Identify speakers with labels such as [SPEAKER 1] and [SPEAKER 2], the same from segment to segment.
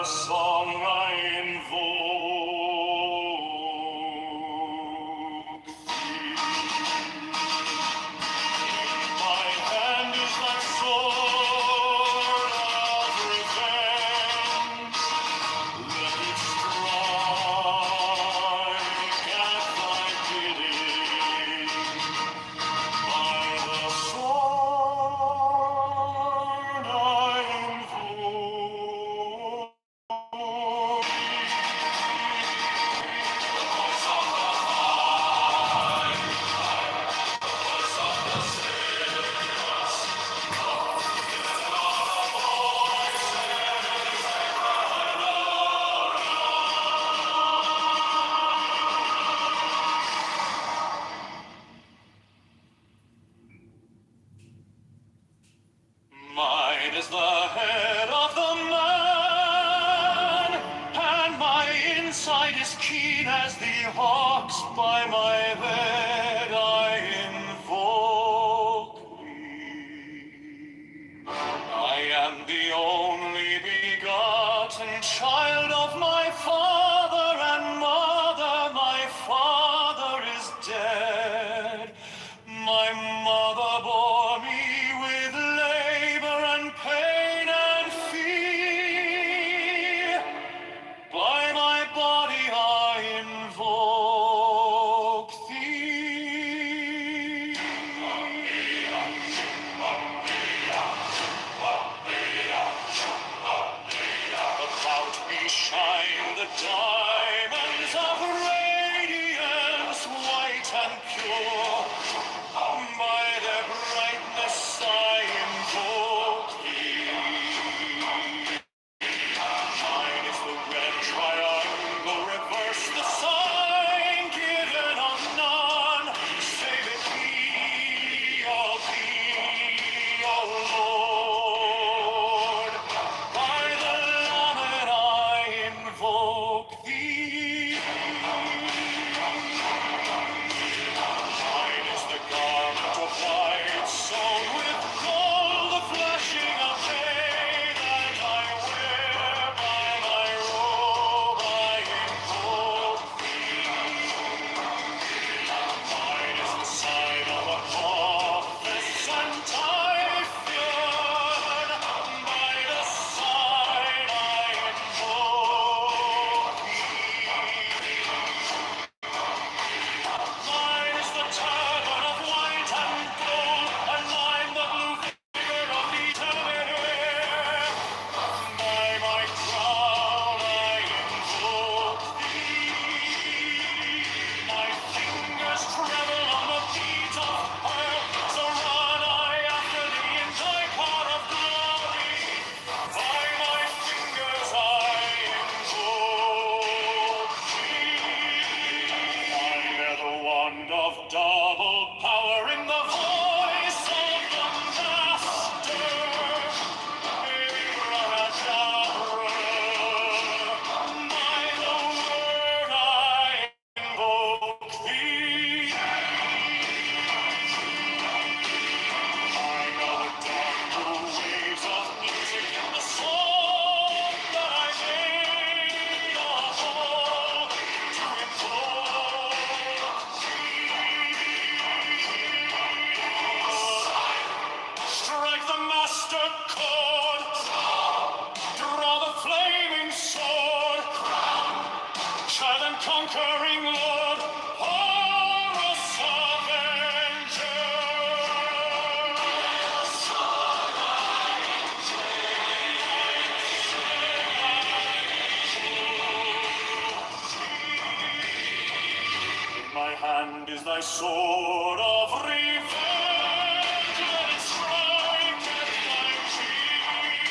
[SPEAKER 1] song I invoke thee. My hand is thy sword of revenge. Let it strike at thy bidding. By the sword I invoke. Mine is the head of the man, and my inside is keen as the hawk's. By my bed I invoke thee. I am the only begotten child of my father and mother. My father is dead. My mother bore me with labor and pain and fear. By my body I invoke thee. About me shine the diamonds of radiance, white and pure. By their brightness I invoke thee. Mine is the red triangle, reverse the sign, given on none, save it be, O Lord. By the Lamed I invoke thee. Mine is the garment of white, sewn with gold, the flashing of day that I wear. By my robe I invoke thee. Mine is the sign of Apophis and Typhoon. By the sign I invoke thee. Mine is the turban of white and gold, and mine the blue figure of eternity. By my crown I invoke thee. My fingers tremble on the beat of earth, so run I after thee in thy car of glory. By my fingers I invoke thee. I bear the wand of double power in the voice of the Master. Abracadabra. By the word I invoke thee. I know the dark blue waves of music in the song that I made of all to invoke thee. Strike the master chord, draw the flaming sword, child and conquering Lord, Horus Avenger. In my hand is thy sword of revenge. Let it strike at thy cheek.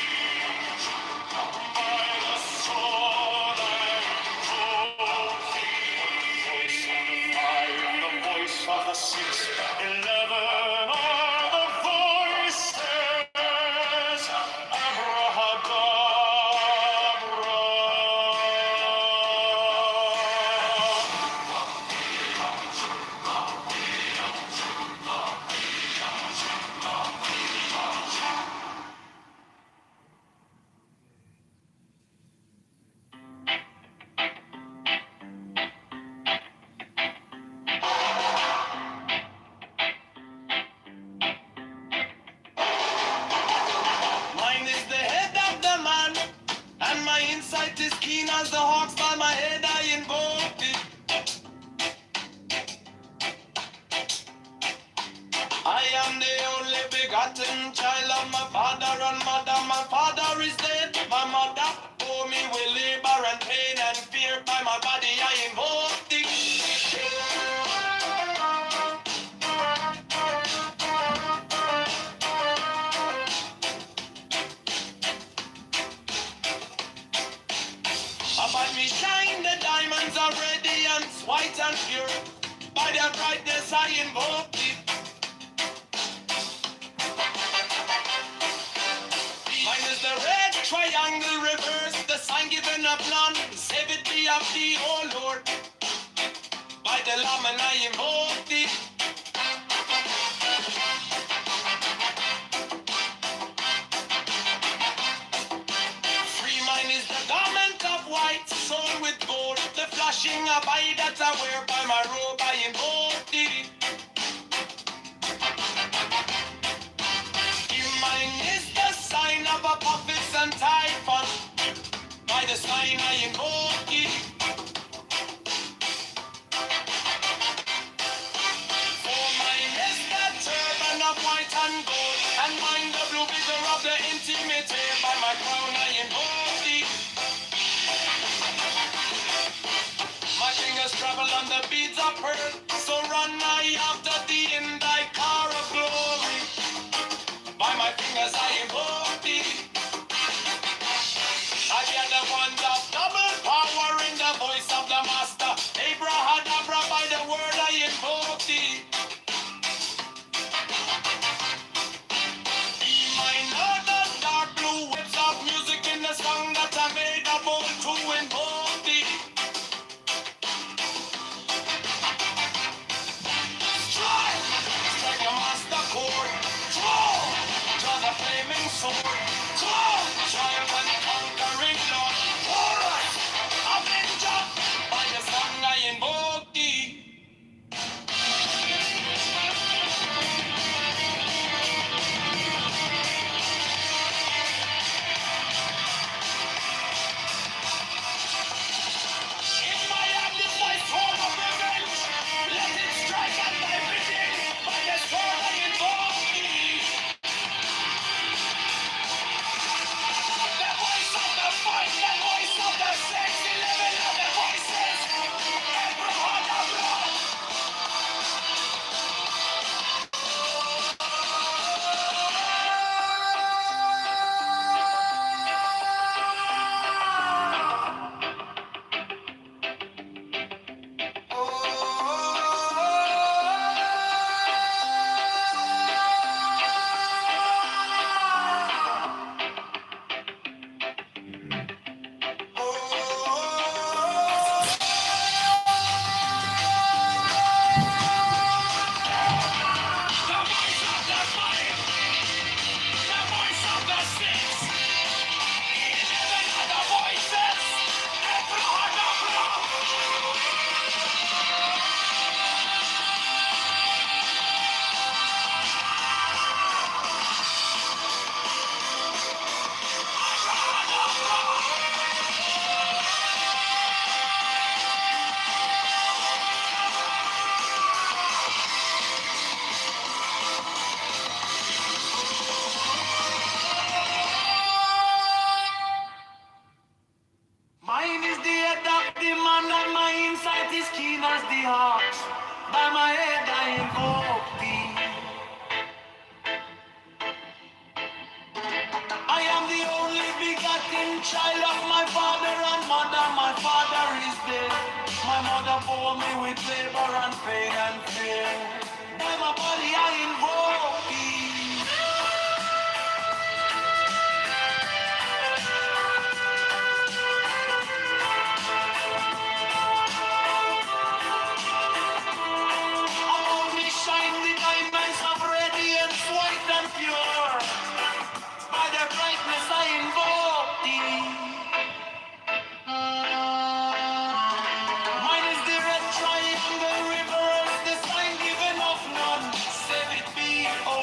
[SPEAKER 1] By the sword I invoke thee. Voice of the five, the voice of the 611 are the voices. Abracadabra. as the hawks by my head I invoked it. I am the only begotten child of my father and mother. My father is dead. My mother bore me with labor and pain and fear. By my body I invoked it. About me shine the diamonds are radiant, white and pure. By their brightness I invoke it. Mine is the red triangle reverse, the sign given of none. Save it be of thee, O Lord. By the Lamb and I invoke thee. Free mine is the garment of white, sewn with gold. The flashing of eye that I wear by my robe I invoke thee. Mine is the sign of Apophis and Typhon. By the sign I invoke thee. For mine is the turban of white and gold, and mine the blue vigor of the intimate air. By my crown I invoke thee. My fingers travel on the beads of pearl, so run I after thee in thy car of glory. By my fingers I invoke thee. I hear the wand of double power in the voice of the master. Abrahadabra, by the word I invoke thee. Be mine are the dark blue waves of music in the song that I made a bold to invoke thee. Strike a master chord. Draw the flaming sword. Triumph and conquering Lord. Horus, Avenger, by the song I invoke thee. In my hand is my sword of revenge. Let it strike at thy bidding. By the sword I invoke thee. The voice of the fight, the voice of the 611 of the voices. Abrahadabra. The voice of the fight, the voice of the 611 of the voices. Abrahadabra. Mine is the head of the man and my insight is keen as the heart. By my head I invoke thee. I am the only begotten child of my father and mother. My father is dead. My mother bore me with labor and pain and fear. By my body I invoke thee. Above me shine the diamonds of radiance, white and pure. By their brightness I invoke thee. Mine is the red triangle reverse, the sign given of none. Save it be, O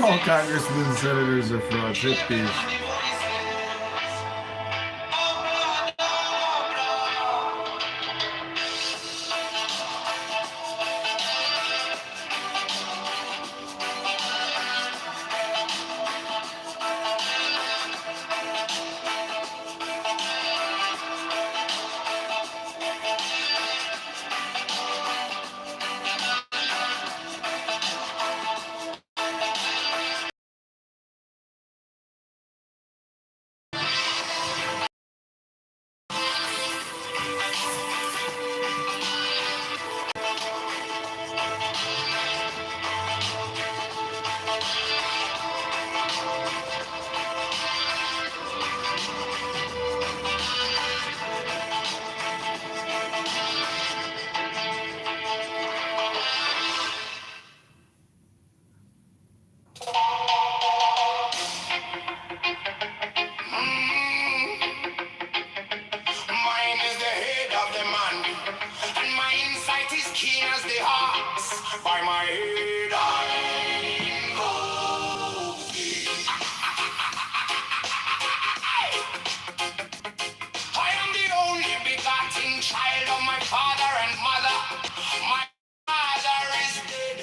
[SPEAKER 2] All congressmen and senators are frauds. Hit these.
[SPEAKER 1] Mine is the head of the man, and my insight is keen as the ox. By my head I invoke thee. I am the only begotten child of my father and mother. My father is dead.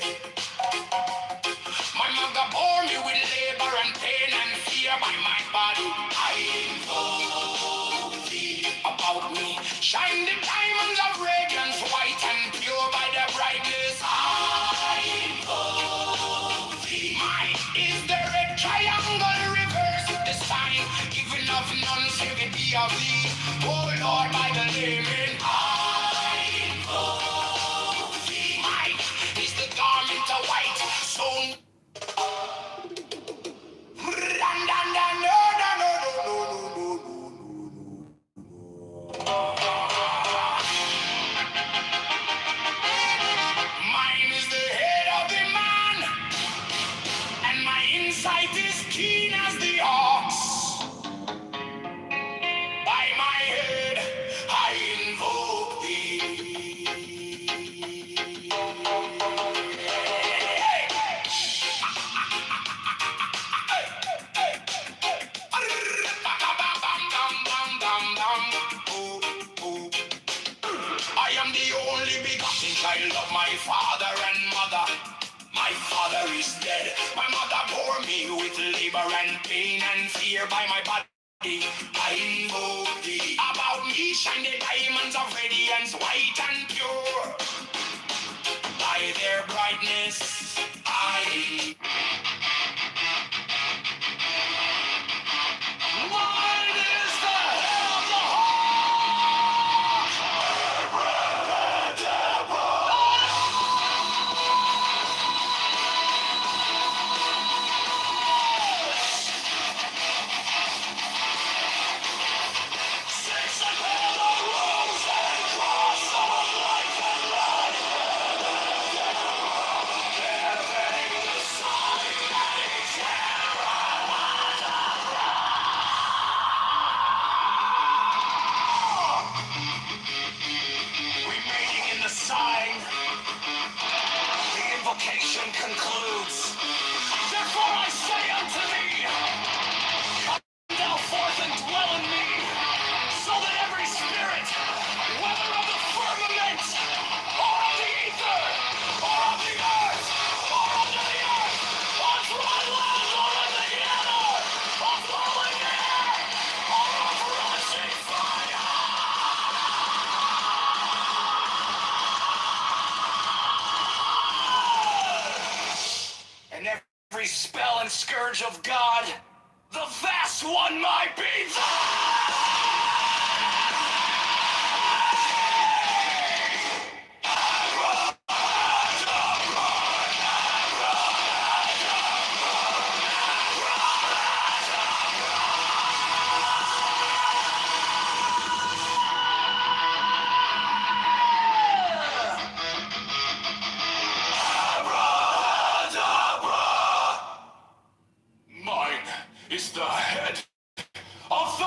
[SPEAKER 1] My mother bore me with labor and pain and fear by my body. I invoke thee. About me shine the diamonds of radiance, white and pure by their brightness. I invoke thee. Mine is the red triangle reverse, the sign given of none save it be of thee. Oh Lord, by the layman, I invoke thee. Mine is the garment of white, so mine is the head of the man, and my insight is keen as the ox. By my head I invoke thee. I am the only begotten child of my father and mother. My father is dead. My mother bore me with labor and pain and fear by my body. I invoke thee. About me shine the diamonds of radiance, white and pure. By their brightness, I. Mine is the head of the six of the rose and cross of life and blood. Bearing the sign and its remaining in the sign, the invocation concludes. Therefore I say unto thee, come thou forth and dwell in me, so that every spirit, whether of the firmament, or of the ether, or of the earth, or under the earth, or dry land, or in the ether, or flowing air, or of rushing fire, and every spell and scourge of God, the vast one might be mine is the head of the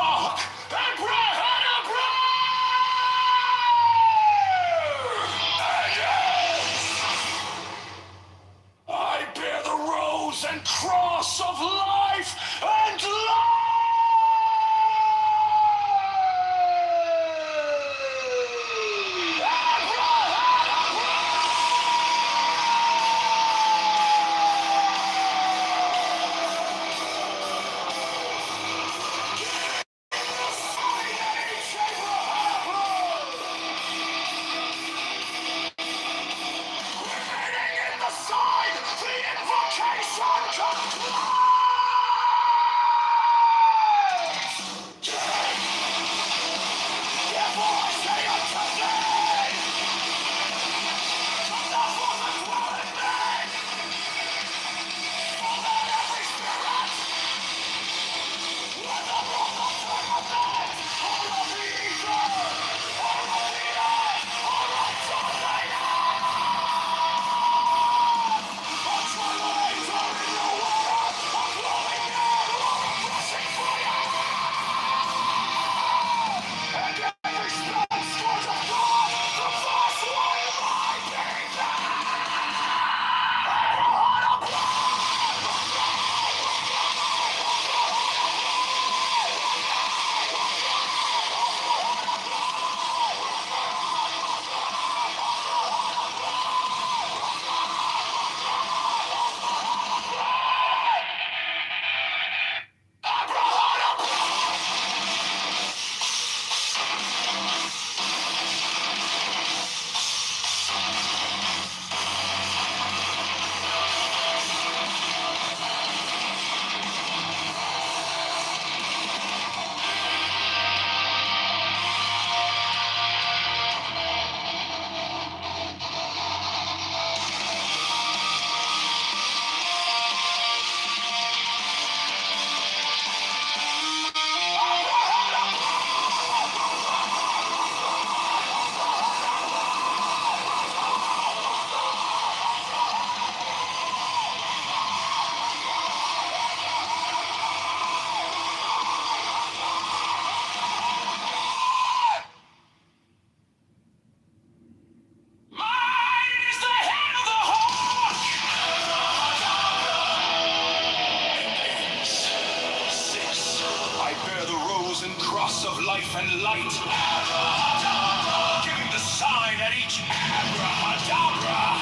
[SPEAKER 1] rose and cross of life and light. Abrahadabra, giving the sign at each abrahadabra.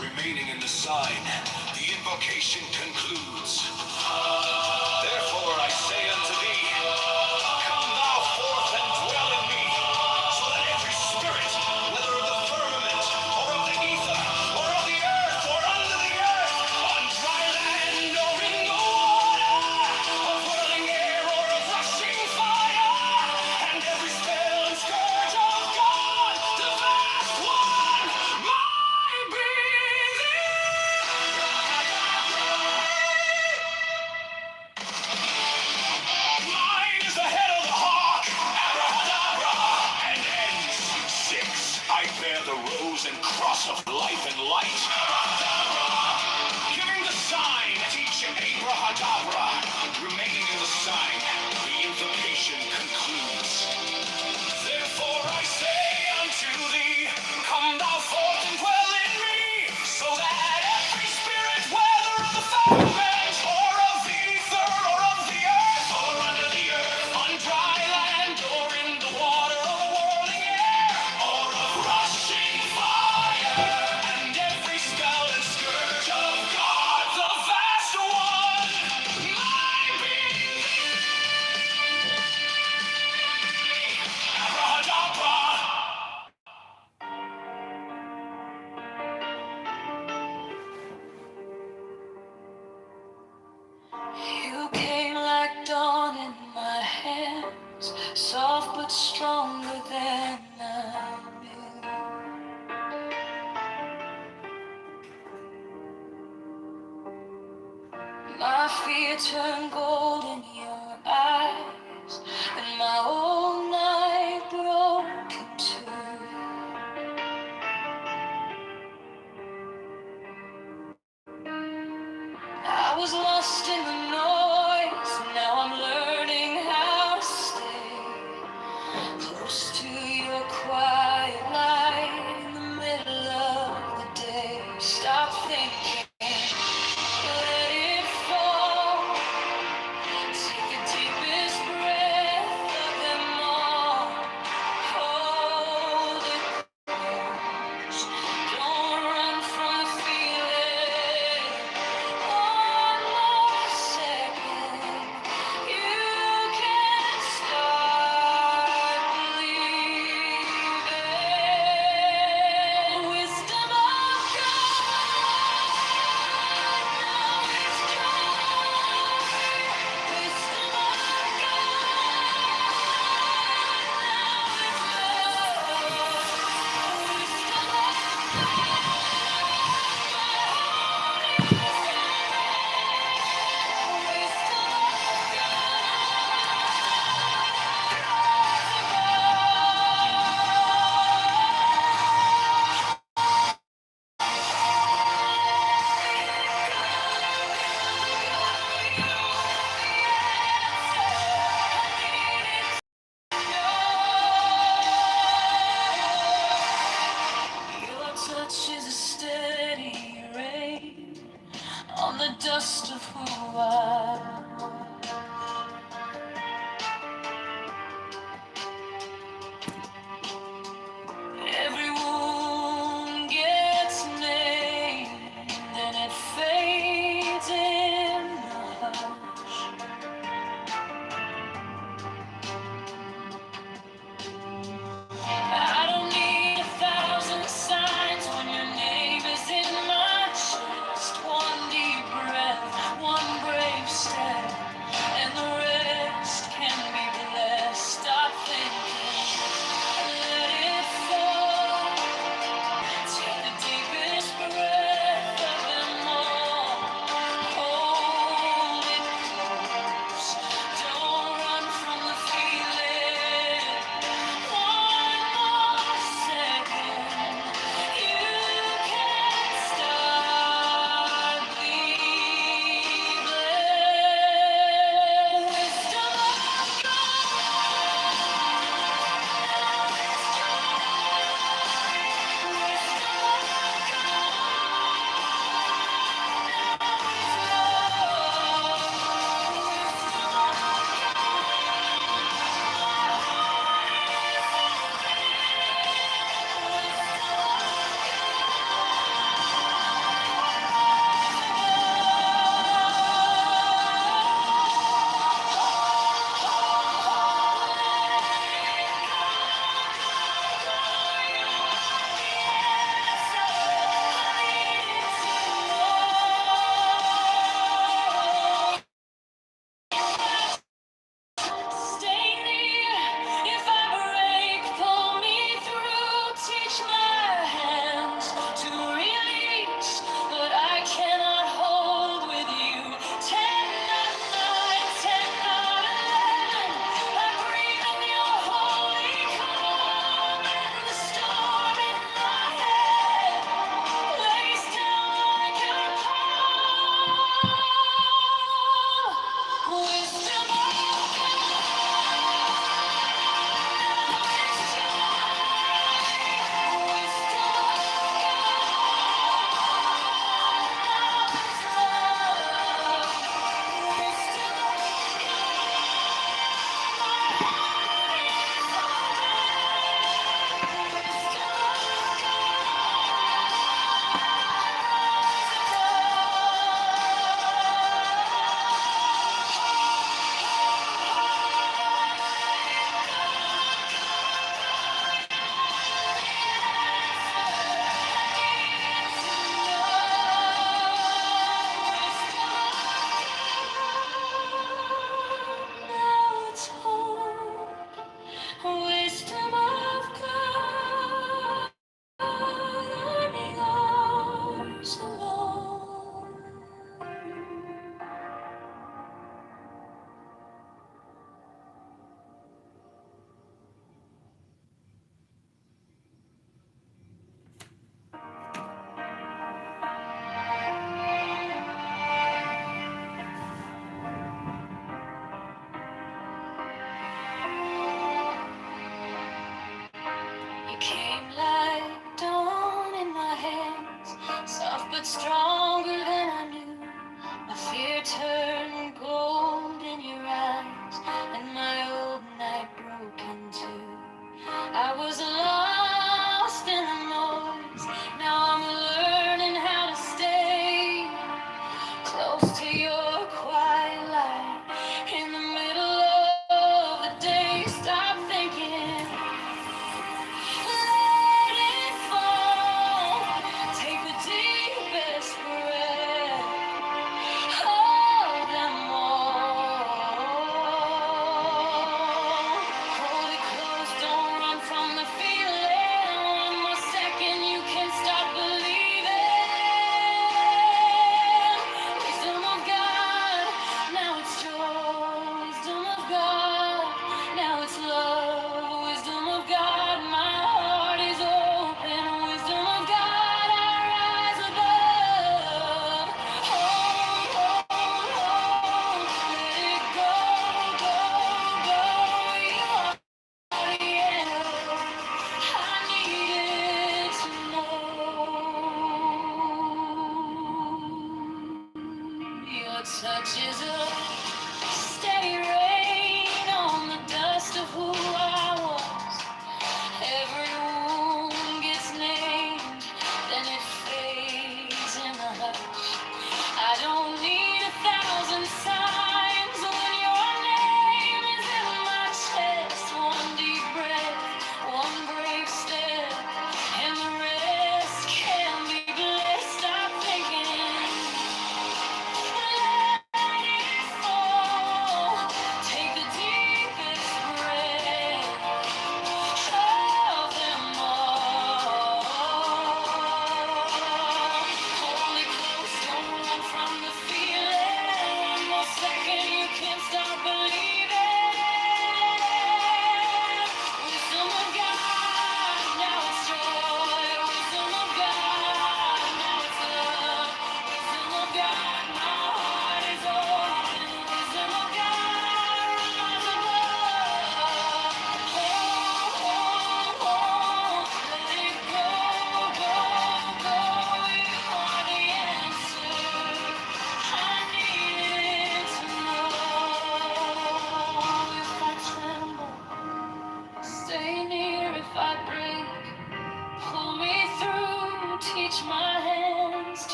[SPEAKER 1] Remaining in the sign, the invocation concludes. Therefore I say unto thee, come thou forth and dwell in me, so that every spirit, whether of the firmament, or of the ether, or of the earth, or under the earth, on dry land, or in the water, of whirling air, or of rushing fire, and every spell and scourge of God, the vast one, might be mine is the head of the hawk, abrahadabra, and ends. 6. I bear the rose and cross of life and light, abrahadabra, giving the sign at each abrahadabra. Remaining in the sign, the invocation concludes. Therefore I say unto thee, come thou forth and dwell in me, so that every spirit, whether of the firmament, or of the ether, or of the earth, or under the earth, on dry land, or in the water, of whirling air, or of rushing fire, and every spell and scourge of God, the vast one, might be abrahadabra. You came like dawn in my hands, soft but stronger than I knew. My fear turned gold in your eyes, and my whole night broke in two. I was lost in the noise, now I'm learning how to stay close to your quiet light in the middle of the day. Stop thinking, let it fall.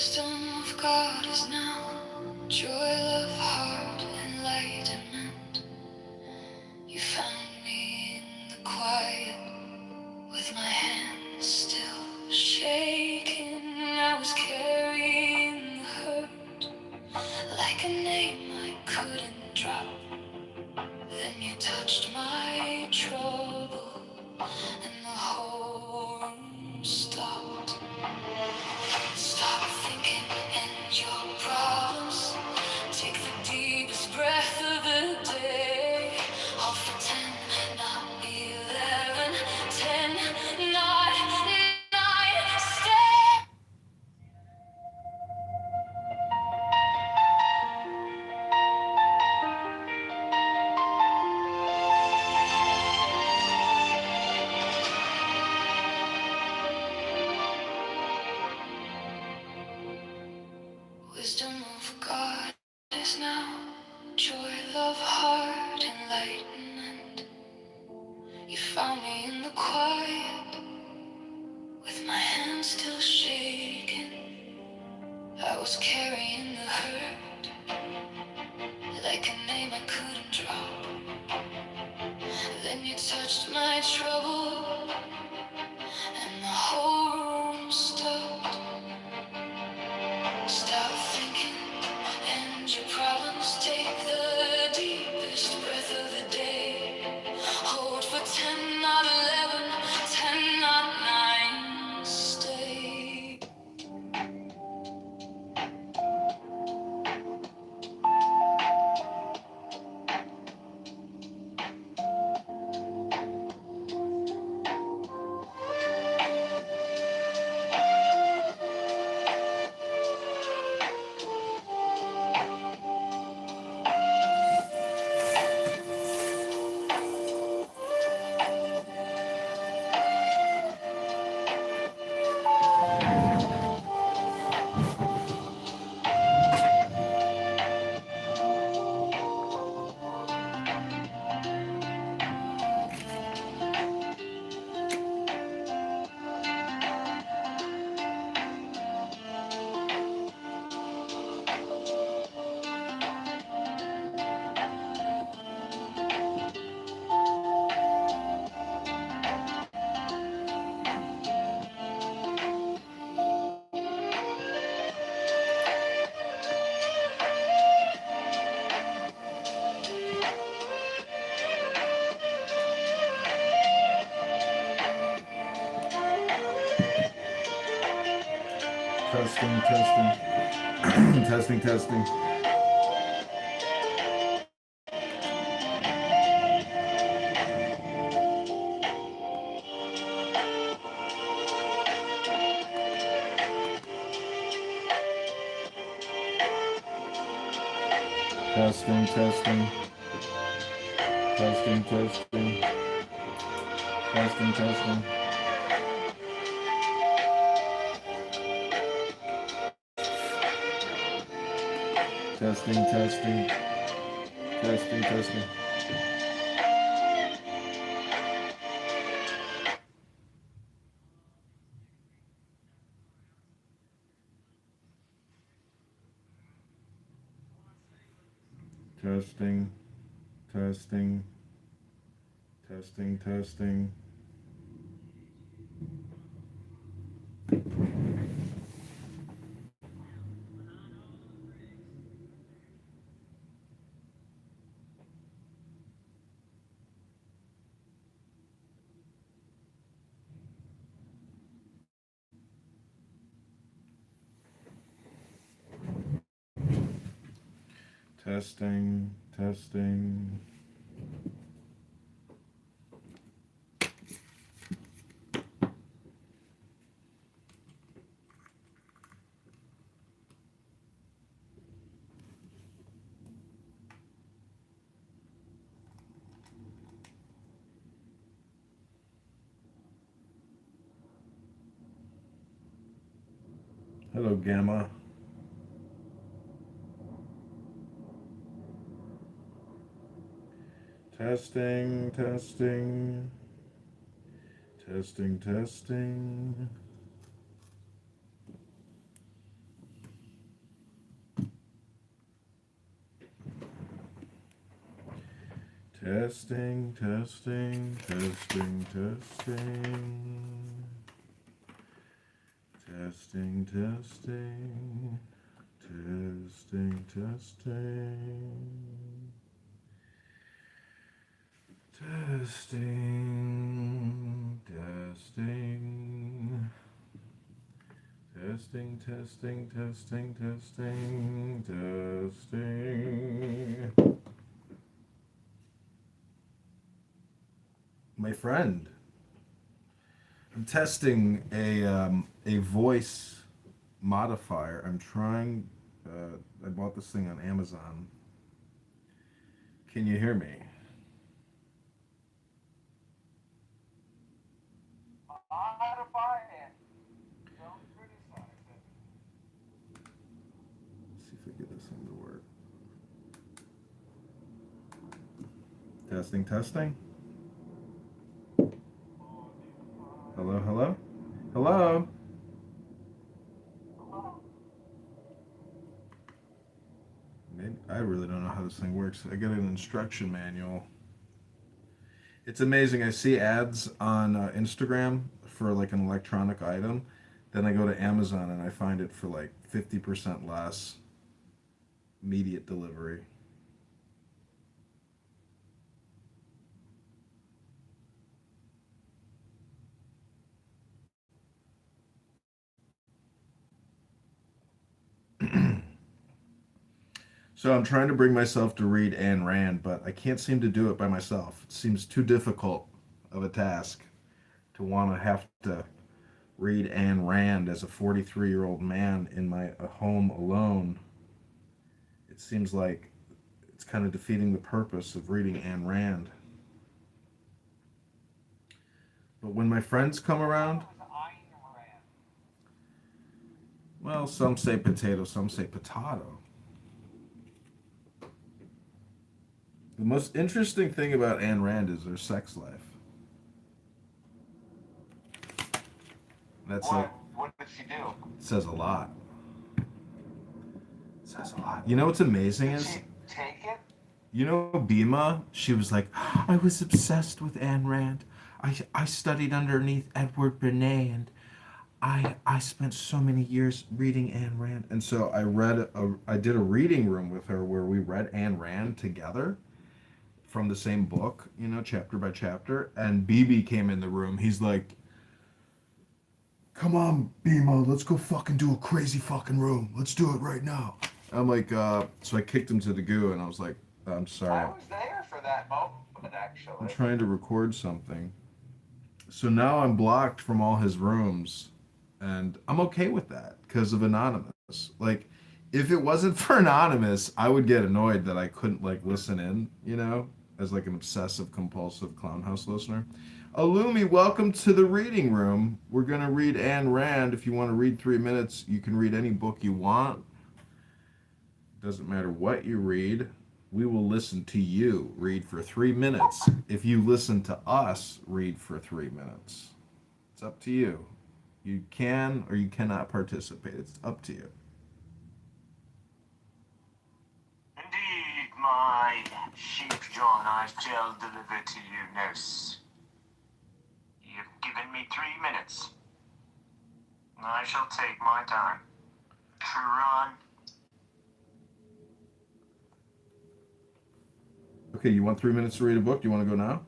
[SPEAKER 1] Wisdom of God is now joy, love, heart, enlightenment. You found me in the quiet with my hands still shaking. I was carrying the hurt like a name I couldn't drop. Then you touched my trouble and the whole room stopped. Stop thinking and your problems. Take the deepest breath of the day. All for 10, not 11. 10, not 9. Stay. Wisdom of God is now joy, love, heart, enlightenment. You found me in the quiet with my hands still shaking. I was carrying the hurt like a name I couldn't drop. Then you touched my trouble and the whole room stopped. Stop thinking and your problems. Take the deepest breath of the day. Hold for 10, not 11. 10, not 9. Stay.
[SPEAKER 2] Testing, testing. testing. Testing, testing. Testing, testing. Testing, testing. Testing, testing. Testing, testing. Testing, testing, testing, testing. Testing, testing. Hello, Gamma. Testing, testing. Testing, testing. Testing, testing, testing, testing. Testing, testing. Testing, testing. Testing, testing. Testing, testing, testing, testing, testing. My friend, I'm testing a voice modifier. I'm trying. I bought this thing on Amazon. Can you hear me? Let's see if I get this thing to work. Testing, testing. Hello, hello? Hello? Maybe, I really don't know how this thing works. I get an instruction manual. It's amazing. I see ads on Instagram for like an electronic item. Then I go to Amazon and I find it for like 50% less. Immediate delivery. So I'm trying to bring myself to read Ayn Rand, but I can't seem to do it by myself. It seems too difficult of a task to want to have to read Ayn Rand as a 43-year-old man in my home alone. It seems like it's kind of defeating the purpose of reading Ayn Rand. But when my friends come around, well, some say potato, some say potato. The most interesting thing about Ayn Rand is her sex life. That's like,
[SPEAKER 3] What did she do?
[SPEAKER 2] it says a lot. It says a lot. You know what's amazing
[SPEAKER 3] Did
[SPEAKER 2] is,
[SPEAKER 3] she take it?
[SPEAKER 2] you know, Bhima, she was like, I was obsessed with Ayn Rand. I studied underneath Edward Bernays, and I spent so many years reading Ayn Rand. And so I did a reading room with her where we read Ayn Rand together from the same book, you know, chapter by chapter. And BB came in the room. He's like, come on, Bhima, let's go fucking do a crazy fucking room. Let's do it right now. I'm like, so I kicked him to the goo and I was like, I'm sorry.
[SPEAKER 3] I was there for that moment, actually.
[SPEAKER 2] I'm trying to record something. So now I'm blocked from all his rooms, and I'm okay with that because of Anonymous. Like, if it wasn't for Anonymous, I would get annoyed that I couldn't like listen in, you know, as like an obsessive compulsive Clownhouse listener. Alumi, welcome to the reading room. We're gonna read Ayn Rand. If you want to read 3 minutes, you can read any book you want. Doesn't matter what you read. We will listen to you read for 3 minutes. If you listen to us read for 3 minutes, it's up to you. You can or you cannot participate. It's up to you.
[SPEAKER 1] Indeed, my sheep John, I shall deliver to you nurse. You've given me 3 minutes. I shall take my time. To run.
[SPEAKER 2] Okay, you want 3 minutes to read a book? Do you want to go now?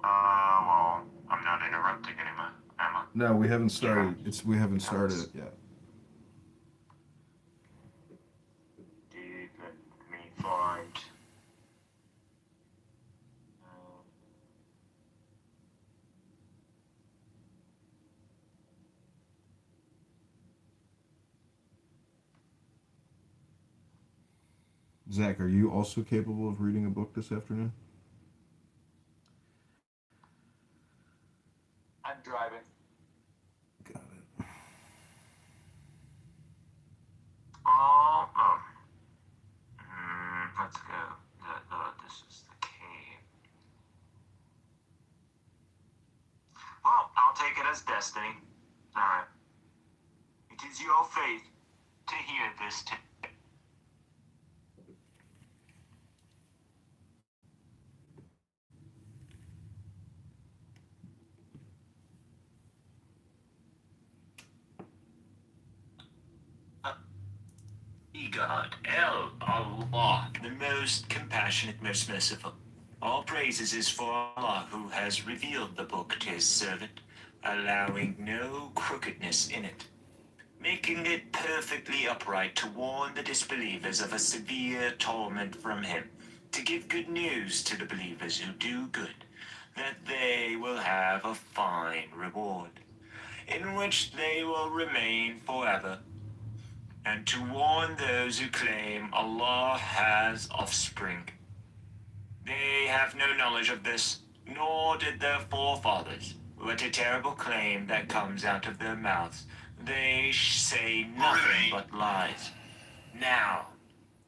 [SPEAKER 1] Well, I'm not interrupting anymore, am I?
[SPEAKER 2] No, we haven't started. We haven't started it yet.
[SPEAKER 1] Indeed, let me find.
[SPEAKER 2] Zach, are you also capable of reading a book this afternoon?
[SPEAKER 3] I'm driving.
[SPEAKER 2] Got it.
[SPEAKER 1] Let's go. This is the cave. Well, I'll take it as destiny. Alright. It is your fate to hear this tale. God, El Allah, the most compassionate, most merciful. All praises is for Allah, who has revealed the book to his servant, allowing no crookedness in it, making it perfectly upright to warn the disbelievers of a severe torment from him, to give good news to the believers who do good, that they will have a fine reward, in which they will remain forever, and to warn those who claim Allah has offspring. They have no knowledge of this, nor did their forefathers. What a terrible claim that comes out of their mouths. They say nothing but lies. Now,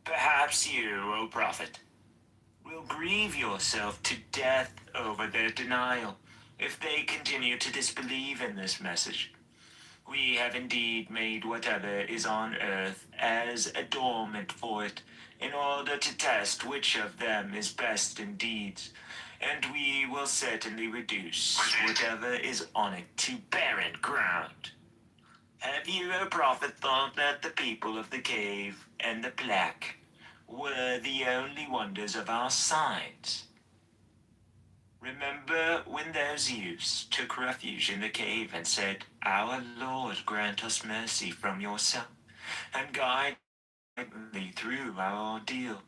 [SPEAKER 1] perhaps you, O Prophet, will grieve yourself to death over their denial, if they continue to disbelieve in this message. We have indeed made whatever is on earth as adornment for it, in order to test which of them is best in deeds, and we will certainly reduce whatever is on it to barren ground. Have you, O Prophet, thought that the people of the cave and the plaque were the only wonders of our signs? Remember when those youths took refuge in the cave and said, "Our Lord, grant us mercy from yourself, and guide me through our ordeal."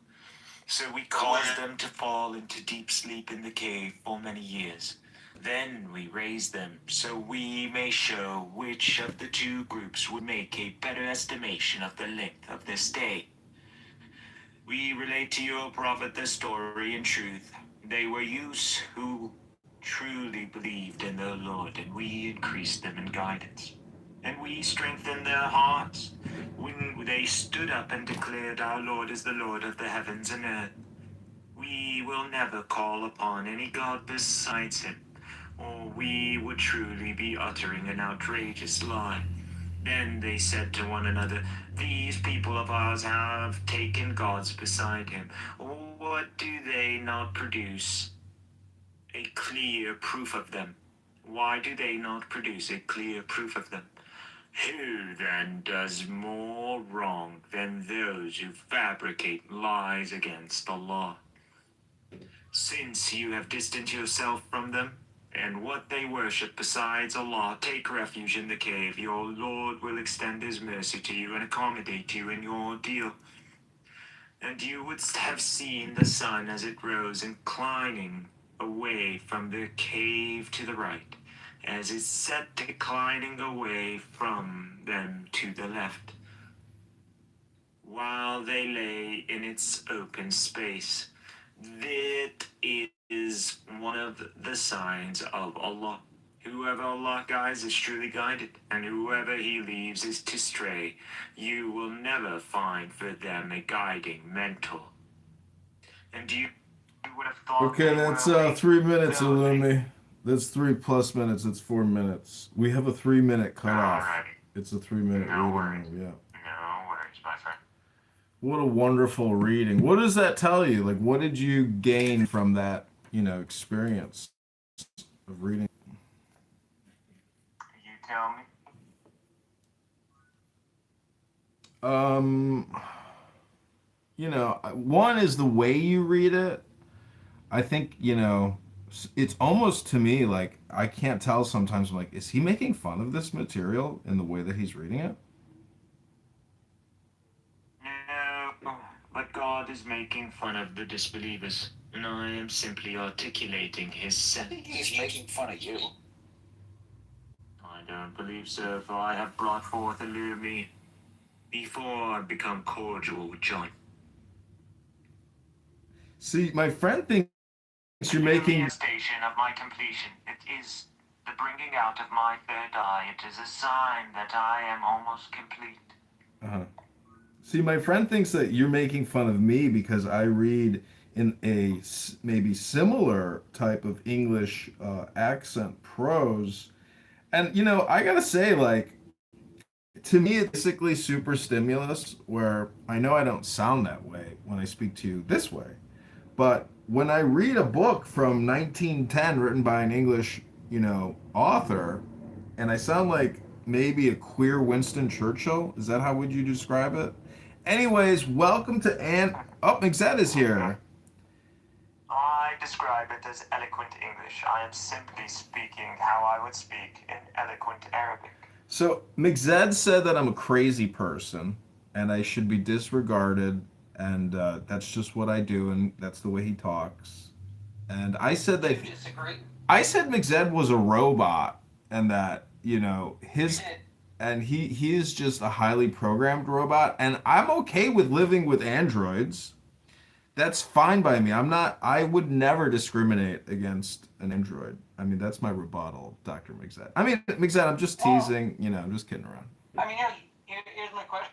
[SPEAKER 1] So we caused them to fall into deep sleep in the cave for many years. Then we raised them, so we may show which of the two groups would make a better estimation of the length of this day. We relate to you, O Prophet, the story in truth. They were youths who truly believed in their Lord, and we increased them in guidance. And we strengthened their hearts when they stood up and declared, "Our Lord is the Lord of the heavens and earth. We will never call upon any God besides him, or we would truly be uttering an outrageous lie." Then they said to one another, "These people of ours have taken gods beside him. What do they not produce a clear proof of them? Why do they not produce a clear proof of them? Who then does more wrong than those who fabricate lies against Allah? Since you have distanced yourself from them, and what they worship besides Allah, take refuge in the cave. Your Lord will extend his mercy to you and accommodate you in your ordeal. And you would have seen the sun as it rose, inclining away from the cave to the right, as it set declining away from them to the left, while they lay in its open space. That is one of the signs of Allah. Whoever Allah guides is truly guided, and whoever he leaves is to stray. You will never find for them a guiding mentor. And you would have thought
[SPEAKER 2] Okay,
[SPEAKER 1] they
[SPEAKER 2] that's
[SPEAKER 1] were awake,
[SPEAKER 2] 3 minutes,
[SPEAKER 1] though they-
[SPEAKER 2] Illumi. That's 3+ minutes. It's 4 minutes. We have a 3-minute cutoff.
[SPEAKER 1] Alrighty.
[SPEAKER 2] It's a 3-minute
[SPEAKER 1] No
[SPEAKER 2] reading.
[SPEAKER 1] worries.
[SPEAKER 2] Yeah.
[SPEAKER 1] No worries, my friend.
[SPEAKER 2] What a wonderful reading. What does that tell you? Like, what did you gain from that, experience of reading?
[SPEAKER 1] You tell me.
[SPEAKER 2] One is the way you read it. I think, it's almost to me like I can't tell sometimes. I'm like, is he making fun of this material in the way that he's reading it?
[SPEAKER 1] No, but God is making fun of the disbelievers, and I am simply articulating his
[SPEAKER 3] I think he's making fun of you.
[SPEAKER 1] I don't believe so, for I have brought forth Illumi before I become cordial with John.
[SPEAKER 2] See, my friend thinks you're making.
[SPEAKER 1] Station of my completion. It is the bringing out of my third eye. It is a sign that I am almost complete.
[SPEAKER 2] Uh-huh. See, my friend thinks that you're making fun of me because I read in a maybe similar type of English accent prose. And, I gotta say, like, to me, it's basically super stimulus, where I know I don't sound that way when I speak to you this way. But when I read a book from 1910 written by an English, author, and I sound like maybe a queer Winston Churchill, is that how would you describe it? Anyways, welcome to Mixed is here.
[SPEAKER 1] I describe it as eloquent English. I am simply speaking how I would speak in eloquent Arabic.
[SPEAKER 2] So Mixed said that I'm a crazy person and I should be disregarded, and that's just what I do, and that's the way he talks. And I said that
[SPEAKER 3] You disagree?
[SPEAKER 2] I said Mixed was a robot, and that
[SPEAKER 3] You
[SPEAKER 2] his
[SPEAKER 3] did.
[SPEAKER 2] and he is just a highly programmed robot, and I'm okay with living with androids. That's fine by me. I would never discriminate against an android. I mean, that's my rebuttal, Dr. Mixed. I mean, Mixed, I'm just
[SPEAKER 3] Well,
[SPEAKER 2] teasing, I'm just kidding around.
[SPEAKER 3] I mean, here's my question.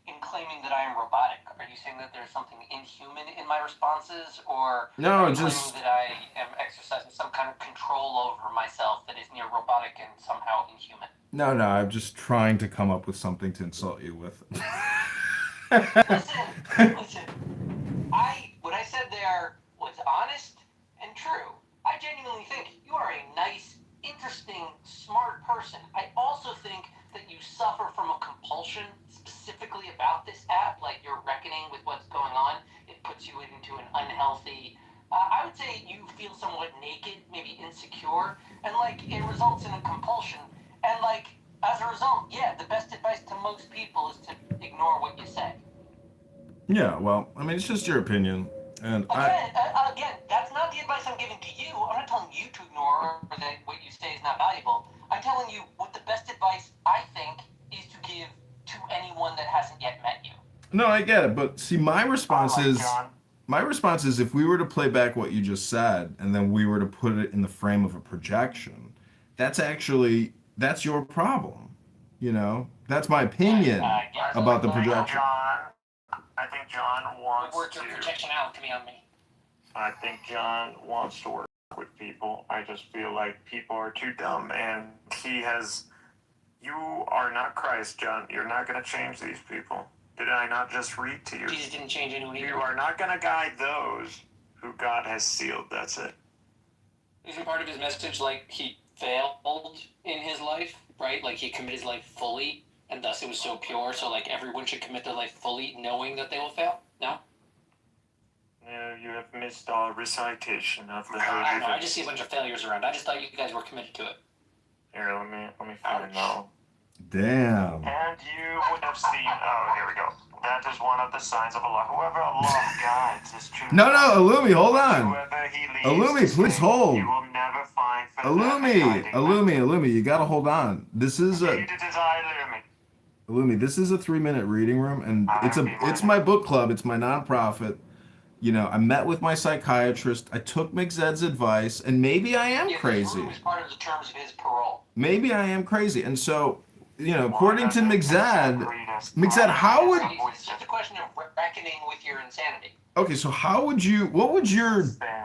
[SPEAKER 3] In claiming that I am robotic, are you saying that there's something inhuman in my responses, or are
[SPEAKER 2] No,
[SPEAKER 3] you claiming
[SPEAKER 2] just
[SPEAKER 3] that I am exercising some kind of control over myself that is near robotic and somehow inhuman?
[SPEAKER 2] no, I'm just trying to come up with something to insult you with.
[SPEAKER 3] Listen, listen. What I said there was honest and true. I genuinely think you are a nice, interesting, smart person. I also think that you suffer from a compulsion specifically about this app, like you're reckoning with what's going on. It puts you into an unhealthy. I would say you feel somewhat naked, maybe insecure, and like it results in a compulsion. And like as a result, yeah, the best advice to most people is to ignore what you say.
[SPEAKER 2] Yeah, well, I mean, it's just your opinion, and
[SPEAKER 3] Again, that's not the advice I'm giving to you. I'm not telling you to ignore or that what you say is not valuable. I'm telling you what the best advice I think is to give to anyone that hasn't yet met you.
[SPEAKER 2] no, I get it, but see,
[SPEAKER 1] All right, John.
[SPEAKER 2] my response is if we were to play back what you just said, and then we were to put it in the frame of a projection, that's your problem. That's my opinion
[SPEAKER 3] Yes,
[SPEAKER 2] about the
[SPEAKER 1] I think
[SPEAKER 2] projection.
[SPEAKER 1] John wants
[SPEAKER 3] work your
[SPEAKER 1] to.
[SPEAKER 3] projection out to me on me.
[SPEAKER 1] I think John wants to work with people. I just feel like people are too dumb, and he has. You are not Christ, John. You're not going to change these people. Did I not just read to you?
[SPEAKER 3] Jesus didn't change anyone
[SPEAKER 1] You
[SPEAKER 3] either.
[SPEAKER 1] are not going to guide those who God has sealed. That's it.
[SPEAKER 3] Isn't part of his message like he failed in his life, right? Like he committed his life fully, and thus it was so pure. So like everyone should commit their life fully, knowing that they will fail. No,
[SPEAKER 1] No, you have missed our recitation of the
[SPEAKER 3] I don't know. I
[SPEAKER 1] Holy.
[SPEAKER 3] just see a bunch of failures around. I just thought you guys were committed to it.
[SPEAKER 1] Here, let me find now.
[SPEAKER 2] Damn.
[SPEAKER 1] And you would have seen. Oh, here we go. That is one of the signs of Allah. Whoever Allah guides is true.
[SPEAKER 2] No, Illumi, hold on.
[SPEAKER 1] Whoever he leads
[SPEAKER 2] Illumi,
[SPEAKER 1] to
[SPEAKER 2] please
[SPEAKER 1] sin,
[SPEAKER 2] hold.
[SPEAKER 1] You will never find for
[SPEAKER 2] Illumi, you gotta hold on. This is a Illumi. This is a 3-minute reading room, and it's my book club. It's my nonprofit. I met with my psychiatrist. I took Mixed's advice, and maybe I am
[SPEAKER 3] Yeah,
[SPEAKER 2] crazy.
[SPEAKER 3] this room is part of the terms of his parole.
[SPEAKER 2] Maybe I am crazy, and so according to Mixed, how would
[SPEAKER 3] It's just a question of reckoning with your insanity.
[SPEAKER 2] okay? So how would you? What would your?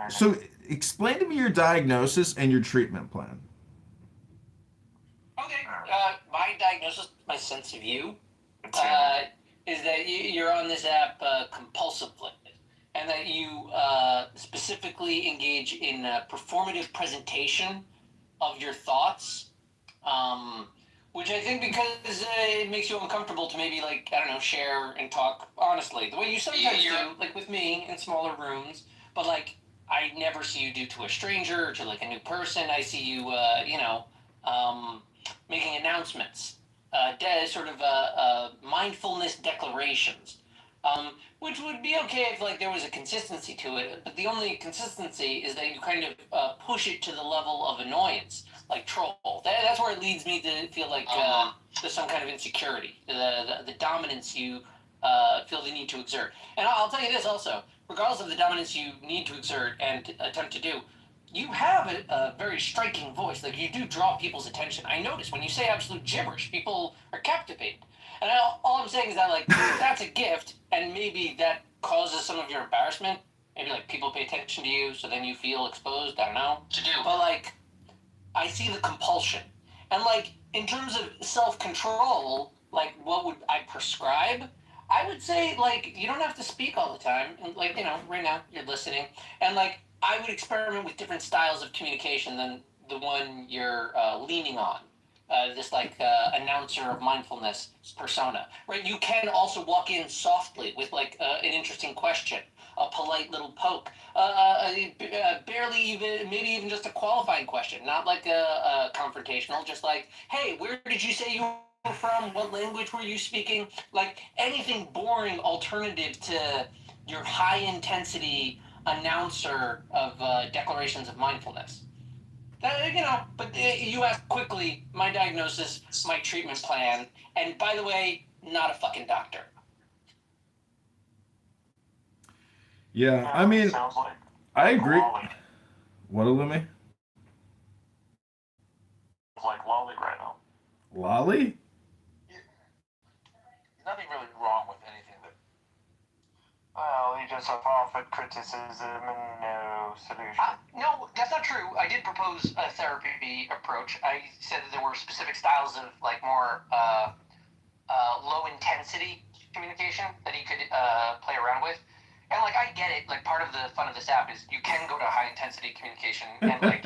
[SPEAKER 2] So explain to me your diagnosis and your treatment plan.
[SPEAKER 3] Okay. My diagnosis, my sense of you, is that you're on this app compulsively, and that you specifically engage in performative presentation of your thoughts, which I think because it makes you uncomfortable to maybe like I don't know share and talk honestly the way you sometimes do, like with me in smaller rooms, but like I never see you do to a stranger or to like a new person. I see you, making announcements, sort of mindfulness declarations, which would be okay if like there was a consistency to it. But the only consistency is that you kind of push it to the level of annoyance, like troll. That's where it leads me to feel like there's some kind of insecurity, the dominance you feel the need to exert. And I'll tell you this also, regardless of the dominance you need to exert and attempt to do, you have a very striking voice. Like you do draw people's attention. I notice when you say absolute gibberish, people are captivated. And all I'm saying is that like that's a gift, and maybe that causes some of your embarrassment. Maybe like people pay attention to you, so then you feel exposed. I don't know to do. But like, I see the compulsion, and like in terms of self-control, like what would I prescribe? I would say like you don't have to speak all the time, and like right now you're listening, and like I would experiment with different styles of communication than the one you're leaning on. this like announcer of mindfulness persona, right? You can also walk in softly with like an interesting question, a polite little poke, barely even, maybe even just a qualifying question, not like a confrontational, just like, hey, where did you say you were from? What language were you speaking? Like anything boring alternative to your high intensity announcer of declarations of mindfulness. But you asked quickly my diagnosis, my treatment plan, and by the way, not a fucking doctor.
[SPEAKER 2] Yeah, I mean,
[SPEAKER 1] sounds like
[SPEAKER 2] I agree.
[SPEAKER 1] Lolly.
[SPEAKER 2] What, Lumi?
[SPEAKER 1] It's like Lolly right now.
[SPEAKER 2] Lolly?
[SPEAKER 1] Nothing really wrong with anything that. Well, you just have offered criticism and no solution.
[SPEAKER 3] No, that's not true. I did propose a therapy approach. I said that there were specific styles of like more low intensity communication that he could play around with. And like I get it, like part of the fun of this app is you can go to high intensity communication, and like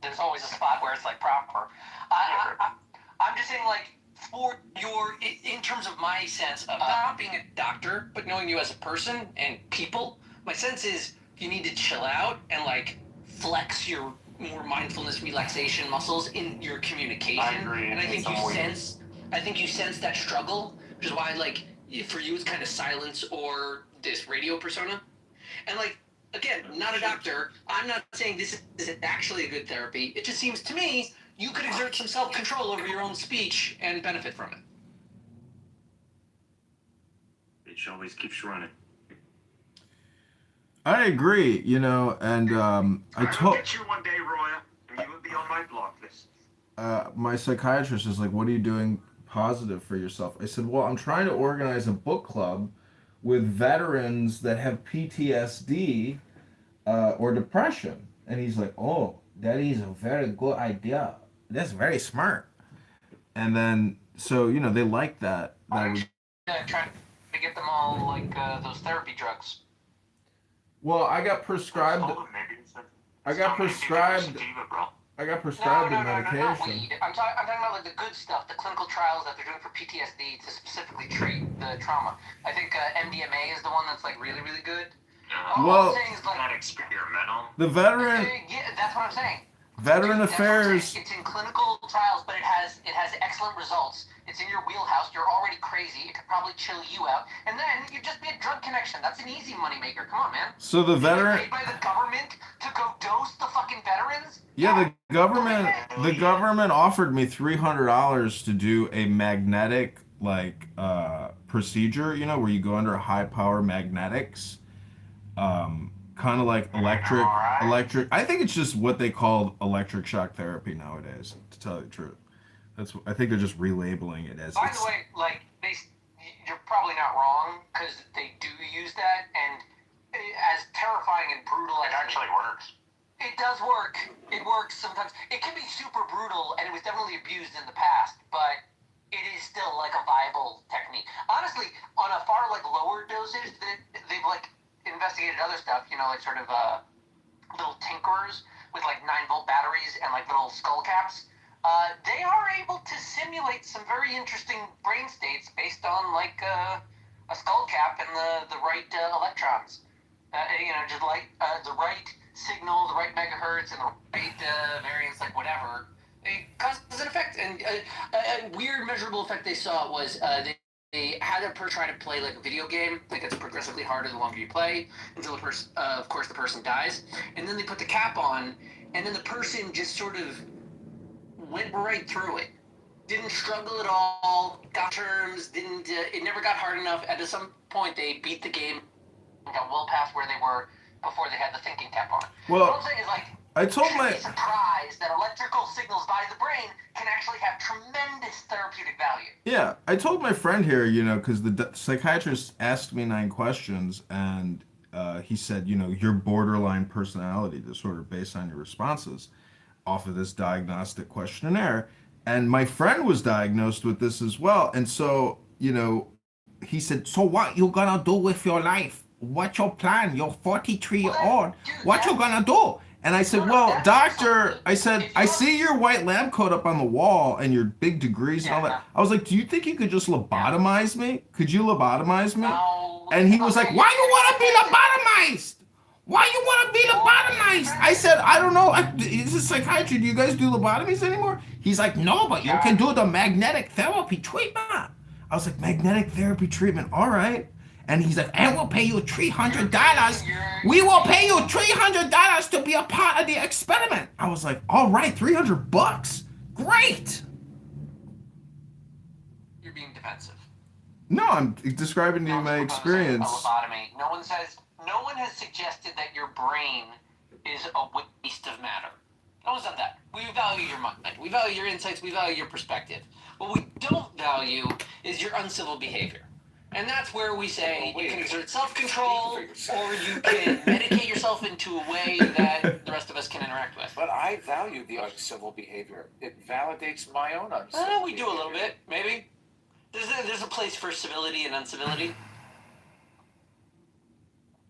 [SPEAKER 3] there's always a spot where it's like proper. I'm just saying, like, for your, in terms of my sense of not being a doctor, but knowing you as a person and people, my sense is you need to chill out and like flex your more mindfulness relaxation muscles in your communication.
[SPEAKER 1] I agree.
[SPEAKER 3] And I think you sense that struggle, which is why like for you it's kind of silence or this radio persona. And like again, not a doctor. I'm not saying this is actually a good therapy. It just seems to me you could exert some self-control over your own speech and benefit from it.
[SPEAKER 1] It always keeps running.
[SPEAKER 2] I agree, and I told.
[SPEAKER 1] I'll get you one day, Roya, and you will be on my block list.
[SPEAKER 2] My psychiatrist is like, "What are you doing positive for yourself?" I said, "Well, I'm trying to organize a book club with veterans that have PTSD or depression." And he's like, "Oh, that is a very good idea. That's very smart." And then, so they like that.
[SPEAKER 3] Trying to get them all like those therapy drugs.
[SPEAKER 2] Well, I got prescribed. I got prescribed. I got prescribed the medication.
[SPEAKER 3] Not weed. I'm talking about like the good stuff, the clinical trials that they're doing for PTSD to specifically treat the trauma. I think MDMA is the one that's like really, really good.
[SPEAKER 2] Well,
[SPEAKER 3] I'm saying is, like,
[SPEAKER 1] not experimental.
[SPEAKER 2] The veteran.
[SPEAKER 3] Yeah, that's what I'm saying.
[SPEAKER 2] Veteran Affairs.
[SPEAKER 3] It's in clinical trials, but it has excellent results. It's in your wheelhouse. You're already crazy. It could probably chill you out, and then you'd just be a drug connection. That's an easy moneymaker. Come on, man.
[SPEAKER 2] So the veteran.
[SPEAKER 3] Paid by the government to go dose the fucking veterans.
[SPEAKER 2] Yeah, the government offered me $300 to do a magnetic procedure. Where you go under high power magnetics. Kind of like electric. I think it's just what they call electric shock therapy nowadays. To tell you the truth, I think they're just relabeling it as.
[SPEAKER 3] By the way, like you're probably not wrong because they do use that, and as terrifying and brutal as
[SPEAKER 1] it actually works.
[SPEAKER 3] It does work. It works sometimes. It can be super brutal, and it was definitely abused in the past, but it is still like a viable technique. Honestly, on a far like lower dosage, they've like investigated other stuff, like sort of little tinkerers with like 9-volt batteries and like little skull caps. They are able to simulate some very interesting brain states based on like a skull cap and the right electrons. Just like the right signal, the right megahertz, and the right variance, like whatever. It causes an effect, and a weird measurable effect they saw was they had a person try to play like a video game that gets progressively harder the longer you play until the person, of course, the person dies. And then they put the cap on, and then the person just sort of went right through it. Didn't struggle at all. Got terms. Didn't. It never got hard enough. At some point, they beat the game and got well past where they were before they had the thinking cap on.
[SPEAKER 2] Well,
[SPEAKER 3] what I'm saying is like.
[SPEAKER 2] I told my.
[SPEAKER 3] Be surprised that electrical signals by the brain can actually have tremendous therapeutic value.
[SPEAKER 2] Yeah, I told my friend here, because the psychiatrist asked me 9 questions, and he said, your borderline personality disorder based on your responses off of this diagnostic questionnaire. And my friend was diagnosed with this as well. And so, he said, so what you gonna do with your life? What's your plan? You're 43 years old. What you gonna do? And I said,
[SPEAKER 3] No,
[SPEAKER 2] well,
[SPEAKER 3] that's
[SPEAKER 2] doctor,
[SPEAKER 3] excellent.
[SPEAKER 2] I said,
[SPEAKER 3] If
[SPEAKER 2] I
[SPEAKER 3] you're,
[SPEAKER 2] see your white lab coat up on the wall and your big degrees and all
[SPEAKER 3] yeah,
[SPEAKER 2] that. I was like, do you think you could just lobotomize me? Could you lobotomize me?
[SPEAKER 3] no,
[SPEAKER 2] And
[SPEAKER 3] it's
[SPEAKER 2] he
[SPEAKER 3] not
[SPEAKER 2] was
[SPEAKER 3] where
[SPEAKER 2] like,
[SPEAKER 3] you're
[SPEAKER 2] why you
[SPEAKER 3] getting
[SPEAKER 2] want to be
[SPEAKER 3] defensive.
[SPEAKER 2] lobotomized? Why you want to be
[SPEAKER 3] You're being
[SPEAKER 2] lobotomized? I
[SPEAKER 3] defensive.
[SPEAKER 2] said, I don't know. Is this psychiatry? Do you guys do lobotomies anymore? He's like, no, but you can
[SPEAKER 3] John,
[SPEAKER 2] do the magnetic therapy treatment. I was like, magnetic therapy treatment, all right. And he's like, and we'll pay you $300. We
[SPEAKER 3] you're
[SPEAKER 2] will
[SPEAKER 3] being
[SPEAKER 2] pay you $300 to be a part of the experiment. I was like, all right, $300. Great.
[SPEAKER 3] you're being defensive.
[SPEAKER 2] No, I'm describing to
[SPEAKER 3] No
[SPEAKER 2] you
[SPEAKER 3] one's
[SPEAKER 2] my
[SPEAKER 3] proposing a
[SPEAKER 2] experience.
[SPEAKER 3] lobotomy. No one has suggested that your brain is a waste of matter. No one's done that. We value your mind. We value your insights. We value your perspective. What we don't value is your uncivil behavior. And that's where we say you can exert self-control or you can medicate yourself into a way that the rest of us can interact with.
[SPEAKER 1] But I value the uncivil behavior. It validates my own uncivil
[SPEAKER 3] We do a little bit, maybe. There's a place for civility and uncivility.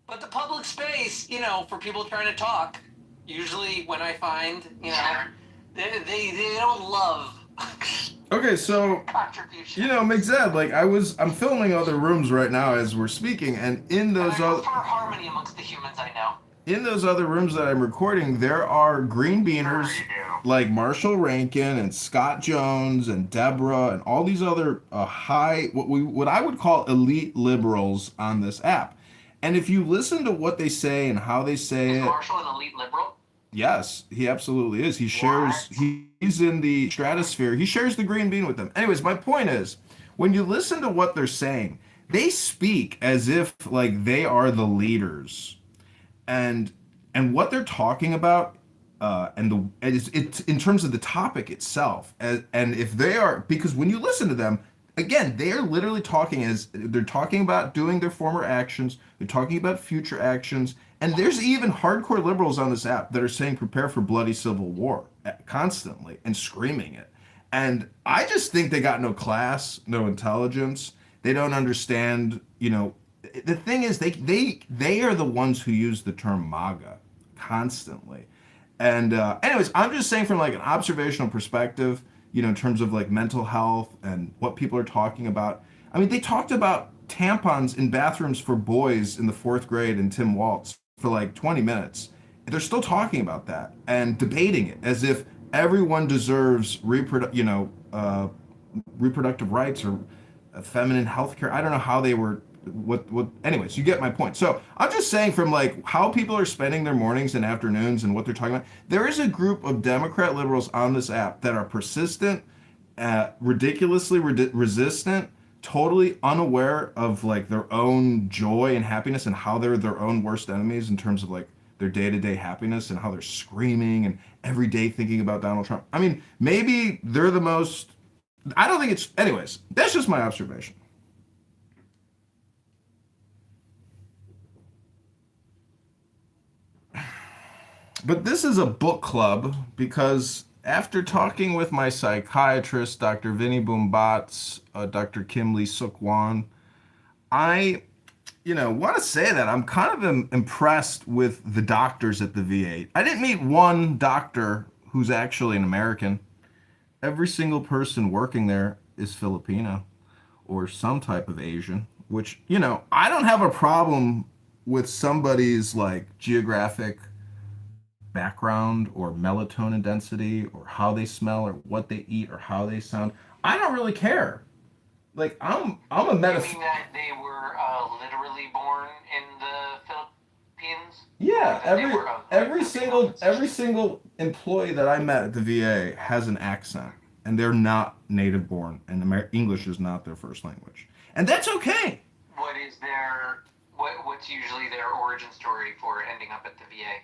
[SPEAKER 3] But the public space, for people trying to talk, usually when I find, they don't love
[SPEAKER 2] Okay, so
[SPEAKER 3] contribution.
[SPEAKER 2] Mixed, like I'm filming other rooms right now as we're speaking, and in those
[SPEAKER 3] I
[SPEAKER 2] other
[SPEAKER 3] prefer harmony amongst the humans I know.
[SPEAKER 2] in those other rooms that I'm recording, there are green beaners
[SPEAKER 3] Sure you do.
[SPEAKER 2] like Marshall Rankin and Scott Jones and Deborah and all these other what I would call elite liberals on this app. And if you listen to what they say and how they say
[SPEAKER 3] Is
[SPEAKER 2] it,
[SPEAKER 3] Marshall an elite liberal?
[SPEAKER 2] yes, he absolutely is. He's in the stratosphere. He shares the green bean with them. Anyways, my point is, when you listen to what they're saying, they speak as if like they are the leaders, and what they're talking about, it's in terms of the topic itself, and if they are, because when you listen to them, again, they are literally talking as they're talking about doing their former actions, they're talking about future actions, and there's even hardcore liberals on this app that are saying prepare for bloody civil war constantly and screaming it. And I just think they got no class, no intelligence. They don't understand, the thing is they are the ones who use the term MAGA constantly. And anyways, I'm just saying from like an observational perspective, in terms of like mental health and what people are talking about. I mean, they talked about tampons in bathrooms for boys in the fourth grade in Tim Waltz for like 20 minutes. They're still talking about that and debating it as if everyone deserves reproductive rights or feminine health care. I don't know how they were what anyways, you get my point. So I'm just saying from like how people are spending their mornings and afternoons and what they're talking about, there is a group of Democrat liberals on this app that are persistent, ridiculously resistant, totally unaware of like their own joy and happiness and how they're their own worst enemies in terms of like their day-to-day happiness and how they're screaming and every day thinking about Donald Trump. I mean, maybe they're the most, I don't think it's, anyways, that's just my observation. But this is a book club because after talking with my psychiatrist, Dr. Vinny Boombatz, Dr. Kim Lee Suk Won, I, want to say that I'm kind of impressed with the doctors at the VA. I didn't meet one doctor who's actually an American. Every single person working there is Filipino or some type of Asian, which, I don't have a problem with somebody's like geographic background or melatonin density or how they smell or what they eat or how they sound. I don't really care. Like I'm a
[SPEAKER 3] You
[SPEAKER 2] metaph.
[SPEAKER 3] mean that they were literally born in the Philippines?
[SPEAKER 2] Yeah,
[SPEAKER 3] Or that they were of
[SPEAKER 2] every single employee that I met at the VA has an accent, and they're not native born, and English is not their first language, and that's okay.
[SPEAKER 3] What's usually their origin story for ending up at the VA?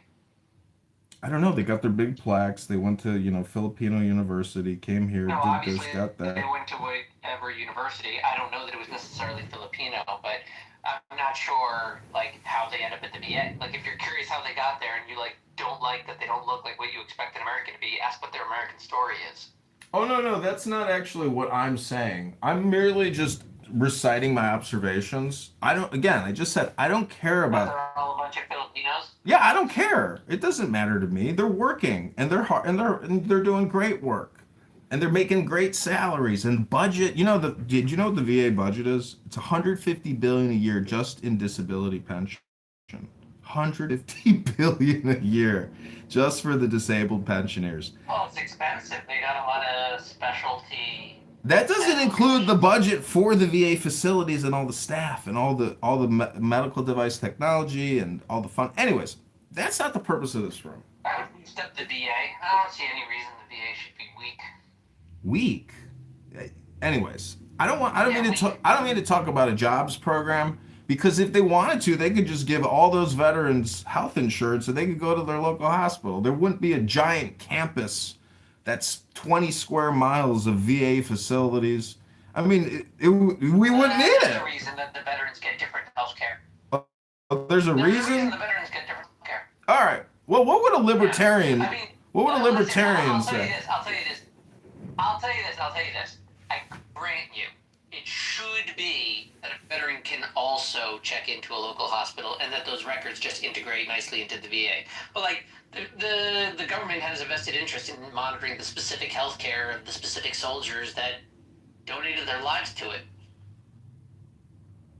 [SPEAKER 2] I don't know. They got their big plaques. They went to Filipino University, came here,
[SPEAKER 3] No,
[SPEAKER 2] did this,
[SPEAKER 3] obviously
[SPEAKER 2] got
[SPEAKER 3] they
[SPEAKER 2] that.
[SPEAKER 3] went to whatever university. I don't know that it was necessarily Filipino, but I'm not sure like how they end up at the VA. Like if you're curious how they got there and you like don't like that they don't look like what you expect an American to be, ask what their American story is.
[SPEAKER 2] Oh no, that's not actually what I'm saying. I'm merely just reciting my observations. I don't. Again, I just said I don't care
[SPEAKER 3] But
[SPEAKER 2] about.
[SPEAKER 3] they're all a bunch of Filipinos.
[SPEAKER 2] Yeah, I don't care. It doesn't matter to me. They're working and they're hard and they're doing great work. And they're making great salaries and budget. Did you know what the VA budget is? It's 150 billion a year just in disability pension. 150 billion a year just for the disabled pensioners.
[SPEAKER 3] Well, it's expensive. They got a lot of specialty.
[SPEAKER 2] That doesn't include the budget for the VA facilities and all the staff and all the medical device technology and all the fun. Anyways, that's not the purpose of this room.
[SPEAKER 3] I would boost up the VA. I don't see any reason the VA should be weak.
[SPEAKER 2] Weak. Anyways, I don't mean to talk about a jobs program, because if they wanted to, they could just give all those veterans health insurance and they could go to their local hospital. There wouldn't be a giant campus that's 20 square miles of VA facilities. I mean, we wouldn't need
[SPEAKER 3] There's
[SPEAKER 2] it.
[SPEAKER 3] a reason that the veterans get different health care.
[SPEAKER 2] There's a
[SPEAKER 3] There's a reason
[SPEAKER 2] reason.
[SPEAKER 3] the veterans get different health care.
[SPEAKER 2] All right. Well, what would a libertarian?
[SPEAKER 3] I mean,
[SPEAKER 2] What would a
[SPEAKER 3] listen,
[SPEAKER 2] libertarian
[SPEAKER 3] I'll tell you
[SPEAKER 2] say?
[SPEAKER 3] this. I'll tell you this. I grant you, it should be that a veteran can also check into a local hospital and that those records just integrate nicely into the VA. But like the government has a vested interest in monitoring the specific health care of the specific soldiers that donated their lives to it.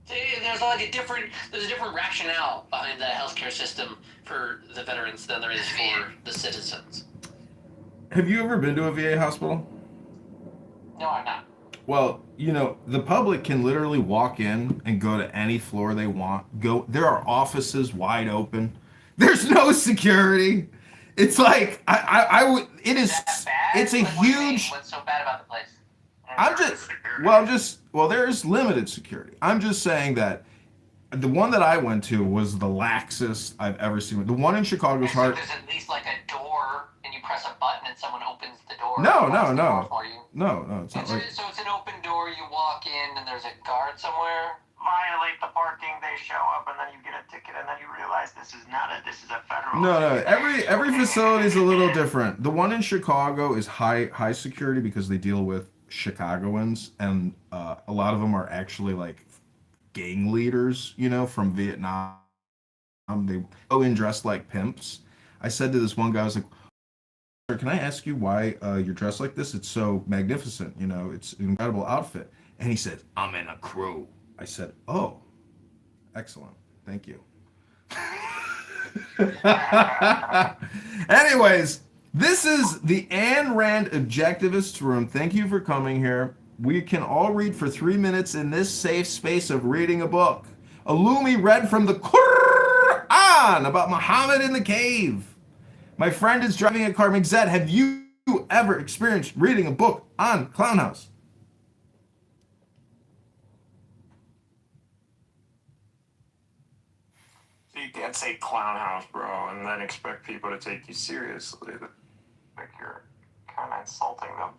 [SPEAKER 3] There's a different rationale behind the healthcare system for the veterans than there is for the citizens.
[SPEAKER 2] Have you ever been to a VA hospital?
[SPEAKER 3] No, I'm not.
[SPEAKER 2] Well, the public can literally walk in and go to any floor they want. There are offices wide open. There's no security. It's like I would. It is.
[SPEAKER 3] Is that bad?
[SPEAKER 2] It's a
[SPEAKER 3] What do you mean?
[SPEAKER 2] huge.
[SPEAKER 3] What's so bad about the place?
[SPEAKER 2] There's limited security. I'm just saying that the one that I went to was the laxest I've ever seen. The one in Chicago's
[SPEAKER 3] So
[SPEAKER 2] hard.
[SPEAKER 3] there's at least like a door, and you press a button, and someone opens the door.
[SPEAKER 2] No,
[SPEAKER 3] and
[SPEAKER 2] no,
[SPEAKER 3] opens the
[SPEAKER 2] no.
[SPEAKER 3] door for you.
[SPEAKER 2] No, it's not like.
[SPEAKER 3] So it's an open door. You walk in, and there's a guard somewhere.
[SPEAKER 1] Violate the parking, they show up, and then you get a ticket, and then you realize this is a federal.
[SPEAKER 2] No. Every facility is a little different. The one in Chicago is high security because they deal with Chicagoans, and a lot of them are actually like gang leaders, from Vietnam. They go in dressed like pimps. I said to this one guy, I was like, "Sir, can I ask you why you're dressed like this? It's so magnificent. It's an incredible outfit." And he said, "I'm in a crew." I said, "Oh, excellent. Thank you." Anyways, this is the Ayn Rand Objectivist Room. Thank you for coming here. We can all read for 3 minutes in this safe space of reading a book. Alumi read from the Quran about Muhammad in the cave. My friend is driving a car. Zed, have you ever experienced reading a book on Clown House?
[SPEAKER 1] You can't say clown house, bro, and then expect people to take you seriously. Like you're kind of insulting them.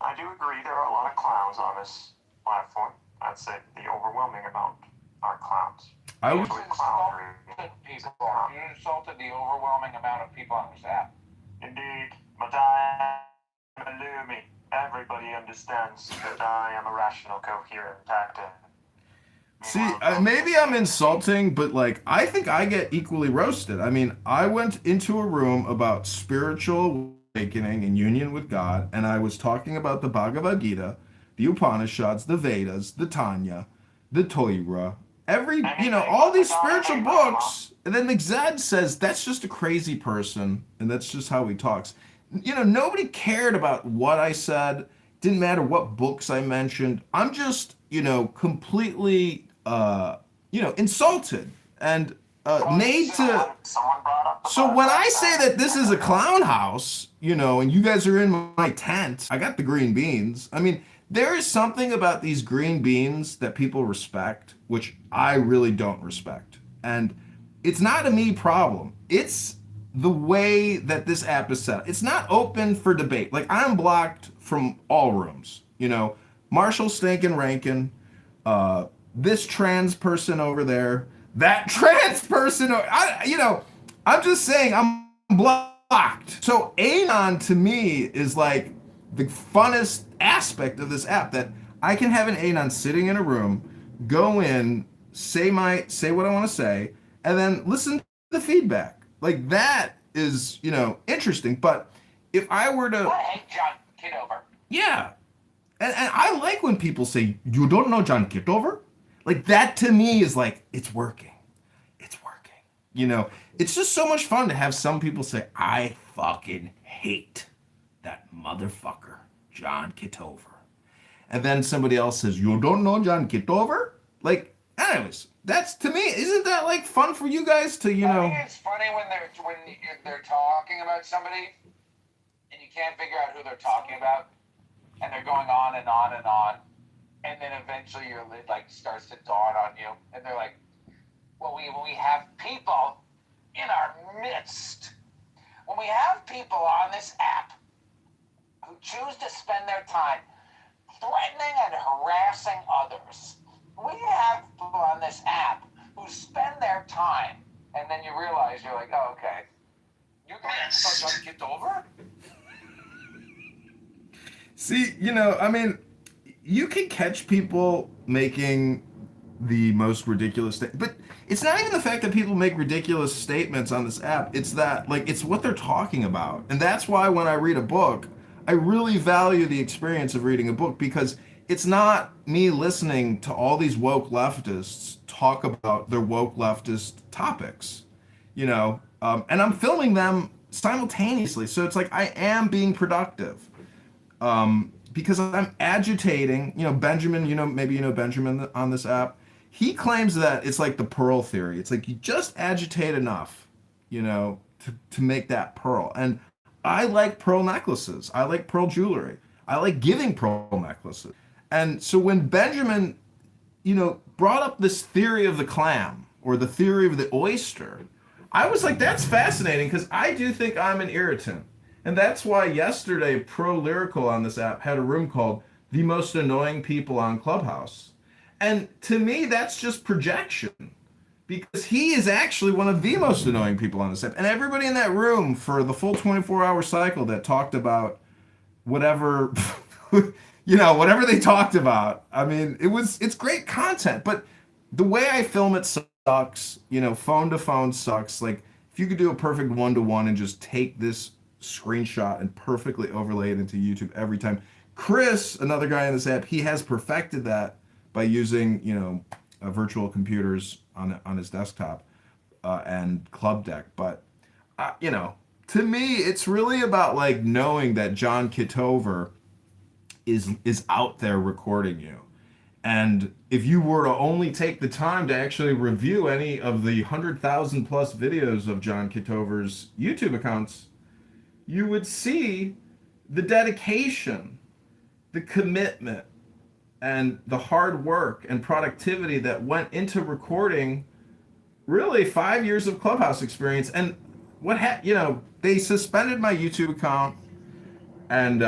[SPEAKER 1] I do agree there are a lot of clowns on this platform. I'd say the overwhelming amount are clowns.
[SPEAKER 2] I would.
[SPEAKER 4] You insulted the overwhelming amount of people on this app.
[SPEAKER 1] Indeed, but I am Illumi. Everybody understands that I am a rational, coherent actor.
[SPEAKER 2] See, maybe I'm insulting, but I think I get equally roasted. I mean, I went into a room about spiritual awakening and union with God, and I was talking about the Bhagavad Gita, the Upanishads, the Vedas, the Tanya, the Torah, all these spiritual books. And then McZed says that's just a crazy person, and that's just how he talks. Nobody cared about what I said. Didn't matter what books I mentioned. I'm just, completely, insulted and made to. So when I say that this is a clown house, and you guys are in my tent, I got the green beans. I mean, there is something about these green beans that people respect, which I really don't respect. And it's not a me problem. It's the way that this app is set up. It's not open for debate. I'm blocked from all rooms. Marshall Stankin Rankin, this trans person over there, that trans person. I'm just saying I'm blocked. So Anon to me is like the funnest aspect of this app, that I can have an Anon sitting in a room, go in, say what I want to say, and then listen to the feedback. Like that is, interesting. But if I were to,
[SPEAKER 4] I hate John Kitover.
[SPEAKER 2] yeah, and I like when people say, you don't know John Kitover? Like that to me is like, it's working. It's working. It's just so much fun to have some people say, I fucking hate that motherfucker, John Kitover. And then somebody else says, you don't know John Kitover? Like, anyways, that's to me, isn't that like fun for you guys to,
[SPEAKER 4] I think it's funny when they're talking about somebody and you can't figure out who they're talking about, and they're going on and on and on, and then eventually your lid like starts to dawn on you, and they're like, well, we have people in our midst. When we have people on this app who choose to spend their time threatening and harassing others, we have people on this app who spend their time, and then you realize you're like, oh, okay, you guys don't get over.
[SPEAKER 2] See, I mean, you can catch people making the most ridiculous thing, but it's not even the fact that people make ridiculous statements on this app. It's that, like, it's what they're talking about. And that's why when I read a book, I really value the experience of reading a book, because it's not me listening to all these woke leftists talk about their woke leftist topics, and I'm filming them simultaneously. So it's like I am being productive. Because I'm agitating, Benjamin, maybe Benjamin on this app. He claims that it's like the pearl theory. It's like you just agitate enough, to make that pearl. And I like pearl necklaces. I like pearl jewelry. I like giving pearl necklaces. And so when Benjamin, brought up this theory of the clam or the theory of the oyster, I was like, that's fascinating, because I do think I'm an irritant. And that's why yesterday Pro Lyrical on this app had a room called The Most Annoying People on Clubhouse. And to me, that's just projection, because he is actually one of the most annoying people on this app. And everybody in that room for the full 24-hour cycle that talked about whatever, whatever they talked about. I mean, it's great content, but the way I film it sucks. Phone to phone sucks. Like, if you could do a perfect 1-to-1 and just take this screenshot and perfectly overlay it into YouTube every time. Chris, another guy on this app, he has perfected that by using, virtual computers on his desktop and Club Deck. But, to me, it's really about like knowing that John Kitover is out there recording you. And if you were to only take the time to actually review any of the 100,000 plus videos of John Kitover's YouTube accounts, you would see the dedication, the commitment, and the hard work and productivity that went into recording really 5 years of Clubhouse experience. And they suspended my YouTube account, and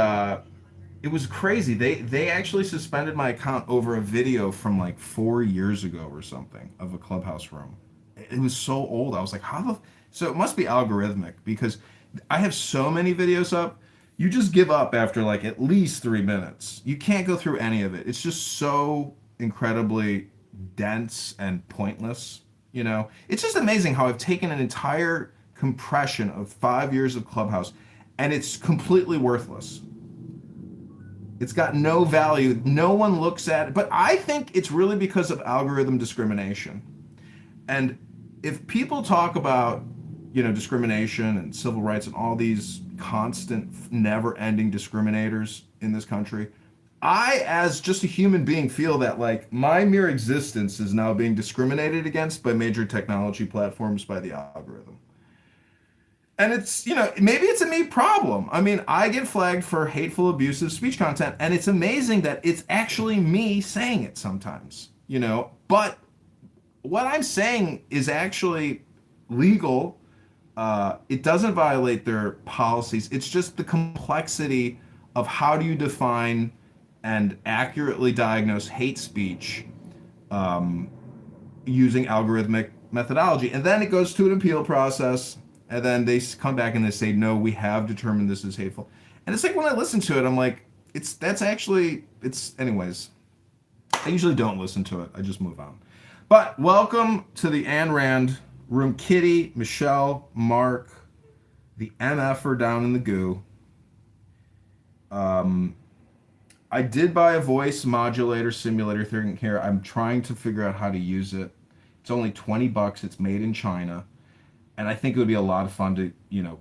[SPEAKER 2] it was crazy. They actually suspended my account over a video from like 4 years ago or something of a Clubhouse room. It was so old. I was like, so it must be algorithmic, because I have so many videos up. You just give up after like at least 3 minutes. You can't go through any of it. It's just so incredibly dense and pointless. It's just amazing how I've taken an entire compression of 5 years of Clubhouse, and it's completely worthless. It's got no value. No one looks at it. But I think it's really because of algorithm discrimination. And if people talk about discrimination and civil rights and all these constant, never-ending discriminators in this country, I, as just a human being, feel that like my mere existence is now being discriminated against by major technology platforms, by the algorithm. And it's, maybe it's a me problem. I mean, I get flagged for hateful, abusive speech content, and it's amazing that it's actually me saying it sometimes, but what I'm saying is actually legal. It doesn't violate their policies. It's just the complexity of how do you define and accurately diagnose hate speech using algorithmic methodology. And then it goes to an appeal process, and then they come back and they say, no, we have determined this is hateful. And it's like, when I listen to it, I'm like, anyways, I usually don't listen to it. I just move on. But welcome to the Ayn Rand Room Kitty, Michelle, Mark, the MFer down in the goo. I did buy a voice modulator simulator thing here. I'm trying to figure out how to use it. It's only $20. It's made in China. And I think it would be a lot of fun to,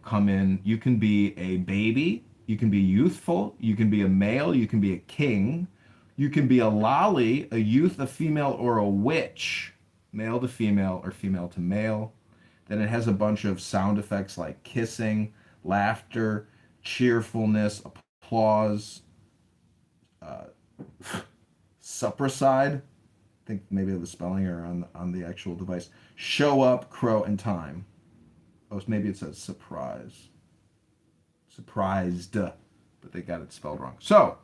[SPEAKER 2] come in. You can be a baby, you can be youthful, you can be a male, you can be a king, you can be a lolly, a youth, a female, or a witch, male to female or female to male. Then it has a bunch of sound effects like kissing, laughter, cheerfulness, applause, supricide. I think maybe the spelling are on the actual device. Show up, crow, and time. Oh, maybe it says surprise. Surprised, but they got it spelled wrong. So,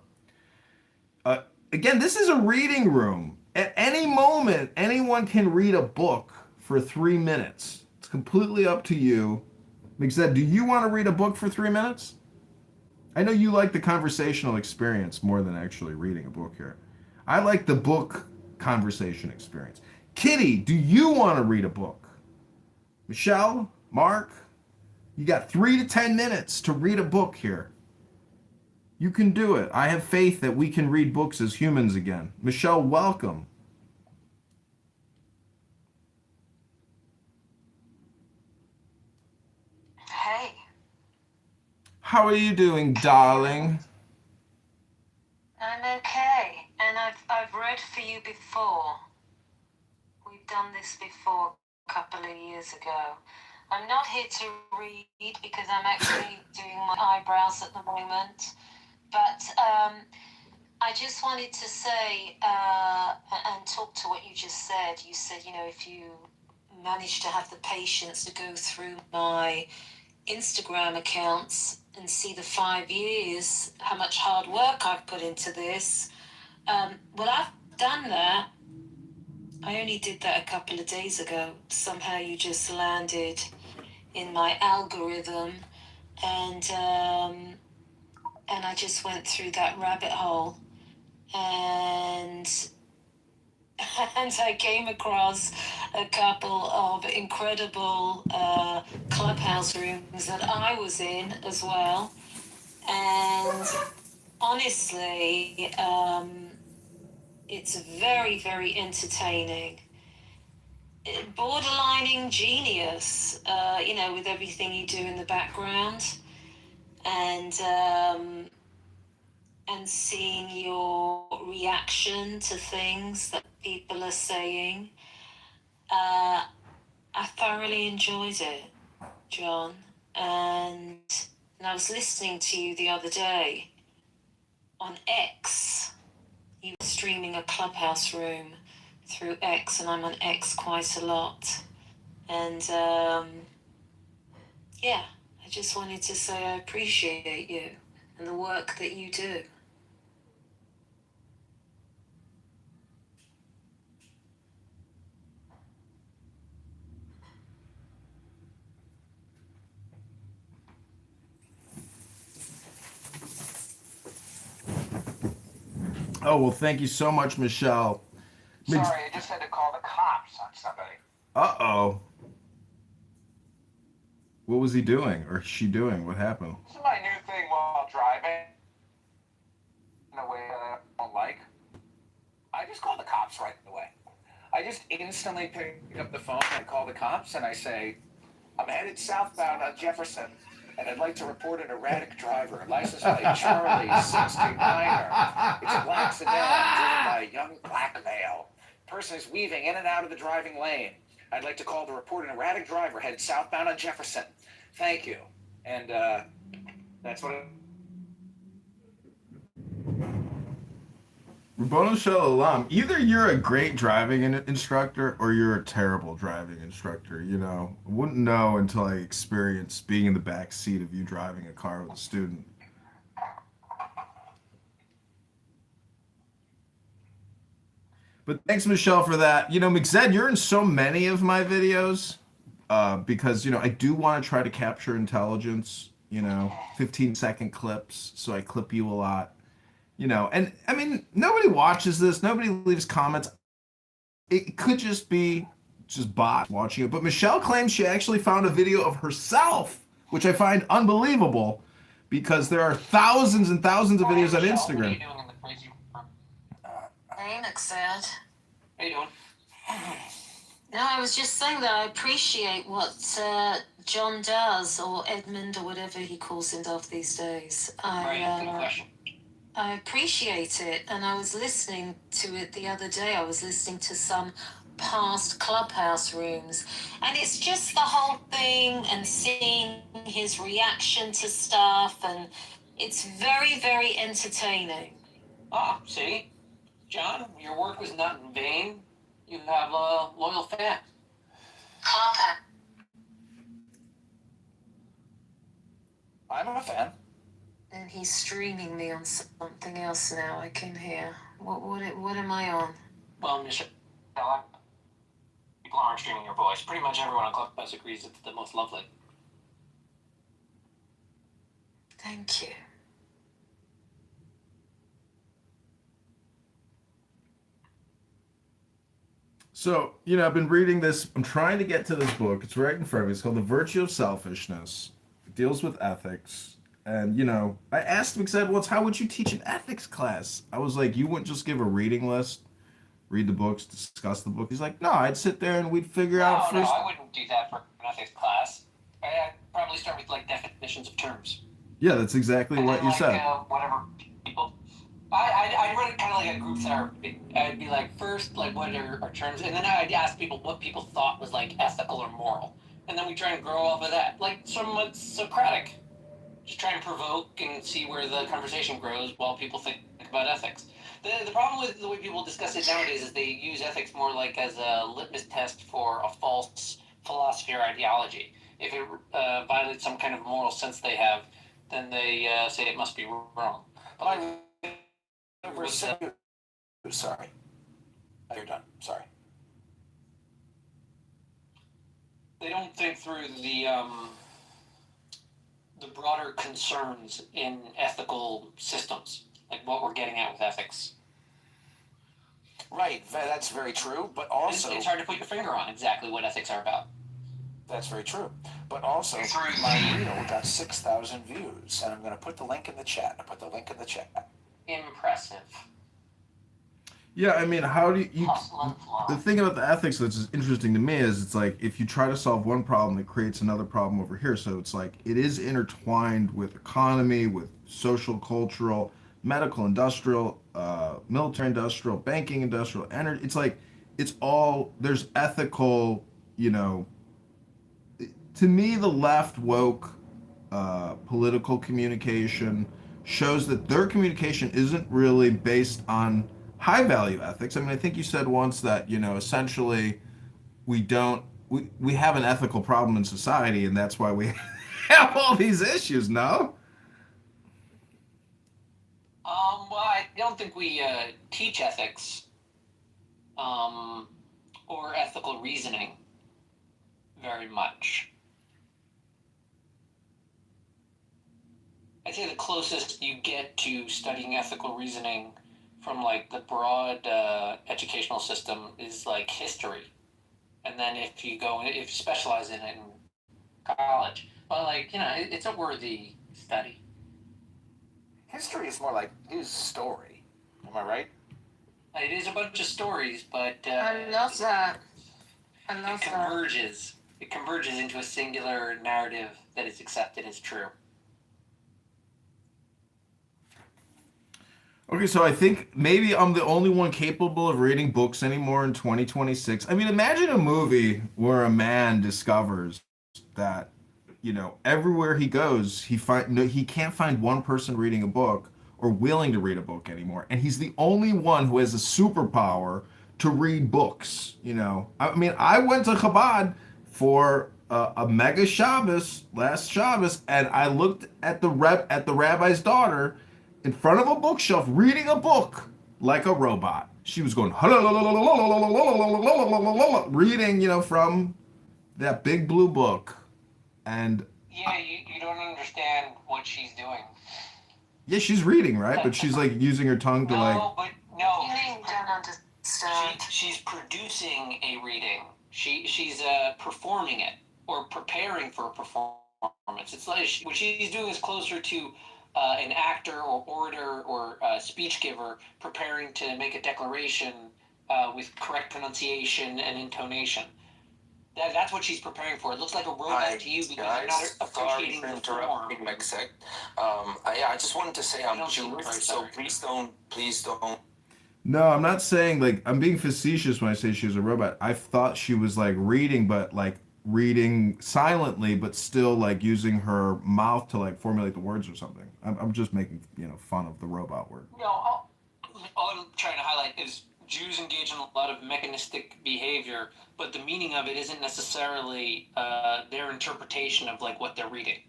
[SPEAKER 2] again, this is a reading room. At any moment, anyone can read a book for 3 minutes. It's completely up to you. Mixed, do you want to read a book for 3 minutes? I know you like the conversational experience more than actually reading a book here. I like the book conversation experience. Kitty, do you want to read a book? Michelle, Mark, you got 3 to 10 minutes to read a book here. You can do it. I have faith that we can read books as humans again. Michelle, welcome.
[SPEAKER 5] Hey.
[SPEAKER 2] How are you doing, darling?
[SPEAKER 5] I'm okay, and I've read for you before. We've done this before a couple of years ago. I'm not here to read because I'm actually doing my eyebrows at the moment, but I just wanted to say and talk to what you just said. You said, if you manage to have the patience to go through my Instagram accounts and see the 5 years, how much hard work I've put into this. Well, I've done that. I only did that a couple of days ago. Somehow you just landed in my algorithm, and I just went through that rabbit hole, and I came across a couple of incredible clubhouse rooms that I was in as well. And honestly, it's very, very entertaining. Borderline ingenious, with everything you do in the background. And seeing your reaction to things that people are saying. I thoroughly enjoyed it, John. And I was listening to you the other day on X. You were streaming a clubhouse room through X, and I'm on X quite a lot. And I just wanted to say I appreciate you and the work that you do.
[SPEAKER 2] Oh, well, thank you so much, Michelle.
[SPEAKER 4] Sorry, I just had to call the cops on somebody.
[SPEAKER 2] Uh-oh. What was he doing, or she doing? What happened?
[SPEAKER 4] This is my new thing while driving in a way that I don't like. I just call the cops right away. I just instantly pick up the phone and call the cops, and I say, I'm headed southbound on Jefferson, and I'd like to report an erratic driver, license plate Charlie 69er. It's a black sedan driven by a young black male. Person is weaving in and out of the driving lane. I'd like to call to report an erratic driver headed southbound on Jefferson. Thank you. And that's what
[SPEAKER 2] Rabboni Shalom. Either you're a great driving instructor or you're a terrible driving instructor. I wouldn't know until I experienced being in the back seat of you driving a car with a student. But thanks, Michelle, for that. McZed, you're in so many of my videos because, I do want to try to capture intelligence, 15-second clips. So I clip you a lot, and I mean, nobody watches this. Nobody leaves comments. It could just be just bots watching it. But Michelle claims she actually found a video of herself, which I find unbelievable because there are thousands and thousands of videos on
[SPEAKER 3] Michelle,
[SPEAKER 2] Instagram.
[SPEAKER 3] What are you doing in the crazy room?
[SPEAKER 5] Hey, Maxad.
[SPEAKER 3] How you doing?
[SPEAKER 5] No, I was just saying that I appreciate what John does, or Edmund, or whatever he calls himself these days.
[SPEAKER 3] Right, good question.
[SPEAKER 5] I appreciate it, and I was listening to it the other day. I was listening to some past Clubhouse rooms, and it's just the whole thing and seeing his reaction to stuff, and it's very, very entertaining.
[SPEAKER 3] Ah, see? John, your work was not in vain. You have a loyal fan.
[SPEAKER 5] Clubhouse.
[SPEAKER 4] I'm a fan.
[SPEAKER 5] And he's streaming me on something else now. I can hear. What am I on?
[SPEAKER 3] Well, Michelle, people aren't streaming your voice. Pretty much everyone on Clubhouse agrees it's the most lovely.
[SPEAKER 5] Thank you.
[SPEAKER 2] So, I've been reading this. I'm trying to get to this book. It's right in front of me. It's called The Virtue of Selfishness. It deals with ethics. And, I asked him, said, well, how would you teach an ethics class? I was like, you wouldn't just give a reading list, read the books, discuss the book. He's like, no, I'd sit there and we'd figure out first.
[SPEAKER 3] No, I wouldn't do that for an ethics class. I'd probably start with, definitions of terms.
[SPEAKER 2] Yeah, that's exactly
[SPEAKER 3] And
[SPEAKER 2] what
[SPEAKER 3] then,
[SPEAKER 2] you said.
[SPEAKER 3] Whatever people... I'd run it kind of like a group therapy. I'd be like, first, what are our terms? And then I'd ask people what people thought was, ethical or moral. And then we try and grow off of that. Somewhat Socratic. Just try and provoke and see where the conversation grows while people think about ethics. The problem with the way people discuss it nowadays is they use ethics more as a litmus test for a false philosophy or ideology. If it violates some kind of moral sense they have, then they say it must be wrong.
[SPEAKER 4] Sorry. Oh, you're done. Sorry.
[SPEAKER 3] They don't think through the broader concerns in ethical systems, like what we're getting at with ethics.
[SPEAKER 4] Right, that's very true, but also...
[SPEAKER 3] It's hard to put your finger on exactly what ethics are about.
[SPEAKER 4] That's very true. But also, my reel got 6,000 views, and I'm going to put the link in the chat.
[SPEAKER 3] Impressive.
[SPEAKER 2] Yeah, how do you... The thing about the ethics that's interesting to me is it's like if you try to solve one problem, it creates another problem over here. So it's like it is intertwined with economy, with social, cultural, medical, industrial, military, industrial, banking, industrial, energy. It's like it's all... There's ethical, To me, the left woke political communication shows that their communication isn't really based on high value ethics. I think you said once that, essentially we have an ethical problem in society and that's why we have all these issues, no?
[SPEAKER 3] Well, I don't think we teach ethics or ethical reasoning very much. I'd say the closest you get to studying ethical reasoning from the broad educational system is history, and then if you specialize in it in college, well, it's a worthy study.
[SPEAKER 4] History is more is story. Am I right?
[SPEAKER 3] It is a bunch of stories, but
[SPEAKER 5] I love that.
[SPEAKER 3] It converges into a singular narrative that is accepted as true.
[SPEAKER 2] Okay, so I think maybe I'm the only one capable of reading books anymore in 2026. Imagine a movie where a man discovers that, everywhere he goes, he can't find one person reading a book or willing to read a book anymore, and he's the only one who has a superpower to read books. I went to Chabad for a mega Shabbos last Shabbos, and I looked at the rabbi's daughter in front of a bookshelf reading a book like a robot. She was going reading, from that big blue book. And
[SPEAKER 3] yeah, you don't understand what she's doing.
[SPEAKER 2] Yeah, she's reading, right? But she's using her tongue to
[SPEAKER 3] No,
[SPEAKER 5] You don't understand.
[SPEAKER 3] She's producing a reading. She's performing it or preparing for a performance. It's like what she's doing is closer to an actor or orator or speech giver preparing to make a declaration with correct pronunciation and intonation. That's what she's preparing for. It looks like a robot to you because you're not appreciating the form.
[SPEAKER 6] I just wanted to say I'm
[SPEAKER 3] don't seem
[SPEAKER 6] Jewish,
[SPEAKER 3] very
[SPEAKER 6] so
[SPEAKER 3] sorry.
[SPEAKER 6] please don't.
[SPEAKER 2] No, I'm not saying like I'm being facetious when I say she was a robot. I thought she was like reading, but like reading silently, but still like using her mouth to like formulate the words or something. I'm just making fun of the robot word.
[SPEAKER 3] No, all I'm trying to highlight is Jews engage in a lot of mechanistic behavior, but the meaning of it isn't necessarily their interpretation of like what they're reading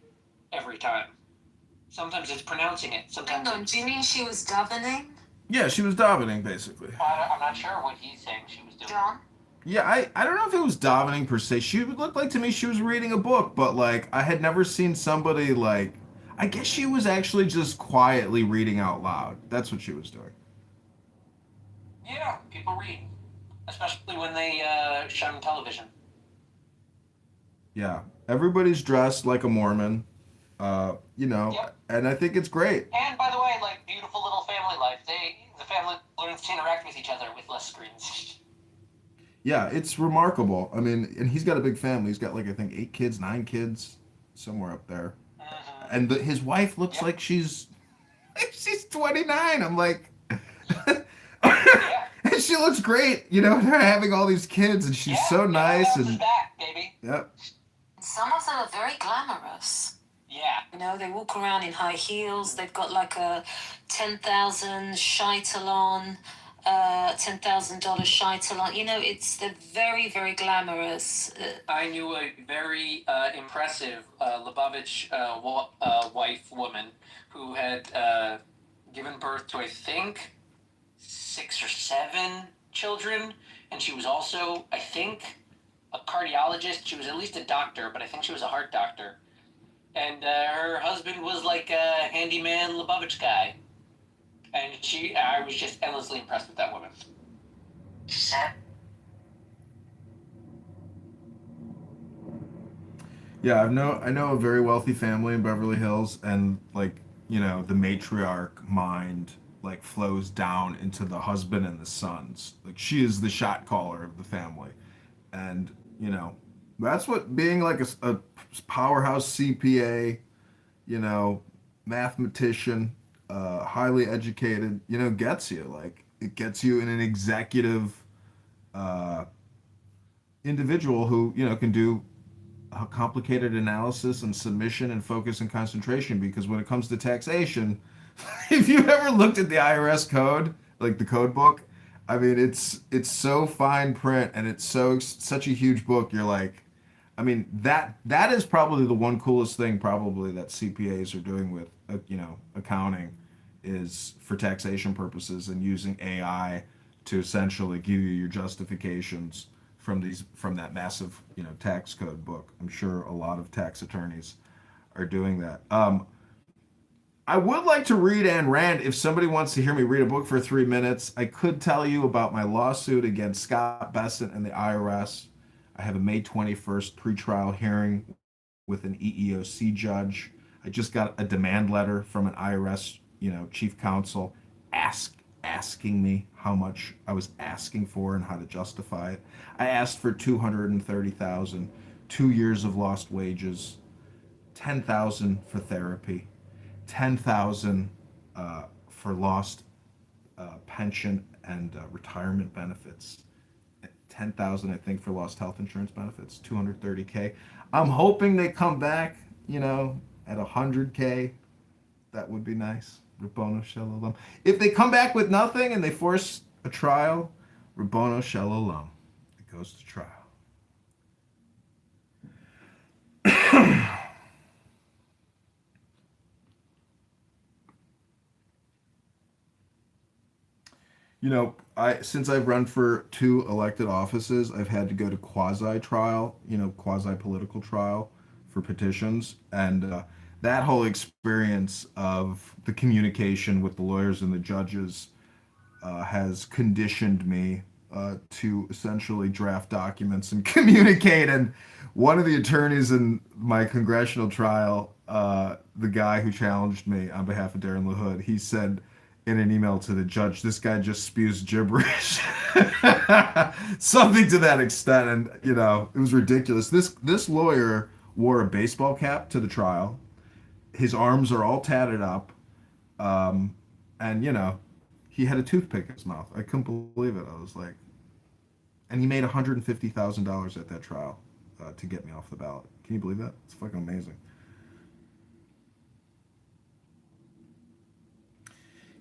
[SPEAKER 3] every time. Sometimes it's pronouncing it. Sometimes
[SPEAKER 5] Hang on, do you mean she was davening?
[SPEAKER 2] Yeah, she was davening basically.
[SPEAKER 3] I'm not sure what he's saying she was doing.
[SPEAKER 5] John?
[SPEAKER 2] Yeah, I don't know if it was davening per se. She looked like to me she was reading a book, but like I had never seen somebody like. I guess she was actually just quietly reading out loud. That's what she was doing.
[SPEAKER 3] Yeah, people read, especially when they shun television.
[SPEAKER 2] Yeah, everybody's dressed like a Mormon,
[SPEAKER 3] Yep.
[SPEAKER 2] and I think it's great.
[SPEAKER 3] And by the way, like beautiful little family life. The family learns to interact with each other with less screens.
[SPEAKER 2] Yeah, it's remarkable. I mean, and he's got a big family. He's got like I think 8 kids, 9 kids, somewhere up there.
[SPEAKER 3] Mm-hmm.
[SPEAKER 2] And his wife looks
[SPEAKER 3] Yep.
[SPEAKER 2] like she's 29. I'm like,
[SPEAKER 3] Yeah.
[SPEAKER 2] and she looks great. They're having all these kids, and she's so nice.
[SPEAKER 3] Is
[SPEAKER 2] And
[SPEAKER 3] back, baby.
[SPEAKER 2] yep,
[SPEAKER 5] Some of them are very glamorous.
[SPEAKER 3] Yeah.
[SPEAKER 5] They walk around in high heels. They've got like a 10,000 shaitel on, $10,000 shaitel on. They're very, very glamorous.
[SPEAKER 3] I knew a very impressive Lubavitch wife woman who had given birth to, I think, 6 or 7 children, and she was also, I think, a cardiologist. She was at least a doctor, but I think she was a heart doctor. And her husband was like a handyman Lubavitch guy. And I was just endlessly impressed with that woman.
[SPEAKER 2] yeah. I know a very wealthy family in Beverly Hills, and like the matriarch mind like flows down into the husband and the sons. Like she is the shot caller of the family, and that's what being like a powerhouse CPA, mathematician, highly educated, gets you. Like it gets you in an executive uh, individual who can do a complicated analysis and submission and focus and concentration. Because when it comes to taxation, if you've ever looked at the IRS code, like the code book, I mean it's so fine print and it's such a huge book. You're like, I mean that is probably the one coolest thing probably that CPAs are doing with accounting, is for taxation purposes and using AI to essentially give you your justifications from that massive tax code book. I'm sure a lot of tax attorneys are doing that. I would like to read Ayn Rand if somebody wants to hear me read a book for 3 minutes. I could tell you about my lawsuit against Scott Bessent and the IRS. I have a May 21st pretrial hearing with an EEOC judge. I just got a demand letter from an IRS, chief counsel asking me how much I was asking for and how to justify it. I asked for 230,000, 2 years of lost wages, 10,000 for therapy, 10,000 for lost pension and retirement benefits, 10,000 I think for lost health insurance benefits, 230K. I'm hoping they come back, at 100K. That would be nice. Rabono Shalom. If they come back with nothing and they force a trial, Rabono Shalom. It goes to trial. Since I've run for 2 elected offices, I've had to go to quasi trial, quasi political trial for petitions, and that whole experience of the communication with the lawyers and the judges has conditioned me to essentially draft documents and communicate. And one of the attorneys in my congressional trial, the guy who challenged me on behalf of Darren LaHood, he said in an email to the judge, "This guy just spews gibberish," something to that extent. And it was ridiculous. This lawyer wore a baseball cap to the trial. His arms are all tatted up, and he had a toothpick in his mouth. I couldn't believe it. I was like, and he made $150,000 at that trial to get me off the ballot. Can you believe that? It's fucking amazing.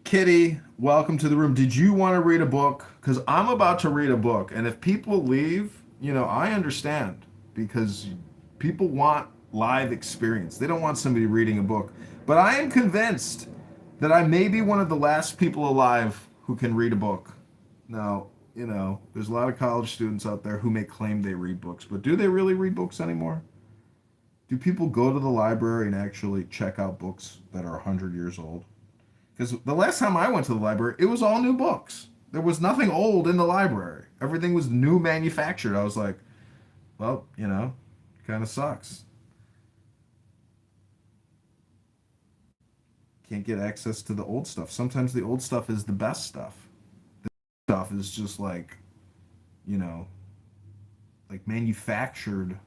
[SPEAKER 2] Kitty, welcome to the room. Did you want to read a book? Because I'm about to read a book, and if people leave, I understand, because people want live experience. They don't want somebody reading a book. But I am convinced that I may be one of the last people alive who can read a book. Now, there's a lot of college students out there who may claim they read books, but do they really read books anymore? Do people go to the library and actually check out books that are 100 years old? Because the last time I went to the library, it was all new books. There was nothing old in the library. Everything was new manufactured. I was like, well, kind of sucks. Can't get access to the old stuff. Sometimes the old stuff is the best stuff. The stuff is just like manufactured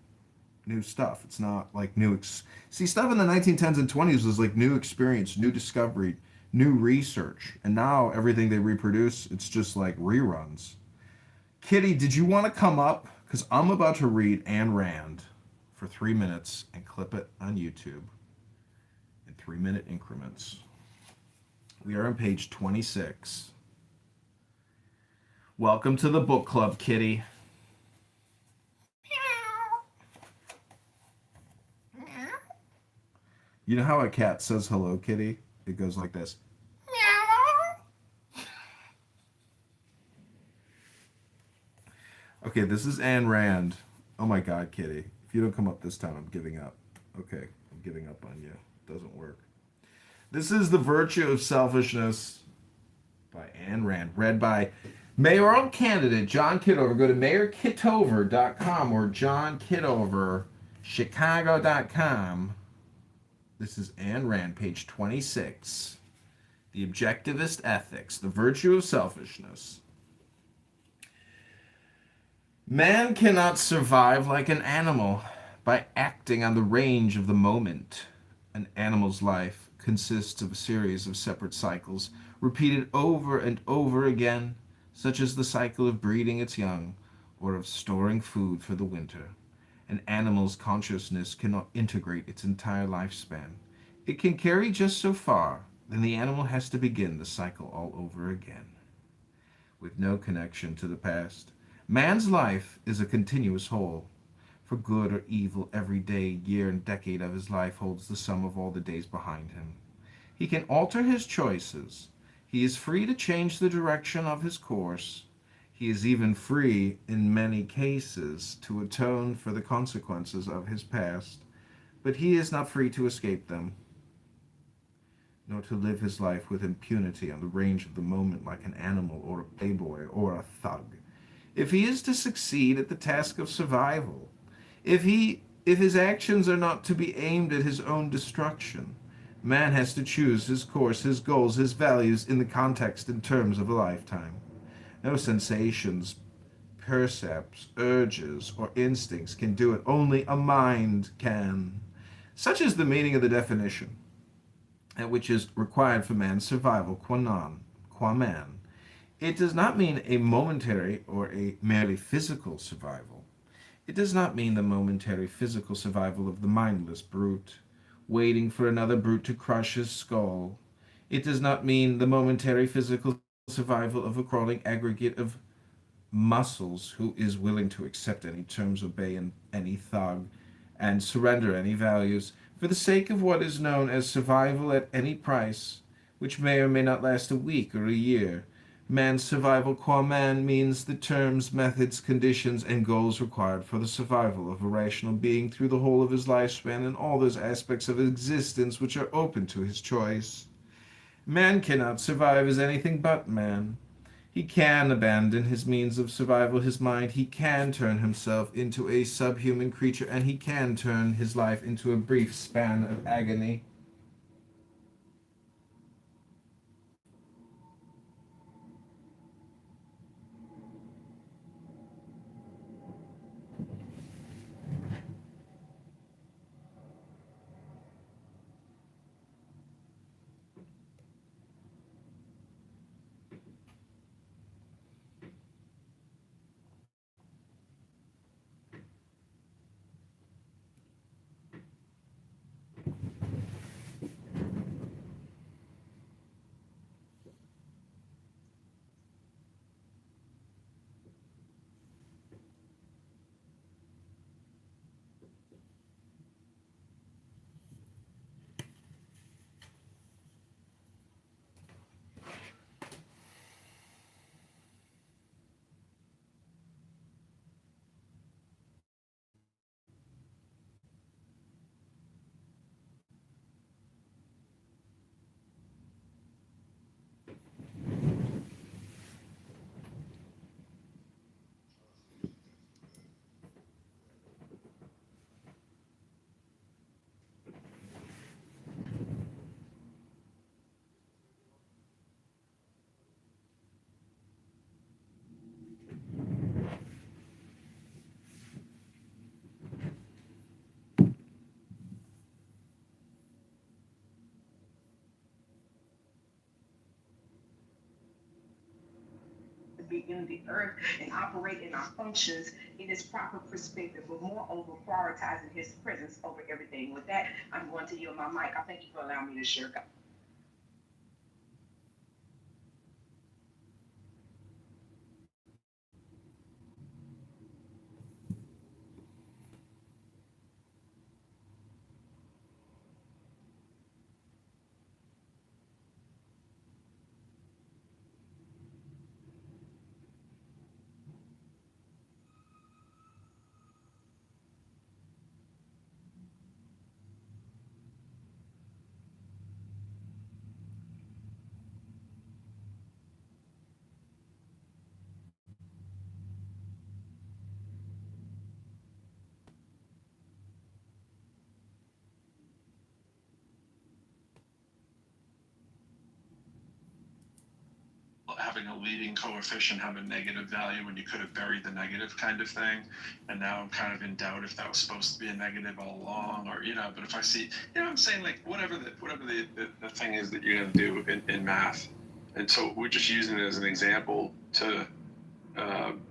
[SPEAKER 2] new stuff. It's not like new. See, stuff in the 1910s and 20s was like new experience, new discovery, new research. And now everything they reproduce, it's just like reruns. Kitty, did you want to come up? Because I'm about to read Ayn Rand for 3 minutes and clip it on YouTube in 3-minute increments. We are on page 26. Welcome to the book club, Kitty. You know how a cat says hello, Kitty? It goes like this. Okay, this is Ayn Rand. Oh my God, Kitty. If you don't come up this time, I'm giving up. Okay, I'm giving up on you. Doesn't work. This is The Virtue of Selfishness by Ayn Rand, read by mayoral candidate John Kitover. Go to mayorkitover.com or johnkitoverchicago.com. This is Ayn Rand, page 26. The Objectivist Ethics, The Virtue of Selfishness. Man cannot survive like an animal by acting on the range of the moment. An animal's life consists of a series of separate cycles, repeated over and over again, such as the cycle of breeding its young, or of storing food for the winter. An animal's consciousness cannot integrate its entire lifespan. It can carry just so far, then the animal has to begin the cycle all over again. With no connection to the past, man's life is a continuous whole. For good or evil, every day, year, and decade of his life holds the sum of all the days behind him. He can alter his choices. He is free to change the direction of his course. He is even free, in many cases, to atone for the consequences of his past, but he is not free to escape them, nor to live his life with impunity on the range of the moment like an animal or a playboy or a thug. If he is to succeed at the task of survival, if his actions are not to be aimed at his own destruction, man has to choose his course, his goals, his values in the context and terms of a lifetime. No sensations, percepts, urges, or instincts can do it. Only a mind can. Such is the meaning of the definition, which is required for man's survival, qua man. It does not mean a momentary or a merely physical survival. It does not mean the momentary physical survival of the mindless brute, waiting for another brute to crush his skull. It does not mean the momentary physical survival of a crawling aggregate of muscles who is willing to accept any terms, obey any thug, and surrender any values for the sake of what is known as survival at any price, which may or may not last a week or a year. Man's survival qua man means the terms, methods, conditions, and goals required for the survival of a rational being through the whole of his lifespan and all those aspects of existence which are open to his choice. Man cannot survive as anything but man. He can abandon his means of survival, his mind. He can turn himself into a subhuman creature, and he can turn his life into a brief span of agony.
[SPEAKER 7] Be in the earth and operate in our functions in its proper perspective, but moreover, prioritizing his presence over everything. With that, I'm going to yield my mic. I thank you for allowing me to share.
[SPEAKER 8] Having a leading coefficient have a negative value when you could have buried the negative kind of thing. And now I'm kind of in doubt if that was supposed to be a negative all along, or, but if I see, I'm saying, like, whatever the thing is that you're going to do in math. And so we're just using it as an example to,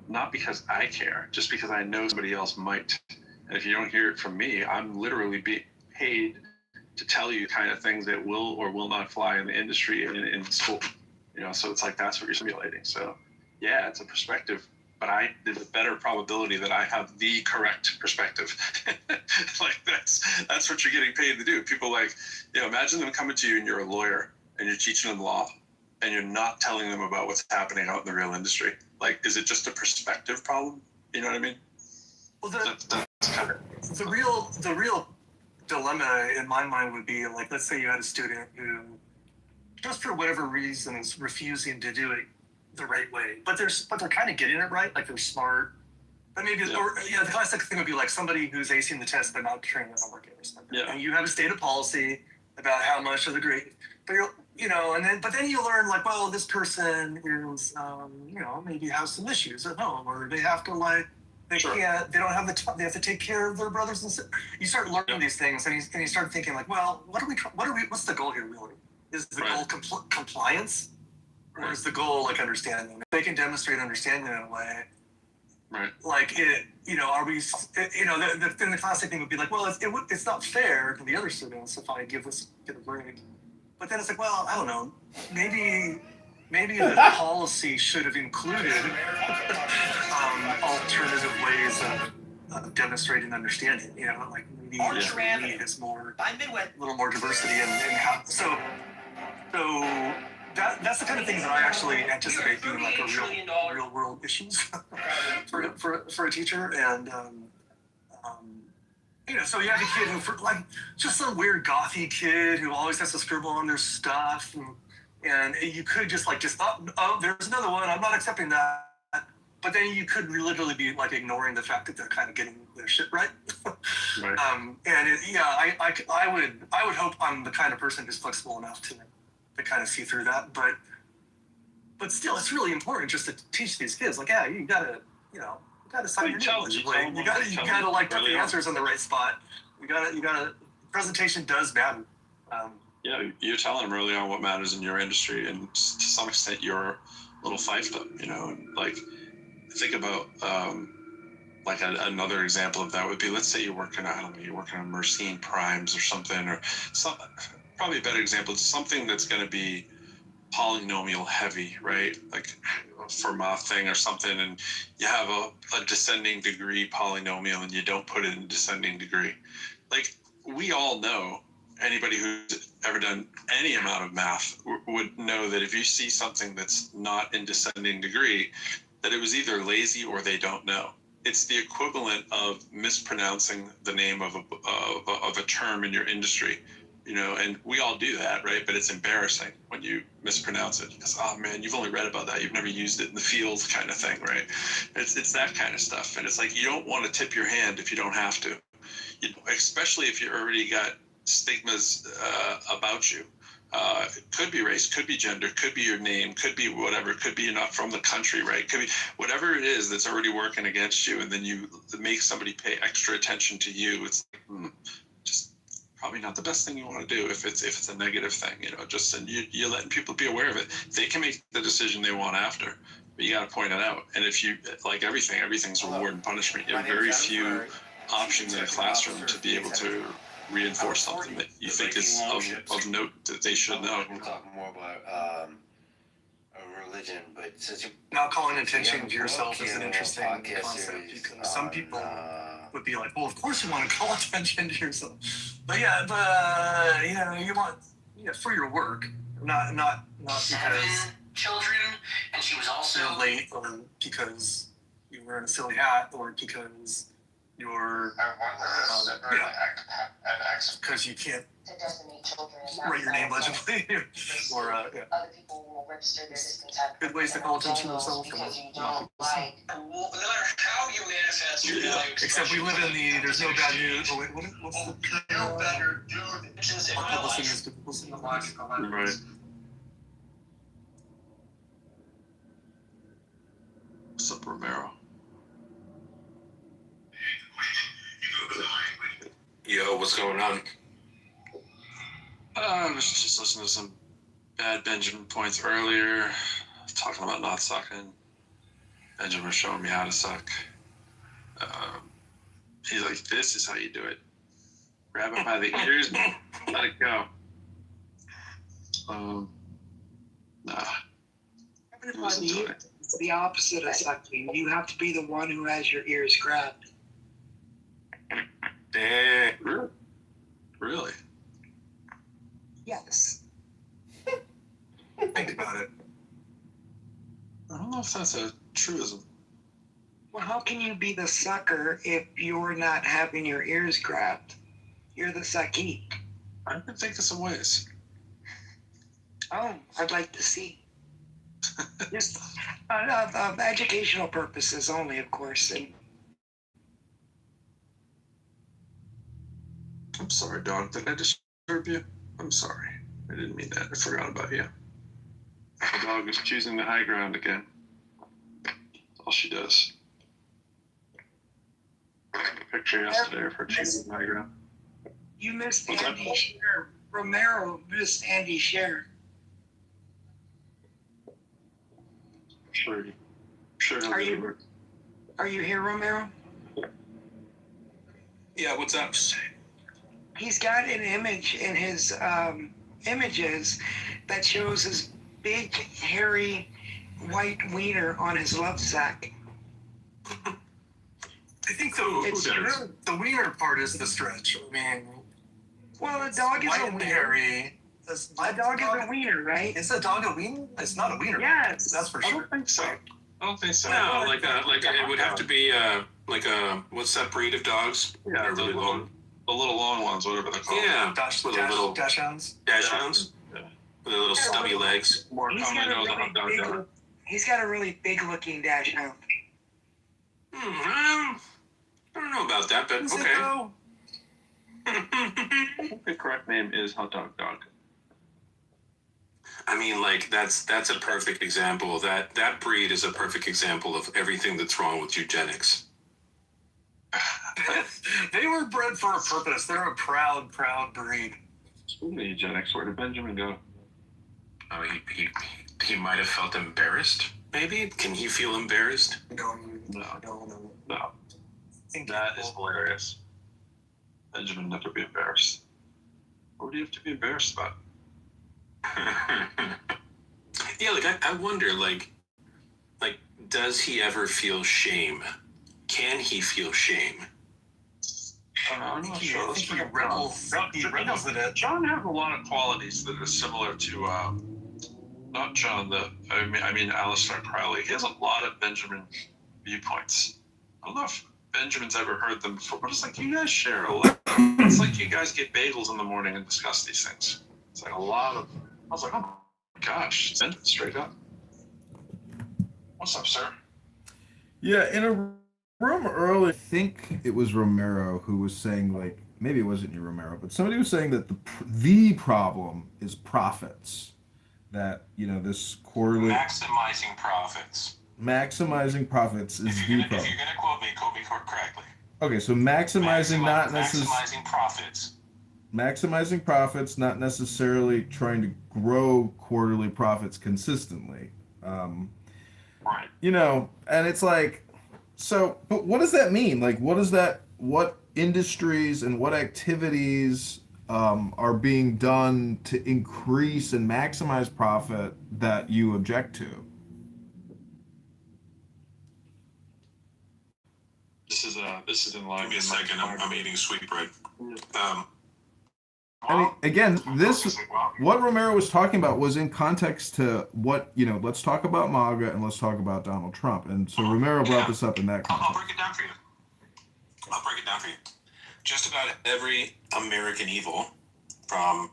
[SPEAKER 8] not because I care, just because I know somebody else might. And if you don't hear it from me, I'm literally being paid to tell you kind of things that will or will not fly in the industry and in school. So it's like, that's what you're simulating. So yeah, it's a perspective, but there's a better probability that I have the correct perspective. Like that's what you're getting paid to do. People imagine them coming to you and you're a lawyer and you're teaching them law and you're not telling them about what's happening out in the real industry. Like, is it just a perspective problem? You know what I mean?
[SPEAKER 9] Well, the real dilemma in my mind would be, like, let's say you had a student who, just for whatever reason, is refusing to do it the right way, but they're kind of getting it right, like they're smart. But maybe, the classic thing would be like somebody who's acing the test but not turning their homework in or something. Yeah. And you have a stated policy about how much of the grade, but then you learn, like, well, this person is, maybe has some issues at home, or they have to, like, they can't, they don't have the time, they have to take care of their brothers and sisters. You start learning these things, and you start thinking, like, well, what's the goal here, really? Is the goal compliance, or is the goal, like, understanding? If they can demonstrate understanding in a way,
[SPEAKER 8] right?
[SPEAKER 9] Like, are we? Then the classic thing would be like, well, it's not fair to the other students if I get a grade. But then it's like, well, I don't know, maybe the policy should have included alternative ways of demonstrating understanding. Like, maybe it's more, a little more diversity in how. So that's the kind of things that I actually anticipate being, like, a real world issues for a teacher. And so you have a kid who, like, just some weird gothy kid who always has to scribble on their stuff, And you could just oh, there's another one. I'm not accepting that. But then you could literally be like ignoring the fact that they're kind of getting their shit right.
[SPEAKER 8] Right.
[SPEAKER 9] I would hope I'm the kind of person who's flexible enough to kind of see through that. But still, it's really important just to teach these kids, like, yeah, you gotta sign your name legibly. You gotta like put the answers in the right spot. You gotta. Presentation does matter.
[SPEAKER 8] Yeah, you're telling them early on what matters in your industry, and to some extent, your little fiefdom. Like think about like another example of that would be, let's say you're working on Mercine primes or something, or some, probably a better example is something that's going to be polynomial heavy, right? Like a Fermat thing or something, and you have a descending degree polynomial and you don't put it in descending degree. Like, we all know, anybody who's ever done any amount of math would know that if you see something that's not in descending degree, that it was either lazy or they don't know. It's the equivalent of mispronouncing the name of a term in your industry, and we all do that, right? But it's embarrassing when you mispronounce it, because, oh man, you've only read about that, you've never used it in the field, kind of thing, right? It's that kind of stuff, and it's like, you don't want to tip your hand if you don't have to, especially if you already got stigmas about you. It could be race, could be gender, could be your name, could be whatever, could be you're not from the country, right? Could be whatever it is that's already working against you, and then you make somebody pay extra attention to you. It's like, just probably not the best thing you want to do if it's a negative thing, and you're letting people be aware of it. They can make the decision they want after, but you got to point it out. And if you, like everything's reward and punishment. You have very few options in a classroom to be able to reinforce something that you think is of note that they should know.
[SPEAKER 10] We're talking more about a religion, but since you
[SPEAKER 9] not calling attention to yourself is an interesting concept, because some people would be like, well, of course you want to call attention to yourself, but you want for your work, not because
[SPEAKER 3] children, and she was also
[SPEAKER 9] you're late, or because you were in a silly hat, or because you're because you can't write your name legibly, or
[SPEAKER 5] other people will register their discontent.
[SPEAKER 9] good ways to call attention to yourself.
[SPEAKER 5] Because you don't like.
[SPEAKER 3] no matter how you manifest your value
[SPEAKER 9] Except we live in the there's no bad news. Oh, wait, what's the
[SPEAKER 3] no better do the in my life.
[SPEAKER 8] Right. What's up, Romero?
[SPEAKER 6] Yo, what's going on?
[SPEAKER 8] I was just listening to some bad Benjamin points earlier, talking about not sucking. Benjamin was showing me how to suck. He's like, this is how you do it. Grab it by the ears, let it go. Nah.
[SPEAKER 11] It's the opposite of sucking. You have to be the one who has your ears grabbed.
[SPEAKER 8] Damn. Really?
[SPEAKER 11] Yes.
[SPEAKER 9] think about it?
[SPEAKER 8] I don't know if that's a truism.
[SPEAKER 11] Well, how can you be the sucker if you're not having your ears grabbed? You're the suckee.
[SPEAKER 8] I can think of some ways.
[SPEAKER 11] Oh, I'd like to see. Just of educational purposes only, of course. And
[SPEAKER 8] I'm sorry, dog. Did I disturb you? I'm sorry. I didn't mean that. I forgot about you. The dog is choosing the high ground again. That's all she does. I took a picture yesterday of her choosing the high ground.
[SPEAKER 11] you missed
[SPEAKER 8] What's that?
[SPEAKER 11] Andy Scher. Romero missed Andy Scher.
[SPEAKER 8] Sure he'll
[SPEAKER 11] Are
[SPEAKER 8] do
[SPEAKER 11] you-
[SPEAKER 8] it.
[SPEAKER 11] Are you here, Romero?
[SPEAKER 6] Yeah, what's up?
[SPEAKER 11] He's got an image in his images that shows his big, hairy, white wiener on his love sack.
[SPEAKER 9] I think
[SPEAKER 11] It's
[SPEAKER 9] the wiener part is the stretch. I mean,
[SPEAKER 11] Well, a dog is
[SPEAKER 9] white
[SPEAKER 11] a
[SPEAKER 9] and
[SPEAKER 11] wiener.
[SPEAKER 9] hairy.
[SPEAKER 11] A dog is a wiener, right?
[SPEAKER 9] Is a dog a wiener? It's not a wiener.
[SPEAKER 11] Yes.
[SPEAKER 9] That's for
[SPEAKER 8] I
[SPEAKER 9] sure.
[SPEAKER 8] don't think so.
[SPEAKER 6] I don't think so.
[SPEAKER 8] No,
[SPEAKER 6] No, it would have to be like a what's that breed of dogs?
[SPEAKER 8] Yeah,
[SPEAKER 6] They're really long.
[SPEAKER 8] the little long ones, whatever they're called.
[SPEAKER 6] Yeah,
[SPEAKER 9] Dash
[SPEAKER 6] with a little
[SPEAKER 9] hounds.
[SPEAKER 6] dash hounds. With the little stubby legs.
[SPEAKER 8] More
[SPEAKER 11] He's
[SPEAKER 8] commonly
[SPEAKER 11] got a
[SPEAKER 8] known as a
[SPEAKER 11] really
[SPEAKER 8] hot dog
[SPEAKER 11] big,
[SPEAKER 8] donut.
[SPEAKER 11] he's got a really big looking dash now.
[SPEAKER 6] I don't know about that, but okay.
[SPEAKER 8] I think the correct name is hot dog dog.
[SPEAKER 6] I mean, like that's a perfect example. That breed is a perfect example of everything that's wrong with eugenics.
[SPEAKER 9] They were bred for a purpose. They're a proud breed.
[SPEAKER 8] Speaking of eugenics, where did Benjamin go?
[SPEAKER 6] Oh, he might have felt embarrassed. Maybe can he feel embarrassed?
[SPEAKER 9] No.
[SPEAKER 8] That is hilarious. Benjamin never be embarrassed. What do you have to be embarrassed about?
[SPEAKER 6] Yeah, like I wonder, like, does he ever feel shame? Can he feel shame?
[SPEAKER 8] I'm not
[SPEAKER 9] He
[SPEAKER 8] sure.
[SPEAKER 9] rebels in it.
[SPEAKER 8] John has a lot of qualities that are similar to not John. I mean Aleister Crowley. He has a lot of Benjamin viewpoints. I don't know if Benjamin's ever heard them before, but it's like you guys share a lot. It's like you guys get bagels in the morning and discuss these things. It's like a lot of. I was like, oh my gosh, Benjamin straight up. What's up, sir?
[SPEAKER 2] Yeah, in a room early, I think it was Romero who was saying, like, maybe it wasn't you, Romero, but somebody was saying that the problem is profits. That, you know, this quarterly
[SPEAKER 6] Maximizing profits.
[SPEAKER 2] maximizing profits is the problem.
[SPEAKER 6] If you're gonna quote me correctly.
[SPEAKER 2] Okay, so maximizing not necessarily
[SPEAKER 6] Maximizing profits.
[SPEAKER 2] maximizing profits, not necessarily trying to grow quarterly profits consistently.
[SPEAKER 8] Right.
[SPEAKER 2] You know, and it's like, so, but what does that mean? Like, what industries and what activities are being done to increase and maximize profit that you object to?
[SPEAKER 8] This is in line.
[SPEAKER 6] Give me a second. I'm eating sweetbread.
[SPEAKER 2] I mean, again, what Romero was talking about was in context to what, you know, let's talk about MAGA and let's talk about Donald Trump. And so Romero brought this up in that
[SPEAKER 6] I'll
[SPEAKER 2] context.
[SPEAKER 6] break it down for you. Just about every American evil, from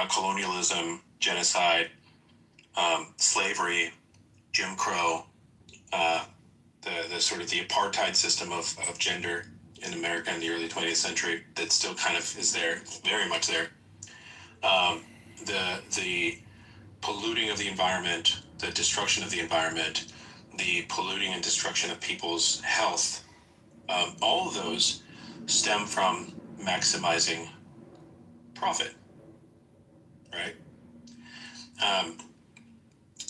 [SPEAKER 6] colonialism, genocide, slavery, Jim Crow, the sort of the apartheid system of gender in America in the early 20th century that still kind of is there, very much there. The polluting of the environment, the destruction of the environment, the polluting and destruction of people's health, all of those stem from maximizing profit, right? And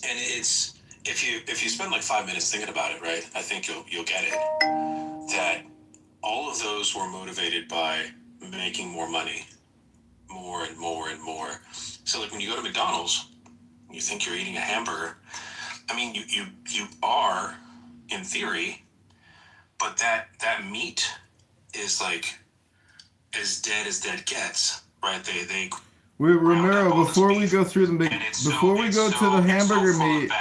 [SPEAKER 6] it's if you spend like 5 minutes thinking about it, right? I think you'll get it that all of those were motivated by making more money, more and more and more. So like when you go to McDonald's, you think you're eating a hamburger. I mean, you are in theory, but that meat is like as dead gets, right? They
[SPEAKER 2] Wait, Romero, before we go through the hamburger meat,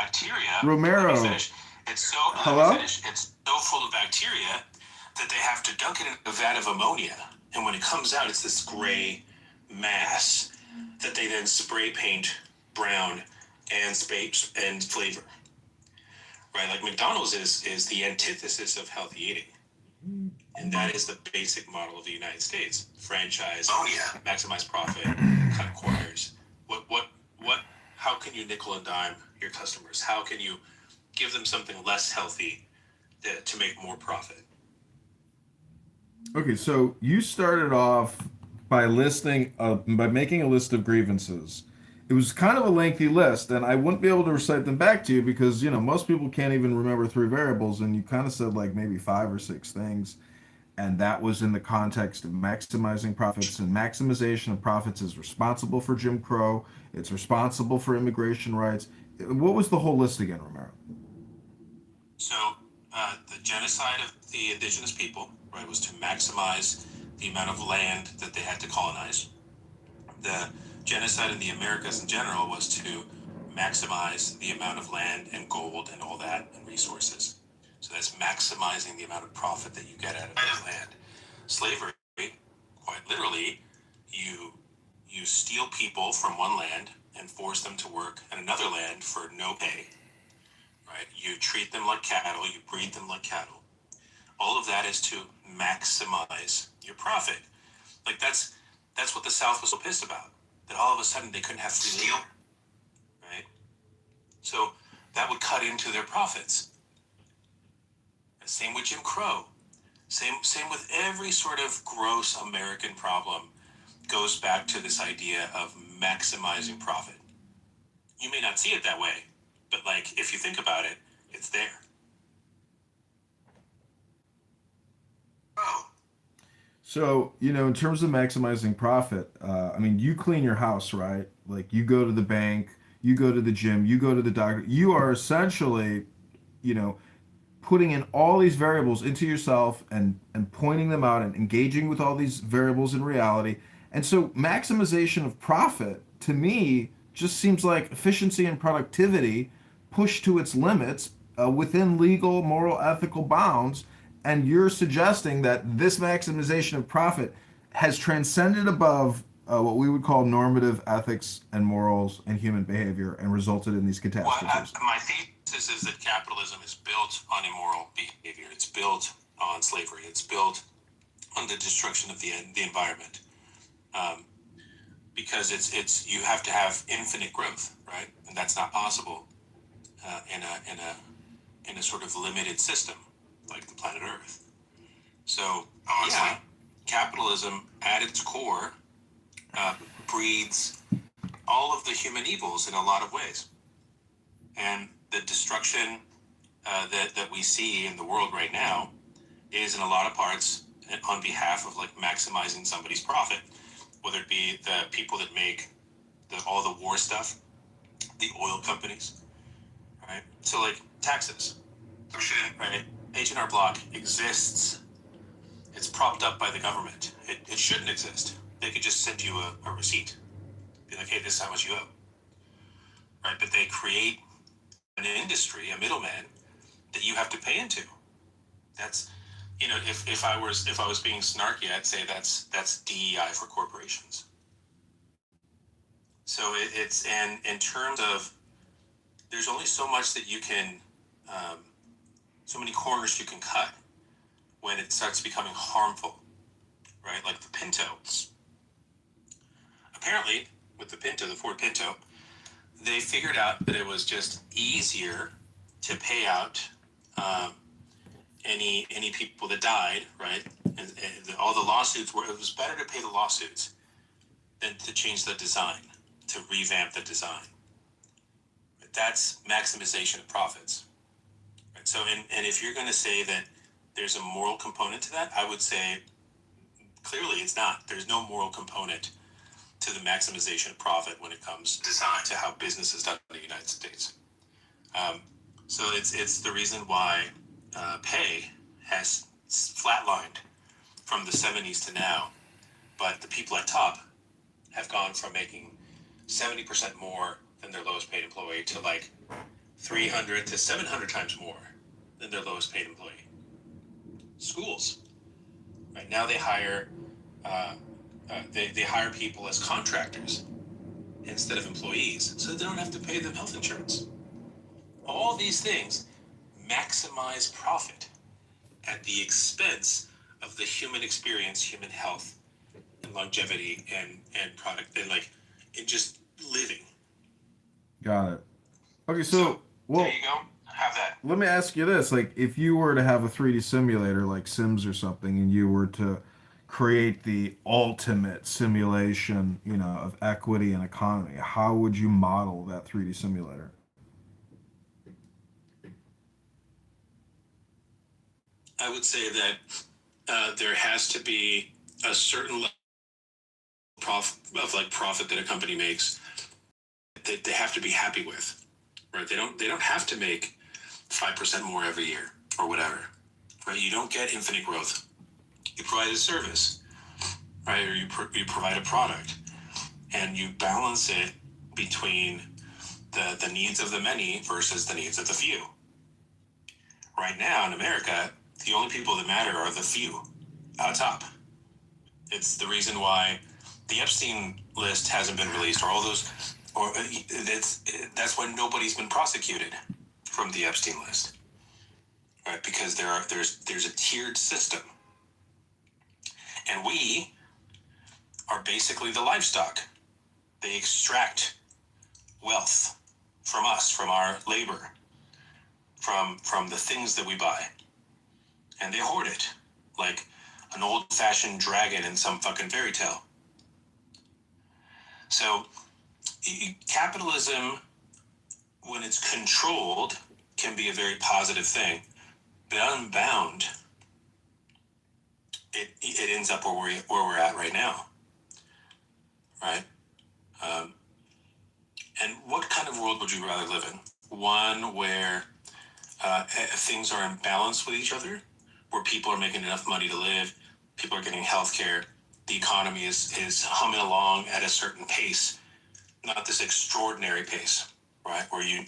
[SPEAKER 2] Romero, hello?
[SPEAKER 6] It's so full of bacteria that they have to dunk it in a vat of ammonia, and when it comes out, it's this gray mass that they then spray paint brown and flavor. Right, like McDonald's is the antithesis of healthy eating, and that is the basic model of the United States: franchise, maximize profit, cut corners. What? How can you nickel and dime your customers? How can you give them something less healthy to make more profit?
[SPEAKER 2] Okay, so you started off by making a list of grievances. It was kind of a lengthy list, and I wouldn't be able to recite them back to you because, you know, most people can't even remember 3 variables, and you kind of said like maybe 5 or 6 things, and that was in the context of maximizing profits, and maximization of profits is responsible for Jim Crow. It's responsible for immigration rights. What was the whole list again, Romero?
[SPEAKER 6] So the genocide of the indigenous people, right, was to maximize the amount of land that they had to colonize. The genocide in the Americas in general was to maximize the amount of land and gold and all that and resources. So that's maximizing the amount of profit that you get out of that land. Slavery, quite literally, you steal people from one land and force them to work in another land for no pay, right? You treat them like cattle, you breed them like cattle. All of that is to maximize your profit. Like that's what the South was so pissed about, that all of a sudden they couldn't have free labor, right? So that would cut into their profits. And same with Jim Crow. Same with every sort of gross American problem goes back to this idea of maximizing profit. You may not see it that way, but like if you think about it, it's there. Oh.
[SPEAKER 2] So, in terms of maximizing profit, I mean, you clean your house, right? Like you go to the bank, you go to the gym, you go to the doctor. You are essentially, putting in all these variables into yourself and pointing them out and engaging with all these variables in reality. And so maximization of profit to me just seems like efficiency and productivity pushed to its limits within legal, moral, ethical bounds. And you're suggesting that this maximization of profit has transcended above what we would call normative ethics and morals and human behavior and resulted in these catastrophes.
[SPEAKER 6] Well, my thesis is that capitalism is built on immoral behavior. It's built on slavery. It's built on the destruction of the environment. Because it's you have to have infinite growth, right? And that's not possible in a sort of limited system like the planet Earth. So yeah, capitalism at its core breeds all of the human evils in a lot of ways. And the destruction that we see in the world right now is in a lot of parts on behalf of like maximizing somebody's profit, whether it be the people that make all the war stuff, the oil companies, right? So like taxes, right? H&R Block exists. It's propped up by the government. It shouldn't exist. They could just send you a receipt. Be like, hey, this is how much you owe. Right? But they create an industry, a middleman, that you have to pay into. That's, if I was being snarky, I'd say that's DEI for corporations. So it's, and in terms of, there's only so much that you can, so many corners you can cut when it starts becoming harmful, right? Like the Pinto. Apparently, with the Pinto, the Ford Pinto, they figured out that it was just easier to pay out any people that died, right? And all the lawsuits it was better to pay the lawsuits than to change the design, to revamp the design. But that's maximization of profits. Right? So, and if you're going to say that there's a moral component to that, I would say clearly it's not. There's no moral component to the maximization of profit when it comes to how business is done in the United States. So it's the reason why pay has flatlined from the 70s to now, but the people at top have gone from making 70% more than their lowest paid employee to like 300 to 700 times more than their lowest paid employee. Schools, right now they hire they hire people as contractors instead of employees, so they don't have to pay them health insurance. All these things maximize profit at the expense of the human experience, human health, and longevity, and product, and like in just living.
[SPEAKER 2] Got it. Okay, so well,
[SPEAKER 6] there you go. Have that.
[SPEAKER 2] Let me ask you this: like, if you were to have a 3D simulator like Sims or something, and you were to create the ultimate simulation, of equity and economy, how would you model that 3D simulator?
[SPEAKER 6] I would say that there has to be a certain level of profit that a company makes that they have to be happy with, right? They don't have to make 5% more every year or whatever, right? You don't get infinite growth. You provide a service, right? Or you provide a product, and you balance it between the needs of the many versus the needs of the few. Right now in America, the only people that matter are the few out top. It's the reason why the Epstein list hasn't been released, or all those or that's why nobody's been prosecuted from the Epstein list, right? Because there's a tiered system, and we are basically the livestock. They extract wealth from us, from our labor, from the things that we buy, and they hoard it like an old-fashioned dragon in some fucking fairy tale. So capitalism, when it's controlled, can be a very positive thing, but unbound, it ends up where we're at right now, right? And what kind of world would you rather live in? One where things are in balance with each other, where people are making enough money to live, people are getting health care, the economy is humming along at a certain pace, not this extraordinary pace, right? Where you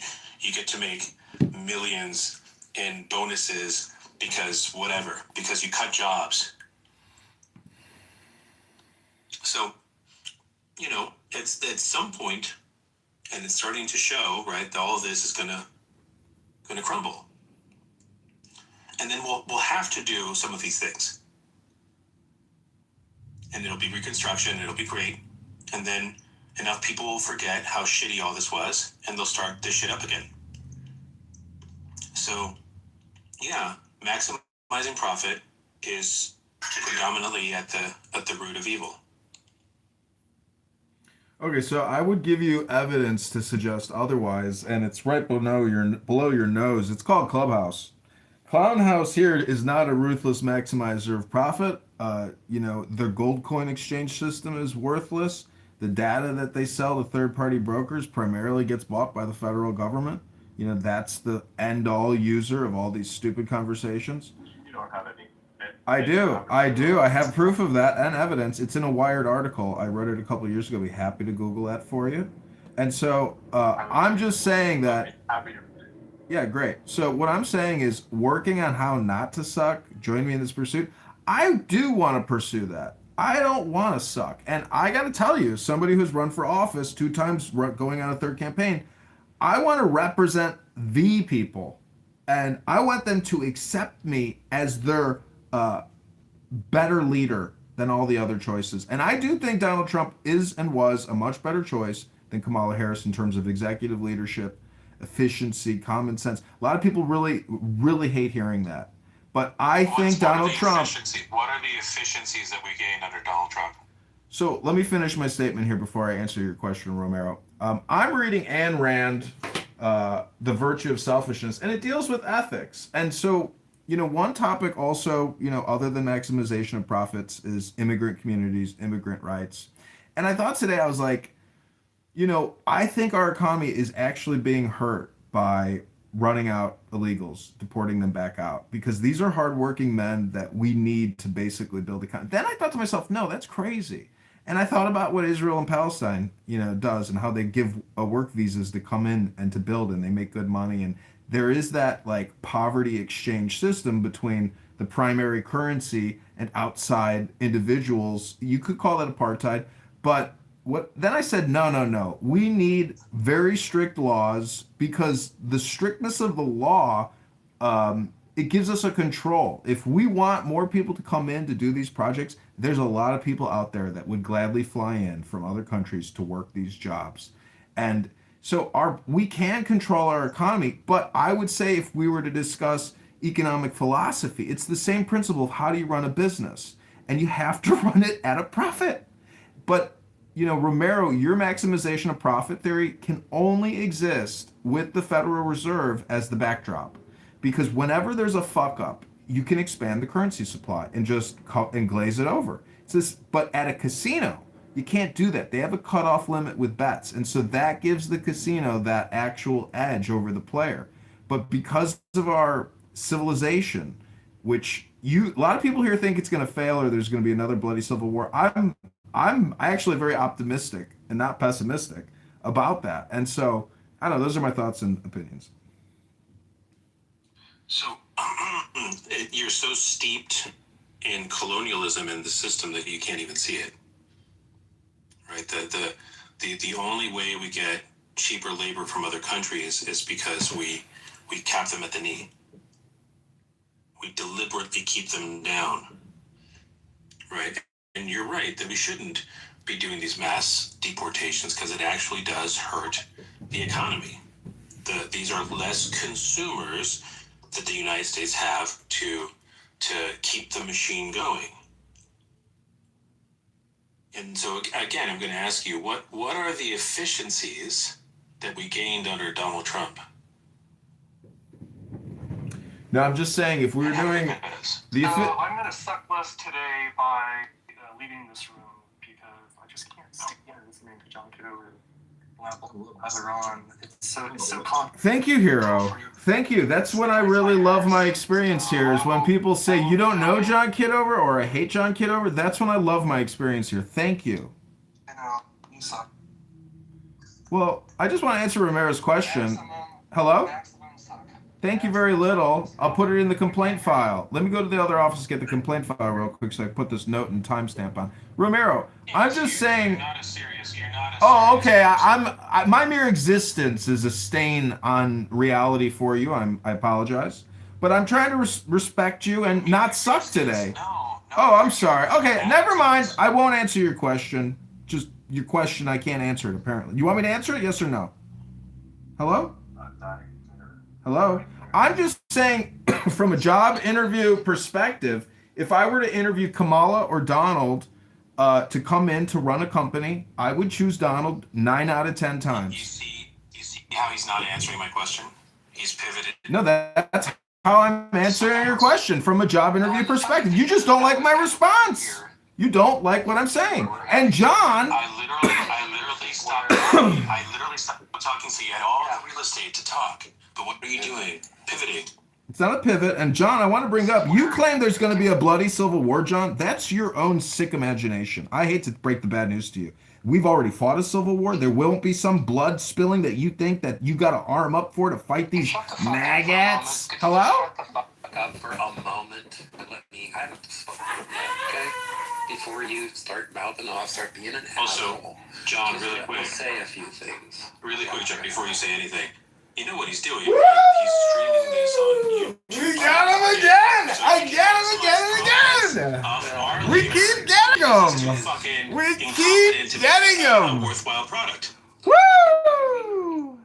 [SPEAKER 6] get to make millions in bonuses because you cut jobs. So, it's at some point, and it's starting to show, right, that all of this is gonna crumble. And then we'll have to do some of these things. And it'll be reconstruction, it'll be great. And then enough people will forget how shitty all this was, and they'll start this shit up again. So, yeah, maximizing profit is predominantly at the root of evil.
[SPEAKER 2] Okay, so I would give you evidence to suggest otherwise, and it's right below your nose. It's called Clubhouse. Clownhouse here is not a ruthless maximizer of profit. Their gold coin exchange system is worthless. The data that they sell to third-party brokers primarily gets bought by the federal government. That's the end-all user of all these stupid conversations.
[SPEAKER 8] You don't have any.
[SPEAKER 2] I do. I have proof of that and evidence. It's in a Wired article. I wrote it a couple of years ago. I'd be happy to Google that for you. And so I'm just saying that. Yeah, great. So what I'm saying is working on how not to suck. Join me in this pursuit. I do want to pursue that. I don't want to suck. And I got to tell you, somebody who's run for office 2 times, going on a 3rd campaign, I want to represent the people. And I want them to accept me as their better leader than all the other choices. And I do think Donald Trump is and was a much better choice than Kamala Harris in terms of executive leadership, efficiency, common sense. A lot of people really, really hate hearing that. But I think Donald Trump...
[SPEAKER 6] What are the efficiencies that we gained under Donald Trump?
[SPEAKER 2] So let me finish my statement here before I answer your question, Romero. I'm reading Ayn Rand, The Virtue of Selfishness, and it deals with ethics. And so, one topic also, other than maximization of profits is immigrant communities, immigrant rights. And I thought today, I was like, I think our economy is actually being hurt by running out illegals, deporting them back out, because these are hardworking men that we need to basically build economy. Then I thought to myself, no, that's crazy. And I thought about what Israel and Palestine, does, and how they give work visas to come in and to build, and they make good money. And there is that poverty exchange system between the primary currency and outside individuals. You could call that apartheid, but then I said, no. We need very strict laws, because the strictness of the law, it gives us a control. If we want more people to come in to do these projects, there's a lot of people out there that would gladly fly in from other countries to work these jobs. And so we can control our economy, but I would say if we were to discuss economic philosophy, it's the same principle of how do you run a business, and you have to run it at a profit. But Romero, your maximization of profit theory can only exist with the Federal Reserve as the backdrop, because whenever there's a fuck up, you can expand the currency supply and just glaze it over. But at a casino, you can't do that. They have a cutoff limit with bets, and so that gives the casino that actual edge over the player. But because of our civilization, which a lot of people here think it's going to fail or there's going to be another bloody civil war, I'm actually very optimistic and not pessimistic about that. And so, I don't know, those are my thoughts and opinions.
[SPEAKER 6] So, you're so steeped in colonialism and the system that you can't even see it, right? The only way we get cheaper labor from other countries is because we cap them at the knee. We deliberately keep them down, right? And you're right that we shouldn't be doing these mass deportations because it actually does hurt the economy. These are less consumers that the United States have to keep the machine going. And so again, I'm going to ask you, what are the efficiencies that we gained under Donald Trump?
[SPEAKER 2] No, I'm just saying if we were doing the
[SPEAKER 9] I'm going to suck less today by leaving this room because I just can't stick in listening to John Kitover lather on. It's so
[SPEAKER 2] Thank you, Hero. Thank you. That's what I really love my experience here is when people say you don't know John Kitover or I hate John Kitover. That's when I love my experience here. Thank you.
[SPEAKER 9] I know, you suck.
[SPEAKER 2] Well, I just want to answer Romero's question. Hello? Thank you very little. I'll put it in the complaint file. Let me go to the other office, get the complaint file real quick so I can put this note and timestamp on. Romero, I'm just saying...
[SPEAKER 6] You're not a serious.
[SPEAKER 2] Oh, okay. My mere existence is a stain on reality for you. I apologize. But I'm trying to respect you and not suck today. Oh, I'm sorry. Okay, never mind. I won't answer your question. Just your question, I can't answer it, apparently. You want me to answer it? Yes or no? Hello? Hello? I'm just saying, from a job interview perspective, if I were to interview Kamala or Donald to come in to run a company, I would choose Donald 9 out of 10 times.
[SPEAKER 6] You see how he's not answering my question? He's pivoted.
[SPEAKER 2] No, that's how I'm answering your question from a job interview perspective. You just don't like my response. You don't like what I'm saying. And John...
[SPEAKER 6] I literally stopped talking so you had all the real estate to talk. But what are you doing? Pivoting.
[SPEAKER 2] It's not a pivot. And John, I want to bring up, you claim there's going to be a bloody civil war, John. That's your own sick imagination. I hate to break the bad news to you. We've already fought a civil war. There won't be some blood spilling that you think that you got to arm up for to fight these maggots. Hello?
[SPEAKER 12] Shut the fuck up for a moment and let me. I haven't spoken yet, okay? Before you start mouthing off, start being an asshole.
[SPEAKER 6] Also, John,
[SPEAKER 12] Just
[SPEAKER 6] really
[SPEAKER 12] let me
[SPEAKER 6] quick.
[SPEAKER 12] say a few things.
[SPEAKER 6] Really quick, Chuck, before you say anything. You know what he's doing. He's streaming this on YouTube.
[SPEAKER 2] We got him again! I get him again and again! We keep getting him! We keep getting him!
[SPEAKER 6] Worthwhile product.
[SPEAKER 2] Woo!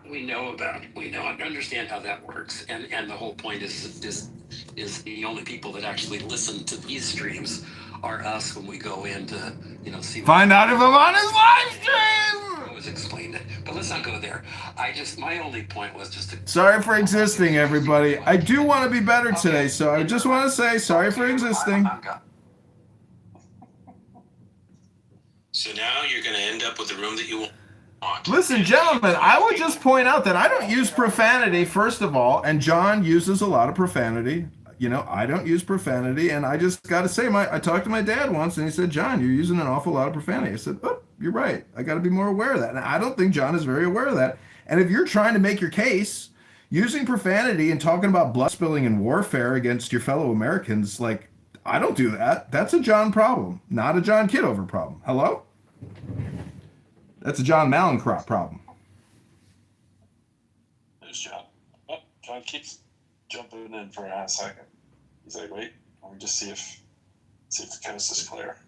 [SPEAKER 12] We know and understand how that works, and the whole point is the only people that actually listen to these streams are us when we go in to see.
[SPEAKER 2] Find out if I'm on his live stream.
[SPEAKER 12] I always explained it, but let's not go there. My only point was just to.
[SPEAKER 2] Sorry for existing, everybody. I do want to be better today, so I just want to say sorry for existing.
[SPEAKER 6] So now you're going to end up with the room that you want.
[SPEAKER 2] Listen, gentlemen, I would just point out that I don't use profanity, first of all, and John uses a lot of profanity. I don't use profanity, and I just got to say, I talked to my dad once, and he said, John, you're using an awful lot of profanity. I said, oh, you're right. I got to be more aware of that. And I don't think John is very aware of that. And if you're trying to make your case using profanity and talking about blood spilling and warfare against your fellow Americans, like, I don't do that. That's a John problem, not a John Kitover problem. Hello? That's a John Malencrop problem.
[SPEAKER 8] There's John. Oh, John keeps jumping in for a half second. He's like, wait, let me just see if the coast is clear.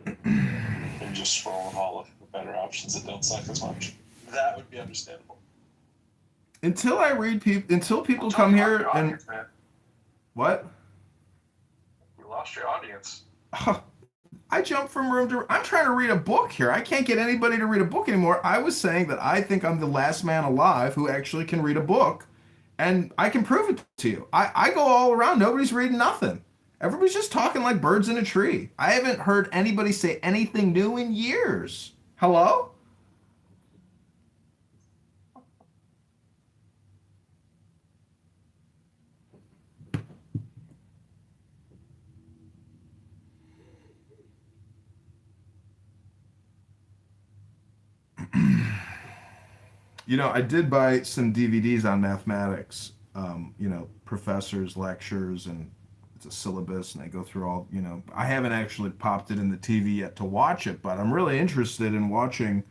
[SPEAKER 8] And just scroll on all of the better options that don't suck as much. That would be understandable.
[SPEAKER 2] Until people come here and what?
[SPEAKER 8] You lost your audience.
[SPEAKER 2] I jump from room to room. I'm trying to read a book here. I can't get anybody to read a book anymore. I was saying that I think I'm the last man alive who actually can read a book, and I can prove it to you. I go all around. Nobody's reading nothing. Everybody's just talking like birds in a tree. I haven't heard anybody say anything new in years. Hello? I did buy some DVDs on mathematics, professors' lectures, and it's a syllabus, and I go through all, I haven't actually popped it in the TV yet to watch it, but I'm really interested in watching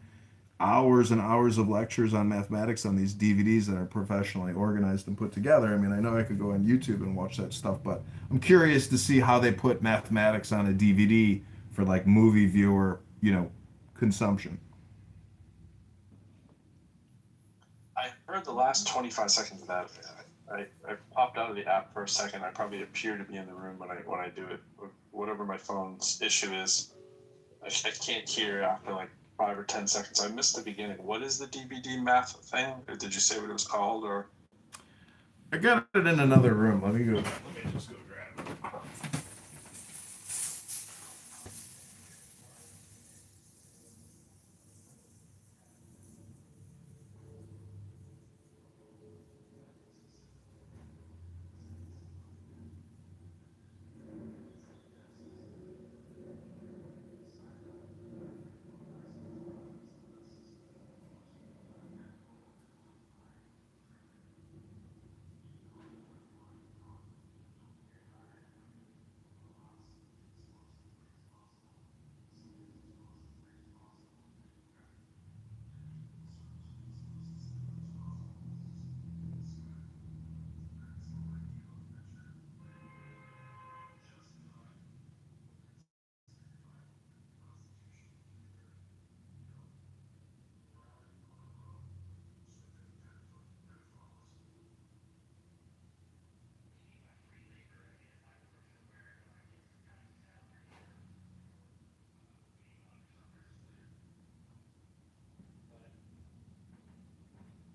[SPEAKER 2] hours and hours of lectures on mathematics on these DVDs that are professionally organized and put together. I mean, I know I could go on YouTube and watch that stuff, but I'm curious to see how they put mathematics on a DVD for like movie viewer, consumption.
[SPEAKER 8] I heard the last 25 seconds of that. I popped out of the app for a second. I probably appear to be in the room when I do it. Whatever my phone's issue is, I can't hear after like 5 or 10 seconds. I missed the beginning. What is the DVD math thing? Or did you say what it was called? Or
[SPEAKER 2] I got it in another room. Let me just go grab it.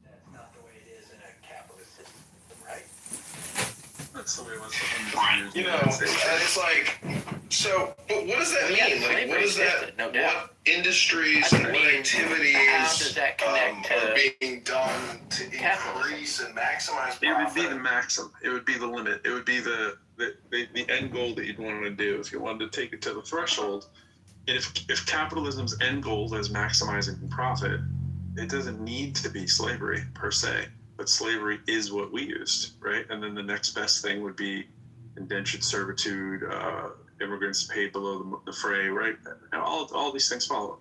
[SPEAKER 12] That's not the way it is in a capitalist system, right?
[SPEAKER 8] that's the way it was for hundreds of years.
[SPEAKER 13] You know, and it's like, so, but what does that mean? Like, what is that?
[SPEAKER 12] No doubt.
[SPEAKER 13] What industries
[SPEAKER 12] I
[SPEAKER 13] and what
[SPEAKER 12] mean,
[SPEAKER 13] activities
[SPEAKER 12] how does that connect
[SPEAKER 13] are
[SPEAKER 12] to
[SPEAKER 13] being done to
[SPEAKER 12] capitalism?
[SPEAKER 13] increase and maximize
[SPEAKER 8] It would be
[SPEAKER 13] profit?
[SPEAKER 8] the maxim. It would be the limit. It would be the end goal that you'd want to do if you wanted to take it to the threshold. And if capitalism's end goal is maximizing profit, it doesn't need to be slavery per se, but slavery is what we used, right? And then the next best thing would be indentured servitude, immigrants paid below the fray, right? And all these things follow.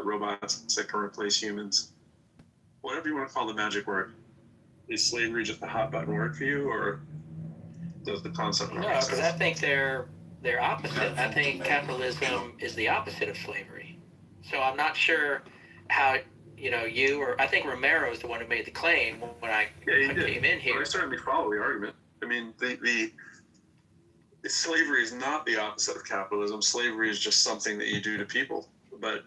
[SPEAKER 8] Robots that can replace humans, whatever you want to call the magic word. Is slavery just a hot button word for you, or does the concept
[SPEAKER 12] No,
[SPEAKER 8] make
[SPEAKER 12] because
[SPEAKER 8] sense?
[SPEAKER 12] I think they're opposite. I think capitalism is the opposite of slavery. So I'm not sure how you or I think Romero is the one who made the claim when I came in here.
[SPEAKER 8] I certainly follow the argument. I mean, the slavery is not the opposite of capitalism. Slavery is just something that you do to people. But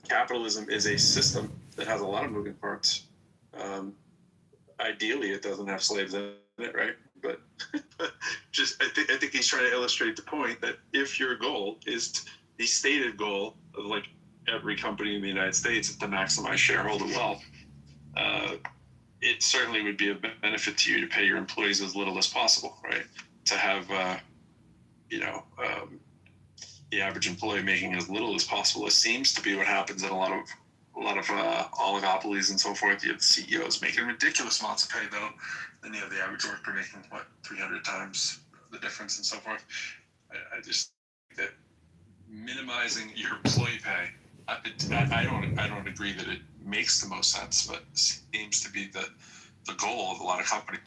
[SPEAKER 8] capitalism is a system that has a lot of moving parts. Ideally, it doesn't have slaves in it, right? But just I think he's trying to illustrate the point that if your goal is the stated goal of like every company in the United States is to maximize shareholder wealth, it certainly would be a benefit to you to pay your employees as little as possible, right? To have the average employee making as little as possible. It seems to be what happens in a lot of oligopolies and so forth. You have the CEOs making ridiculous amounts of pay, though. Then you have the average worker making 300 times the difference and so forth. I just think that minimizing your employee pay, I don't agree that it makes the most sense, but it seems to be the goal of a lot of companies.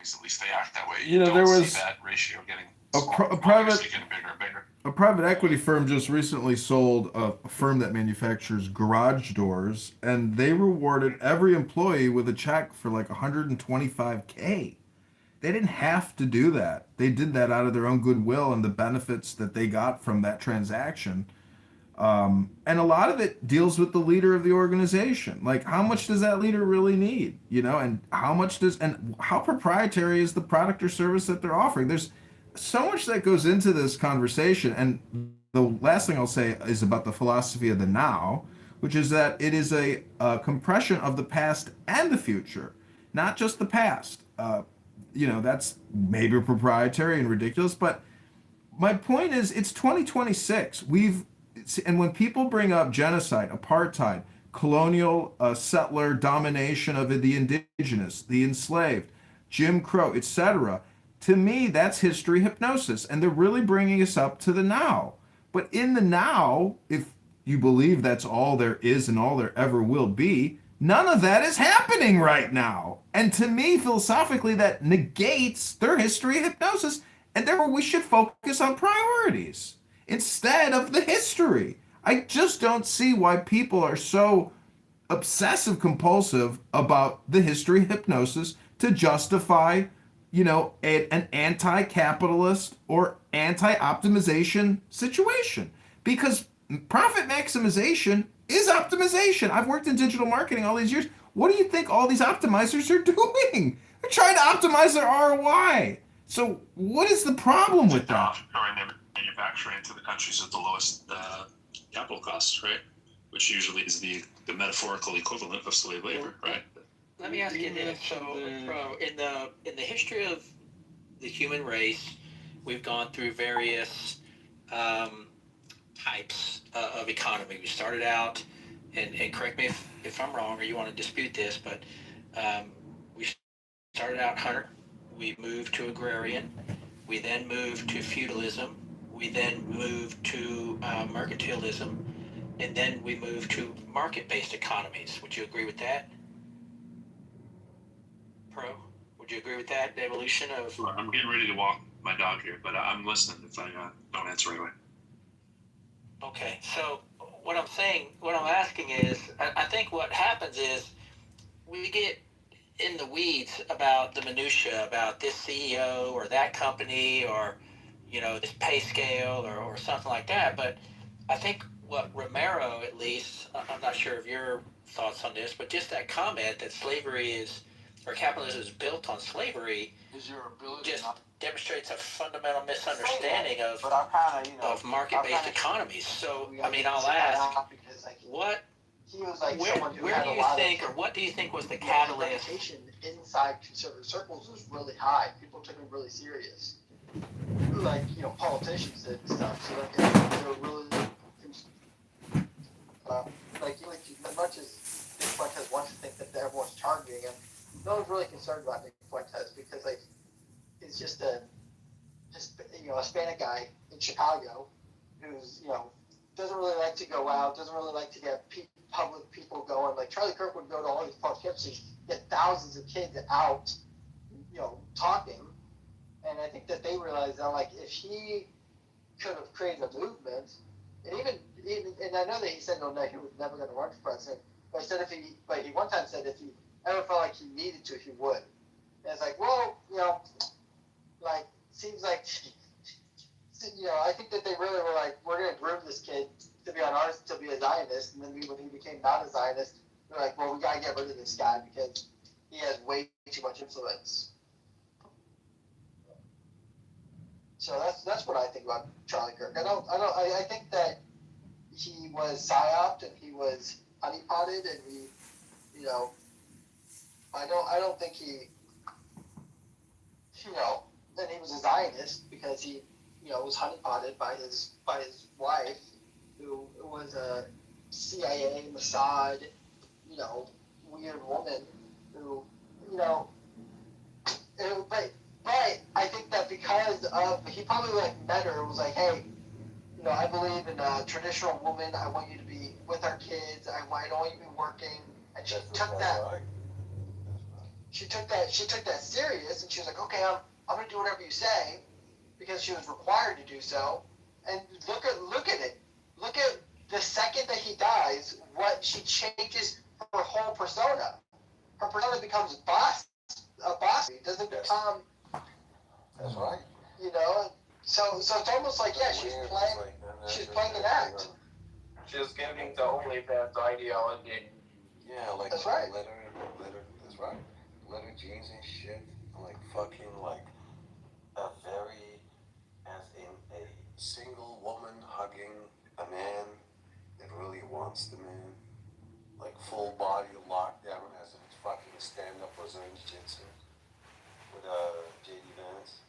[SPEAKER 8] At least they act that way.
[SPEAKER 2] You know, there was
[SPEAKER 8] see that ratio getting
[SPEAKER 2] a private equity firm just recently sold a firm that manufactures garage doors, and they rewarded every employee with a check for like $125K. They didn't have to do that. They did that out of their own goodwill and the benefits that they got from that transaction. And a lot of it deals with the leader of the organization. Like, how much does that leader really need? And how proprietary is the product or service that they're offering? There's so much that goes into this conversation. And the last thing I'll say is about the philosophy of the now, which is that it is a compression of the past and the future, not just the past. That's maybe proprietary and ridiculous, but my point is it's 2026. And when people bring up genocide, apartheid, colonial settler domination of the indigenous, the enslaved, Jim Crow, etc., to me, that's history hypnosis. And they're really bringing us up to the now. But in the now, if you believe that's all there is and all there ever will be, none of that is happening right now. And to me, philosophically, that negates their history of hypnosis. And therefore, we should focus on priorities instead of the history. I just don't see why people are so obsessive compulsive about the history of hypnosis to justify, an anti-capitalist or anti-optimization situation. Because profit maximization is optimization. I've worked in digital marketing all these years. What do you think all these optimizers are doing? They're trying to optimize their ROI. So what is the problem with that?
[SPEAKER 6] Offshoring their manufacturing to the countries with the lowest capital costs, right? Which usually is the metaphorical equivalent of slave labor, right?
[SPEAKER 12] Let me ask you this. So, in the history of the human race, we've gone through various types of economy. We started out, and correct me if I'm wrong or you want to dispute this, but we started out hunter. We moved to agrarian. We then moved to feudalism. We then moved to mercantilism. And then we moved to market-based economies. Would you agree with that? Pro, would you agree with that? The evolution of...
[SPEAKER 6] I'm getting ready to walk my dog here, but I'm listening if I don't answer right away.
[SPEAKER 12] Okay, so what I'm asking is, I think what happens is we get in the weeds about the minutia, about this CEO or that company or, this pay scale or something like that. But I think what Romero, at least, I'm not sure of your thoughts on this, but just that comment that slavery is, or capitalism is built on slavery,
[SPEAKER 4] Is your ability
[SPEAKER 12] just
[SPEAKER 4] not
[SPEAKER 12] demonstrates a fundamental misunderstanding of
[SPEAKER 4] but I'm kind of,
[SPEAKER 12] of market-based
[SPEAKER 4] I'm kinda-
[SPEAKER 12] economies. So,
[SPEAKER 4] we
[SPEAKER 12] I mean, I'll
[SPEAKER 4] gotta sit
[SPEAKER 12] ask,
[SPEAKER 4] down because, like,
[SPEAKER 12] what,
[SPEAKER 4] he was like
[SPEAKER 12] where
[SPEAKER 4] someone who
[SPEAKER 12] do
[SPEAKER 4] had a
[SPEAKER 12] you
[SPEAKER 4] lot
[SPEAKER 12] think,
[SPEAKER 4] of
[SPEAKER 12] or what do you think was the
[SPEAKER 4] his
[SPEAKER 12] catalyst?
[SPEAKER 4] reputation inside conservative circles was really high. People took him really serious. Like, politicians did and stuff. So like they were really like as much as Nick Fuentes wants to think that everyone's targeting him, no one's really concerned about Nick Fuentes because like it's just a Hispanic guy in Chicago who's doesn't really like to go out, doesn't really like to get public people going. Like Charlie Kirk would go to all these parties, get thousands of kids out, talking. And I think that they realized that like if he could have created a movement, and even and I know that he said no, he was never going to run for president. But he one time said if he ever felt like he needed to, he would. And it's like, well, like seems like I think that they really were like, we're going to groom this kid to be to be a Zionist, and then when he became not a Zionist, they're like, well, we got to get rid of this guy because he has way too much influence. So that's what I think about Charlie Kirk. I think that he was psyoped and he was honeypotted and he, I don't think he, that he was a Zionist because he, was honeypotted by his wife, who was a CIA, Mossad, weird woman who, but I think that because of, he probably met her and was like, hey, I believe in a traditional woman. I want you to be with our kids. I don't want you to be working. And she took that. Right. She took that serious, and she was like, okay, I'm gonna do whatever you say, because she was required to do so. And look at it. Look at the second that he dies, what she changes her whole persona. Her persona becomes a boss. It doesn't become. That's right. So it's almost like she's playing an act.
[SPEAKER 13] Just giving the OnlyFans ideology.
[SPEAKER 14] Yeah, like
[SPEAKER 4] that's right.
[SPEAKER 14] That's right. Letter jeans and shit. Like fucking like a very, as in a single woman hugging a man that really wants the man. Like full body lockdown as if it's fucking stand up Brazilian jiu-jitsu with JD Vance.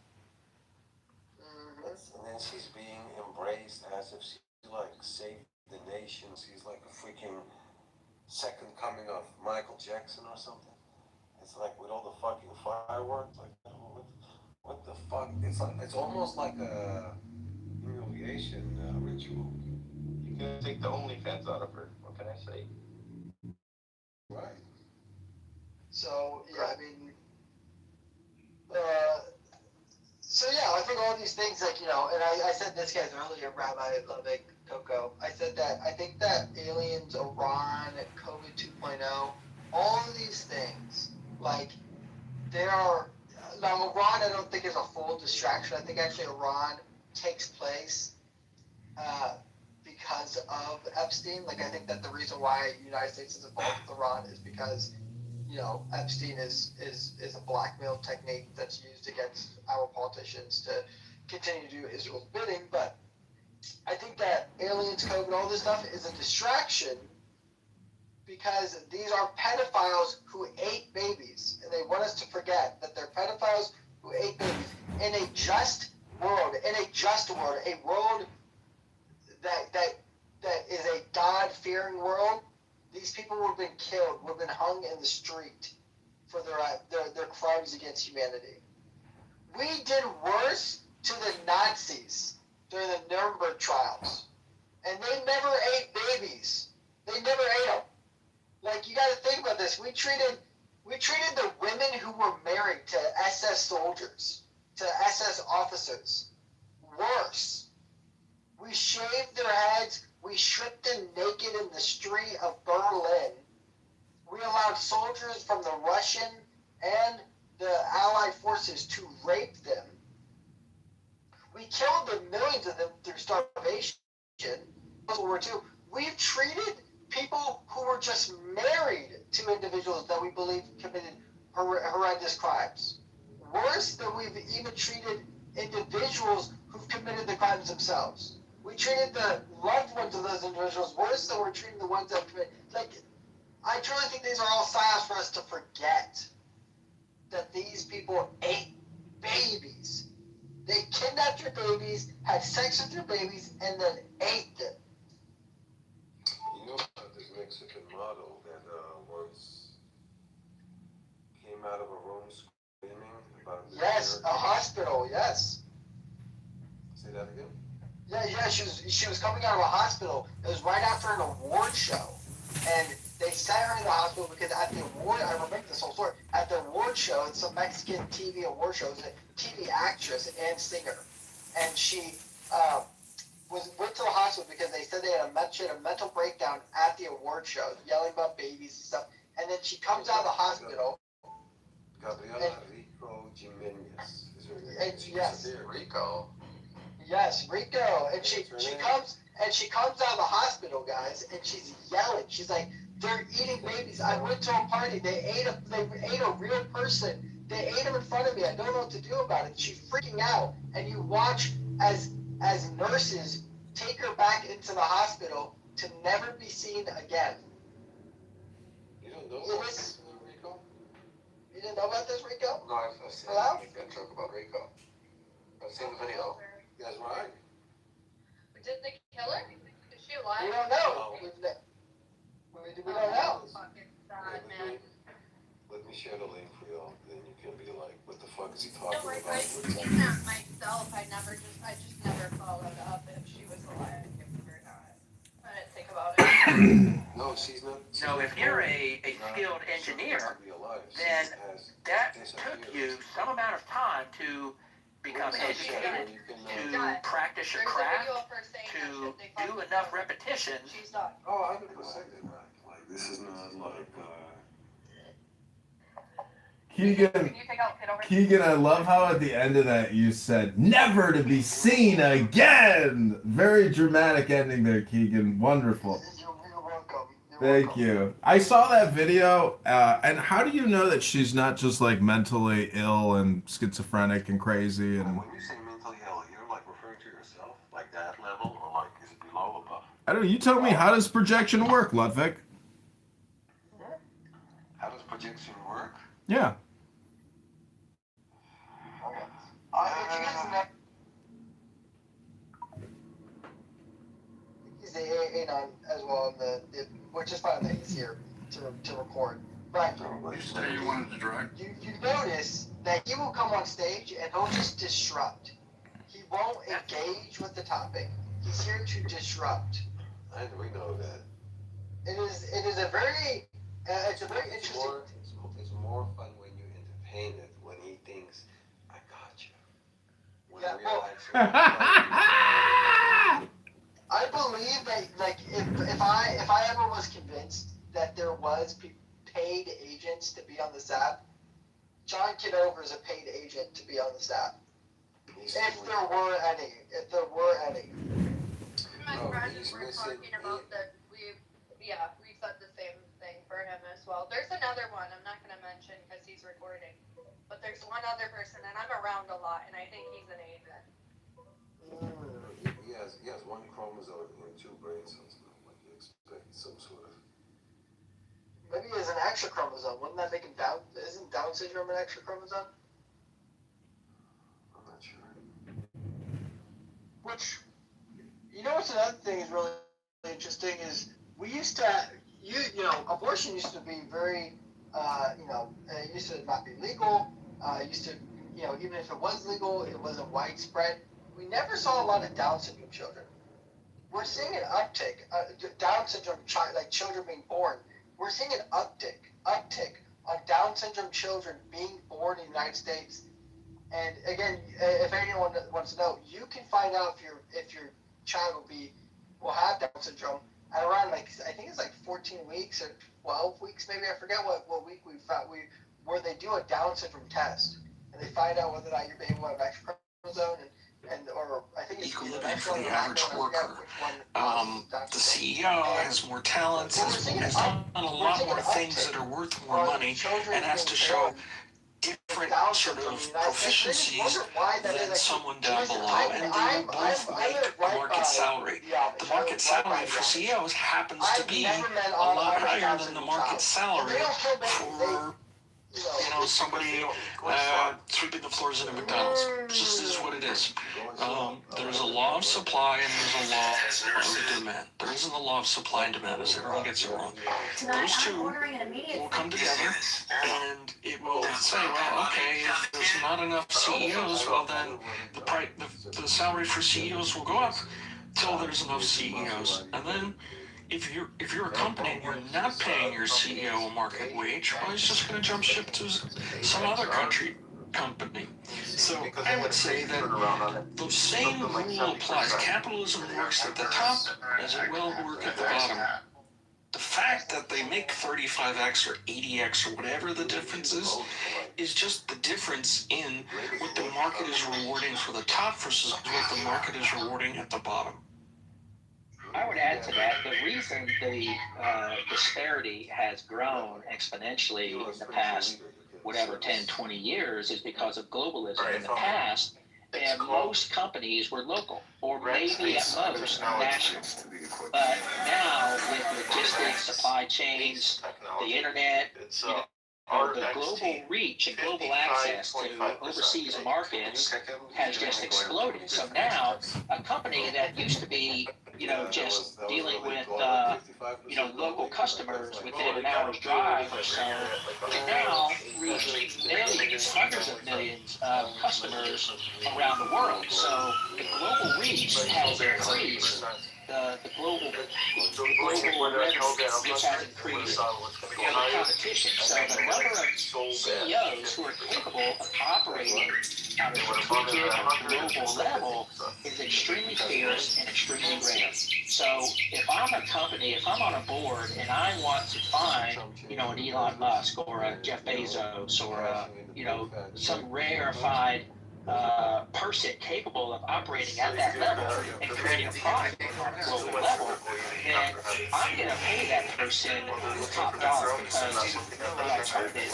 [SPEAKER 14] And then she's being embraced as if she like saved the nation. She's like a freaking second coming of Michael Jackson or something. It's like with all the fucking fireworks, like what the fuck? It's almost like a humiliation ritual. You can take the OnlyFans out of her. What can I say? Right.
[SPEAKER 15] So yeah, I mean, so yeah, I think all these things, like, and I said this guys earlier, Rabbi Levick, Coco. I said that I think that aliens, Iran, COVID 2.0, all of these things, like, they are. Now, Iran, I don't think is a full distraction. I think actually Iran takes place because of Epstein. Like, I think that the reason why the United States is involved with Iran is because Epstein is a blackmail technique that's used against our politicians to continue to do Israel's bidding. But I think that aliens, COVID, all this stuff is a distraction because these are pedophiles who ate babies, and they want us to forget that they're pedophiles who ate babies. In a just world, a world that is a God-fearing world, these people would have been killed, would have been hung in the street for their crimes against humanity. We did worse to the Nazis during the Nuremberg trials, and they never ate babies. They never ate them. Like, you got to think about this. We treated the women who were married to SS soldiers, to SS officers, worse. We shaved their heads. We stripped them naked in the street of Berlin. We allowed soldiers from the Russian and the Allied forces to rape them. We killed the millions of them through starvation. World War II. We've treated people who were just married to individuals that we believe committed horrendous crimes worse than we've even treated individuals who've committed the crimes themselves. We treated the loved ones of those individuals worse than we're treating the ones that committed. Like, I truly think these are all signs for us to forget that these people ate babies. They kidnapped your babies, had sex with your babies, and then ate them.
[SPEAKER 14] You know about this Mexican model that once came out of a room screaming about the
[SPEAKER 15] Yes, a hospital, yes.
[SPEAKER 14] Say that again?
[SPEAKER 15] Yeah, she was coming out of a hospital. It was right after an award show. And they sent her in the hospital because at the award, I remember this whole story, at the award show, it's a Mexican TV award show, it's a TV actress and singer. And she went to the hospital because they said she had a mental breakdown at the award show, yelling about babies and stuff. And then she comes out of the hospital.
[SPEAKER 14] Gabriela Rico Jimenez is her name.
[SPEAKER 15] Yes.
[SPEAKER 14] Rico.
[SPEAKER 15] Yes, Rico. And she comes out of the hospital, guys, and she's yelling. She's like, they're eating babies. I went to a party. They ate a real person. They ate him in front of me. I don't know what to do about it. She's freaking out. And you watch as nurses take her back into the hospital to never be seen again.
[SPEAKER 14] You don't know about this, Rico?
[SPEAKER 15] You didn't know about this, Rico?
[SPEAKER 14] No, I've seen a joke about Rico. I've seen the video. You guys right?
[SPEAKER 16] Did they kill her? Is she alive?
[SPEAKER 15] We don't know. We don't know.
[SPEAKER 16] Fucking sad, man.
[SPEAKER 14] Let me share the link for y'all, then you can be like, what the fuck is he talking
[SPEAKER 16] No,
[SPEAKER 14] about?
[SPEAKER 16] I've seen that myself. I just never followed up if she was alive or not. I didn't think about it.
[SPEAKER 14] No, she's not.
[SPEAKER 12] So if you're a skilled engineer, then that took you some amount of time to become educated, to practice your craft, to do enough repetitions.
[SPEAKER 16] She's not.
[SPEAKER 14] Oh, 100%. Like, this is not like,
[SPEAKER 2] Keegan, I love how at the end of that you said, never to be seen again. Very dramatic ending there, Keegan. Wonderful.
[SPEAKER 15] You're welcome.
[SPEAKER 2] Thank you. I saw that video, and how do you know that she's not just like mentally ill and schizophrenic and crazy? And
[SPEAKER 14] when you say mentally ill, you're like referring to yourself, like that level, or like is it below or above?
[SPEAKER 2] I don't know. You tell me, how does projection work, Ludwig?
[SPEAKER 14] How does projection work?
[SPEAKER 2] Yeah.
[SPEAKER 15] If you guys know, he's the A9 as well, which is fine that he's here to record. But
[SPEAKER 14] You said you wanted to direct?
[SPEAKER 15] you notice that he will come on stage and he'll just disrupt. He won't engage with the topic. He's here to disrupt.
[SPEAKER 14] We know that.
[SPEAKER 15] It is a very it's a very interesting.
[SPEAKER 14] It's more fun when you entertain it. When he thinks, I got you. When
[SPEAKER 15] Yeah,
[SPEAKER 14] we
[SPEAKER 15] well,
[SPEAKER 14] actually
[SPEAKER 15] I believe that, like, if I ever was convinced that there was paid agents to be on this app, John Kitover is a paid agent to be on this app. If there were any.
[SPEAKER 16] My friends were talking about that. We said the same thing for him as well. There's another one I'm not going to mention because he's recording, but there's one other person, and I'm around a lot, and I think he's an agent.
[SPEAKER 14] He has one chromosome and two brain cells now. What do you expect? Some sort of.
[SPEAKER 15] Maybe he has an extra chromosome. Wouldn't that make him Down? Isn't Down syndrome an extra chromosome?
[SPEAKER 14] I'm not sure.
[SPEAKER 15] Which, you know, what's another thing is really interesting is we used to, abortion used to be very, it used to not be legal. Used to, even if it was legal, it wasn't widespread. We never saw a lot of Down syndrome children. We're seeing an uptick, Down syndrome, like children being born. We're seeing an uptick on Down syndrome children being born in the United States. And again, if anyone wants to know, you can find out if your child will have Down syndrome at around, like, I think it's like 14 weeks or 12 weeks, maybe. I forget what week we found where they do a Down syndrome test and they find out whether or not your baby will have extra chromosome or I think it's
[SPEAKER 6] equal
[SPEAKER 15] either
[SPEAKER 6] living
[SPEAKER 15] next
[SPEAKER 6] for
[SPEAKER 15] one
[SPEAKER 6] the
[SPEAKER 15] or
[SPEAKER 6] average
[SPEAKER 15] last one, I forget
[SPEAKER 6] worker.
[SPEAKER 15] which one.
[SPEAKER 6] The CEO has more talents, has done a lot more things that are worth more money, and has to show different sort of proficiencies than someone down below, and they will both make a market salary. The market salary for CEOs happens to be a lot higher than the market salary for somebody sweeping the floors in a McDonald's. It just is what it is. There's a law of supply and there's a law of demand. There isn't a law of supply and demand, as everyone gets it wrong. Those two will come together and it will say, well, okay, if there's not enough CEOs, well then the salary for CEOs will go up till there's enough CEOs. And then if you're a company and you're not paying your CEO a market wage, well, he's just going to jump ship to some other company. So I would say that the same rule applies. Capitalism works at the top as it will work at the bottom. The fact that they make 35x or 80x or whatever the difference is just the difference in what the market is rewarding for the top versus what the market is rewarding at the bottom.
[SPEAKER 12] I would add to that, the reason the disparity has grown exponentially in the past, 10, 20 years is because of globalism. In the past, most companies were local, or maybe at most national. But now, with logistics, supply chains, the internet, the global reach and global access to overseas markets has just exploded. So now, a company that used to be, just dealing with, local customers within an hour's drive or so, can now reach millions, hundreds of millions of customers around the world. So the global reach has increased. The global revenue, which has increased the competition. So the number of CEOs who are capable of operating at a strategic and global level is extremely fierce and extremely rare. So if I'm a company, if I'm on a board and I want to find, an Elon Musk or a Jeff Bezos or some rarefied person capable of operating at that level and creating a product on a global level, then I'm going to pay that person top dollar because the alternative is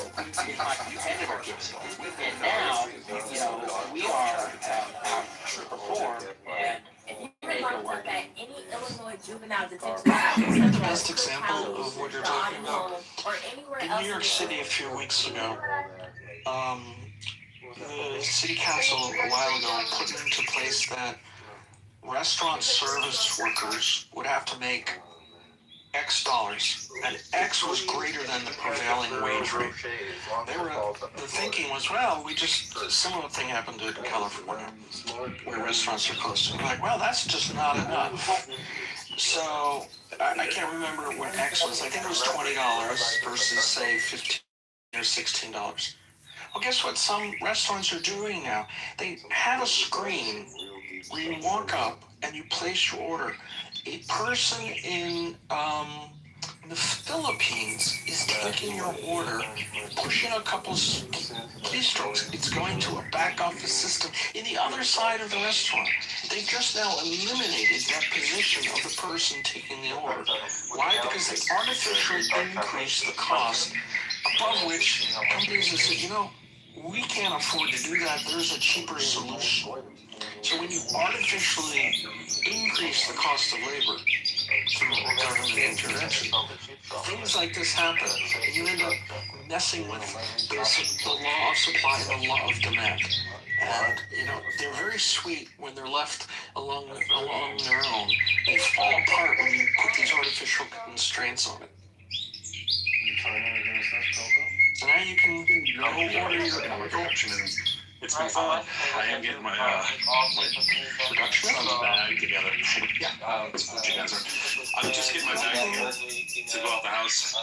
[SPEAKER 12] my competitor gets it. And now, we are outperformed and make it work.
[SPEAKER 6] The best example of what you're talking about, in New York City a few weeks ago, the city council a while ago put into place that restaurant service workers would have to make X dollars, and X was greater than the prevailing wage rate. The thinking was, well, a similar thing happened in California, where restaurants are closed. We're like, well, that's just not enough. So I can't remember what X was. I think it was $20 versus say $15 or $16. Well, guess what? Some restaurants are doing now. They have a screen where you walk up and you place your order. A person in the Philippines is taking your order, pushing a couple keystrokes. It's going to a back office system in the other side of the restaurant. They just now eliminated that position of the person taking the order. Why? Because they artificially increased the cost, above which companies have said, you know, we can't afford to do that. There's a cheaper solution. So when you artificially increase the cost of labor through government intervention, things like this happen. And you end up messing with the law of supply and the law of demand. And, you know, they're very sweet when they're left along their own. They fall apart when you put these artificial constraints on it. So now you can order your production.
[SPEAKER 8] It's been fun. I am getting my production bag together. Let's put together. I'm just getting my bag here to go out the house.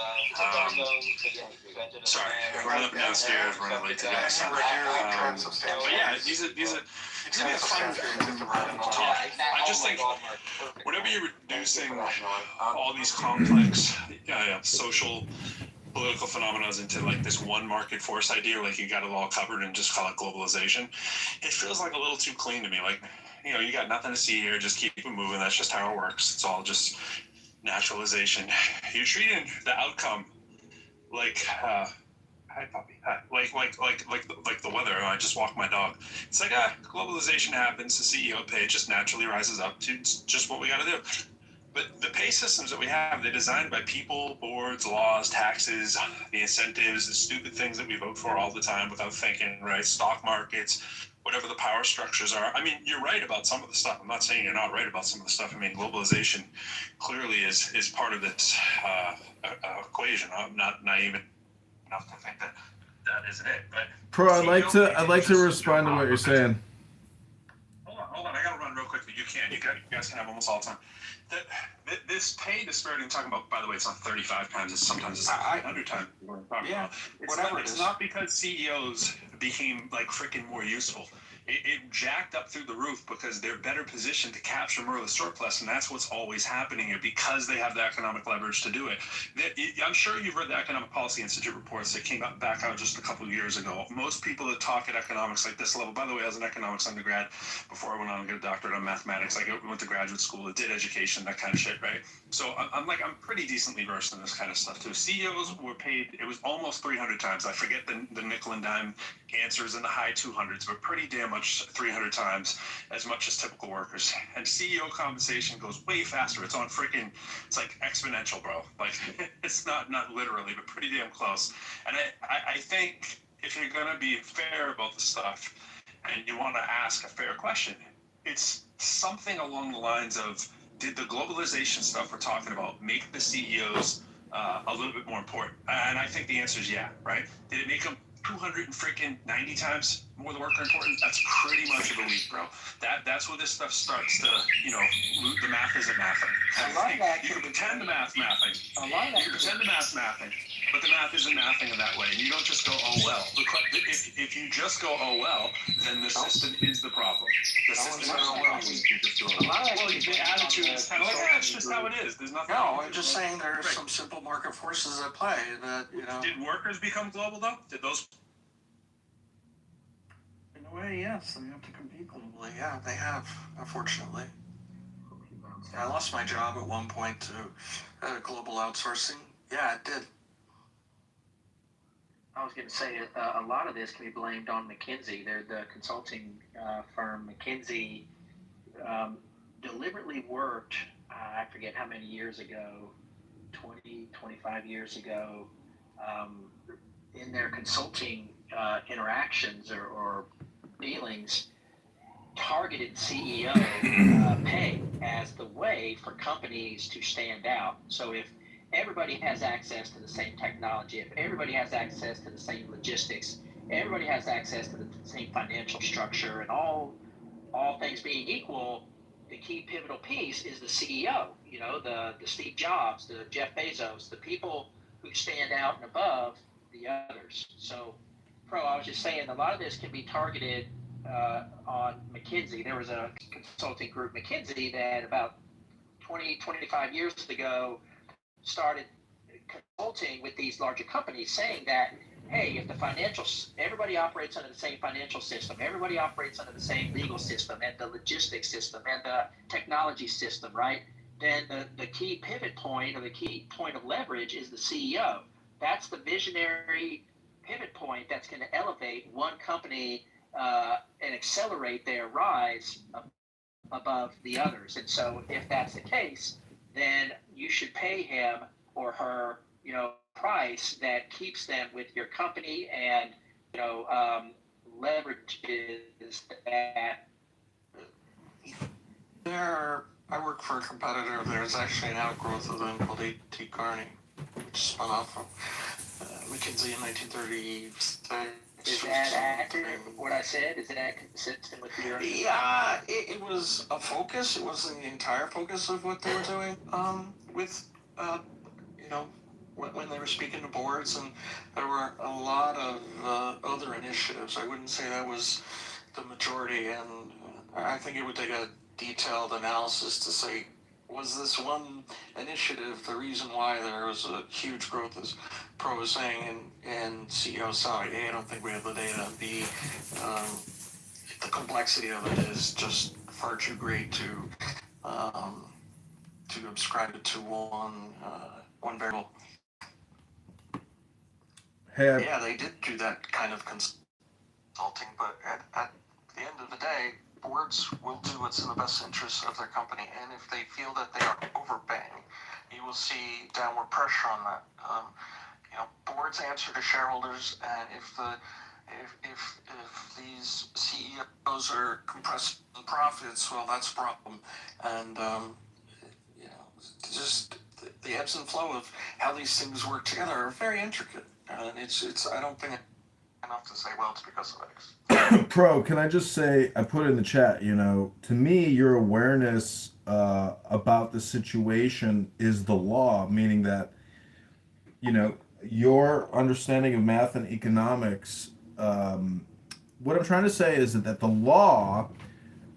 [SPEAKER 8] Sorry, running up and downstairs, running late today. But yeah, these are it's gonna be a fun talk. I just think whenever you're reducing all these complex social political phenomena into like this one market force idea, like you got it all covered and just call it globalization, it feels like a little too clean to me. Like, you know, you got nothing to see here, just keep it moving. That's just how it works. It's all just naturalization. You're treating the outcome like hi puppy. Hi. Like the weather. I just walked my dog. It's like globalization happens, the CEO pay just naturally rises up to just what we gotta do. But the pay systems that we have, they're designed by people, boards, laws, taxes, the incentives, the stupid things that we vote for all the time without thinking, right? Stock markets, whatever the power structures are. I mean, you're right about some of the stuff. I'm not saying you're not right about some of the stuff. I mean, globalization clearly is part of this equation. I'm not naive enough to think that isn't it. But
[SPEAKER 2] Pro, I'd like to respond to what you're saying.
[SPEAKER 8] Hold on. I gotta run real quickly. You guys can have almost all the time. This pay disparity I'm talking about, by the way, it's not 35 times. Sometimes it's 100 times.
[SPEAKER 4] Yeah,
[SPEAKER 8] It's not because CEOs became like freaking more useful. It jacked up through the roof because they're better positioned to capture more of the surplus, and that's what's always happening here because they have the economic leverage to do it. I'm sure you've read the Economic Policy Institute reports that came back out just a couple of years ago. Most people that talk at economics like this level, by the way, I was an economics undergrad before I went on to get a doctorate in mathematics. I went to graduate school, I did education, that kind of shit, right? So I'm pretty decently versed in this kind of stuff too. CEOs were paid, it was almost 300 times. I forget the nickel and dime answers in the high 200s, but pretty damn much 300 times as much as typical workers. And CEO compensation goes way faster. It's like exponential, bro. Like it's not literally, but pretty damn close. And I think if you're gonna be fair about the stuff and you want to ask a fair question, it's something along the lines of, did the globalization stuff we're talking about make the CEOs a little bit more important? And I think the answer is yeah, right? Did it make them 290 times more the worker important? That's pretty much of a leap, bro. That's where this stuff starts to, the math isn't mathing. You can pretend the math's mathing. You can pretend the math's mathing, but the math isn't mathing in that way. And you don't just go, oh well. If you just go, oh well, then the system is the problem. The system is the problem. You just go, well, the attitude is kind of like, it's just how it is. There's nothing.
[SPEAKER 6] No, I'm just saying there are some simple market forces at play that,
[SPEAKER 8] Did workers become global though? Did those?
[SPEAKER 6] In a way, yes. They have to compete globally. Yeah, they have, unfortunately. I lost my job at one point to global outsourcing. Yeah, it did.
[SPEAKER 12] I was going to say a lot of this can be blamed on McKinsey. They're the consulting firm. McKinsey deliberately worked, I forget how many years ago, 20, 25 years ago, in their consulting interactions or dealings, targeted CEO pay as the way for companies to stand out. So if everybody has access to the same technology, if everybody has access to the same logistics, everybody has access to the same financial structure, and all things being equal, the key pivotal piece is the CEO, the Steve Jobs, the Jeff Bezos, the people who stand out and above the others. So, I was just saying, a lot of this can be targeted on McKinsey. There was a consulting group, McKinsey, that about 25 years ago started consulting with these larger companies, saying that, hey, if everybody operates under the same financial system, everybody operates under the same legal system and the logistics system and the technology system, right? Then the key pivot point or the key point of leverage is the CEO. That's the visionary pivot point that's going to elevate one company and accelerate their rise above the others. And so if that's the case, then you should pay him or her, price that keeps them with your company and, leverages that.
[SPEAKER 9] I work for a competitor. There's actually an outgrowth of them called A.T. Kearney, which spun off from McKinsey in 1936.
[SPEAKER 12] Is that accurate, what I said? Is that consistent with your...
[SPEAKER 9] Yeah, it was a focus. It wasn't the entire focus of what they were doing with, when they were speaking to boards, and there were a lot of other initiatives. I wouldn't say that was the majority, and I think it would take a detailed analysis to say, was this one initiative the reason why there was a huge growth, as Pro was saying, and CEO saw it? A, I don't think we have the data. B, the complexity of it is just far too great to ascribe it to one variable.
[SPEAKER 2] Hey,
[SPEAKER 9] yeah, they did do that kind of consulting, but at the end of the day, boards will do what's in the best interest of their company, and if they feel that they are overpaying, you will see downward pressure on that. Boards answer to shareholders, and if these CEOs are compressing profits, well, that's a problem. And just the ebbs and flow of how these things work together are very intricate, and it's I don't think enough to say, well, it's because of X.
[SPEAKER 2] Pro, can I just say, I put in the chat, to me, your awareness about the situation is the law, meaning that, your understanding of math and economics, what I'm trying to say is that the law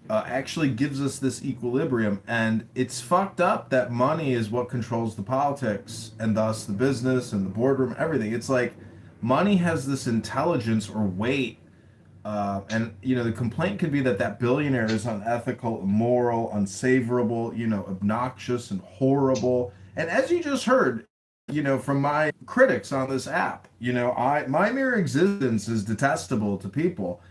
[SPEAKER 2] actually gives us this equilibrium, and it's fucked up that money is what controls the politics and thus the business and the boardroom, everything. It's like money has this intelligence or weight, and the complaint could be that billionaire is unethical, immoral, unsavorable, obnoxious and horrible. And as you just heard, from my critics on this app, my mere existence is detestable to people.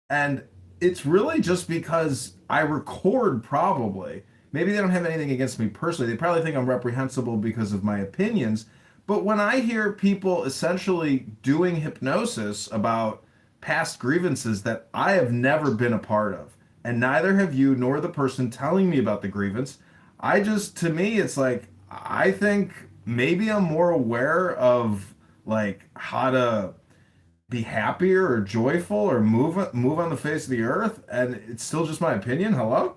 [SPEAKER 2] And it's really just because I record, probably. Maybe they don't have anything against me personally. They probably think I'm reprehensible because of my opinions. But when I hear people essentially doing hypnosis about past grievances that I have never been a part of, and neither have you nor the person telling me about the grievance, to me, it's like, I think maybe I'm more aware of how to be happier or joyful or move on the face of the earth, and it's still just my opinion. Hello?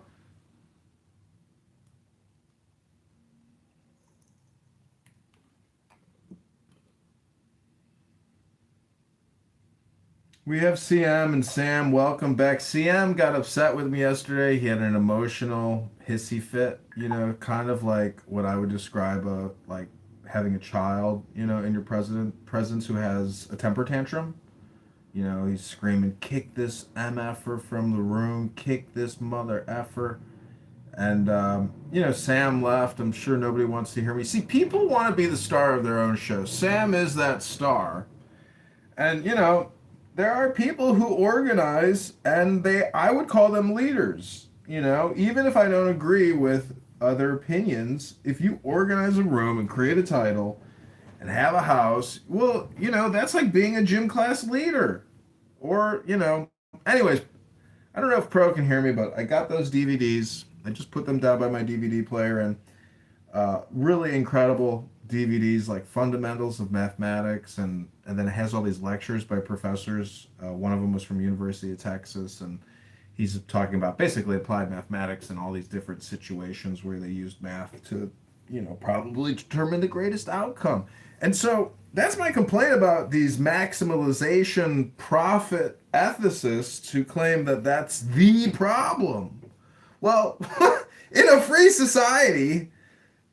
[SPEAKER 2] We have CM and Sam. Welcome back. CM got upset with me yesterday. He had an emotional hissy fit, kind of like what I would describe like having a child, in your presence who has a temper tantrum. He's screaming, "Kick this MFer from the room, kick this mother effer." And, Sam left. I'm sure nobody wants to hear me. See, people want to be the star of their own show. Sam is that star. And, there are people who organize, and I would call them leaders. Even if I don't agree with other opinions, if you organize a room and create a title and have a house, well, that's like being a gym class leader. Or, anyways, I don't know if Pro can hear me, but I got those DVDs. I just put them down by my DVD player, and really incredible DVDs like Fundamentals of Mathematics, and then it has all these lectures by professors. One of them was from University of Texas, and he's talking about basically applied mathematics and all these different situations where they used math to, probably determine the greatest outcome. And so that's my complaint about these maximalization profit ethicists who claim that that's the problem. Well, in a free society,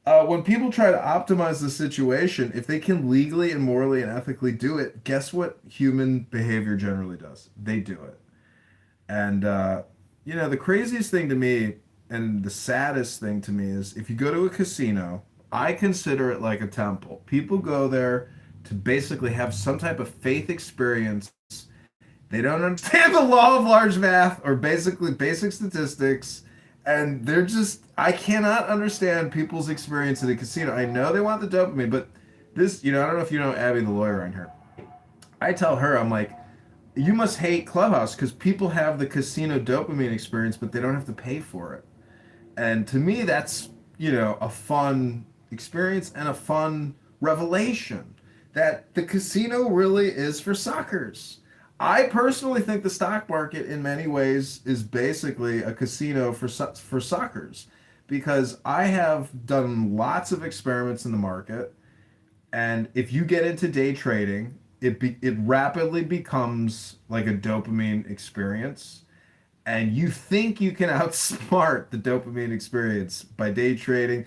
[SPEAKER 2] when people try to optimize the situation, if they can legally and morally and ethically do it, guess what human behavior generally does? They do it. And, the craziest thing to me and the saddest thing to me is if you go to a casino, I consider it like a temple. People go there to basically have some type of faith experience. They don't understand the law of large math or basically basic statistics. And I cannot understand people's experience at a casino. I know they want the dopamine, but this, I don't know if you know Abby, the lawyer on here. I tell her, I'm like, you must hate Clubhouse because people have the casino dopamine experience, but they don't have to pay for it. And to me, that's, a fun experience and a fun revelation that the casino really is for suckers. I personally think the stock market in many ways is basically a casino for suckers because I have done lots of experiments in the market. And if you get into day trading, it rapidly becomes like a dopamine experience. And you think you can outsmart the dopamine experience by day trading.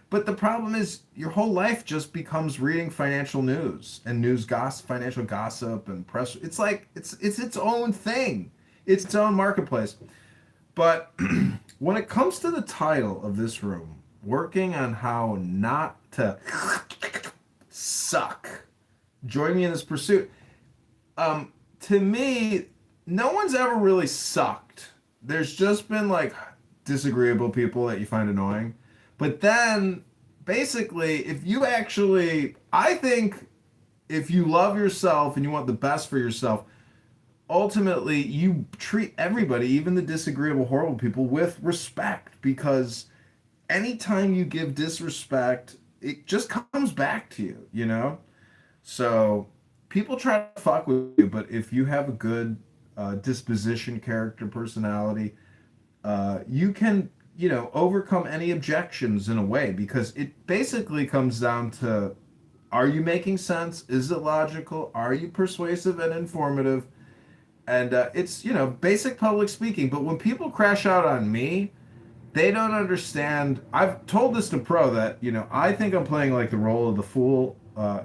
[SPEAKER 2] But the problem is your whole life just becomes reading financial news and news gossip, financial gossip and press. It's like it's its own thing. It's its own marketplace. But when it comes to the title of this room, working on how not to suck, join me in this pursuit. To me, no one's ever really sucked. There's just been like disagreeable people that you find annoying. But then, basically, I think if you love yourself and you want the best for yourself, ultimately you treat everybody, even the disagreeable, horrible people, with respect. Because anytime you give disrespect, it just comes back to you, So people try to fuck with you, but if you have a good disposition, character, personality, you can overcome any objections in a way because it basically comes down to, are you making sense? Is it logical? Are you persuasive and informative? And it's, basic public speaking. But when people crash out on me, they don't understand. I've told this to Pro that, I think I'm playing like the role of the fool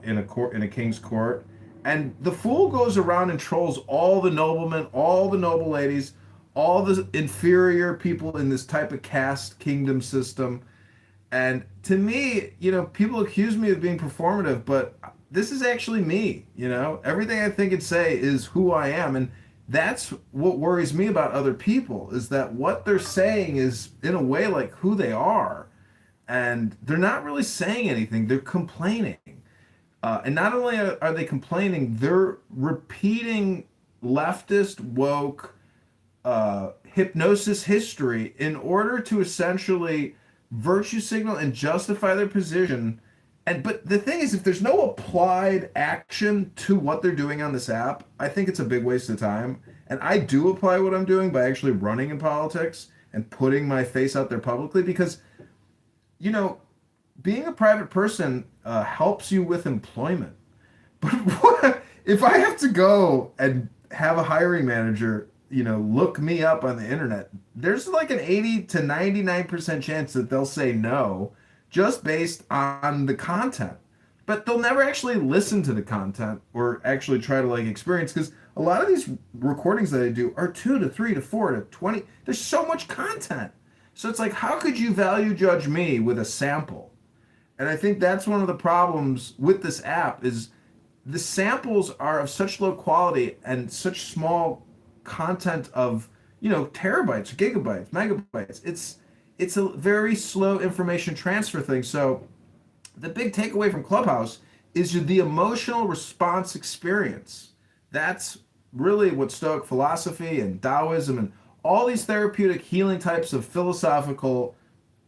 [SPEAKER 2] in a king's court. And the fool goes around and trolls all the noblemen, all the noble ladies, all the inferior people in this type of caste kingdom system. And to me, people accuse me of being performative, but this is actually me, Everything I think and say is who I am. And that's what worries me about other people, is that what they're saying is, in a way, like who they are. And they're not really saying anything. They're complaining. And not only are they complaining, they're repeating leftist, woke, hypnosis history in order to essentially virtue signal and justify their position. But the thing is, if there's no applied action to what they're doing on this app, I think it's a big waste of time. And I do apply what I'm doing by actually running in politics and putting my face out there publicly because, being a private person helps you with employment. But if I have to go and have a hiring manager, look me up on the internet, there's like an 80 to 99% chance that they'll say no just based on the content. But they'll never actually listen to the content or actually try to like experience, because a lot of these recordings that I do are 2 to 3 to 4 to 20. There's so much content. So it's like, how could you value judge me with a sample? And I think that's one of the problems with this app is the samples are of such low quality and such small content of, terabytes, gigabytes, megabytes. It's a very slow information transfer thing. So the big takeaway from Clubhouse is the emotional response experience. That's really what Stoic philosophy and Taoism and all these therapeutic healing types of philosophical,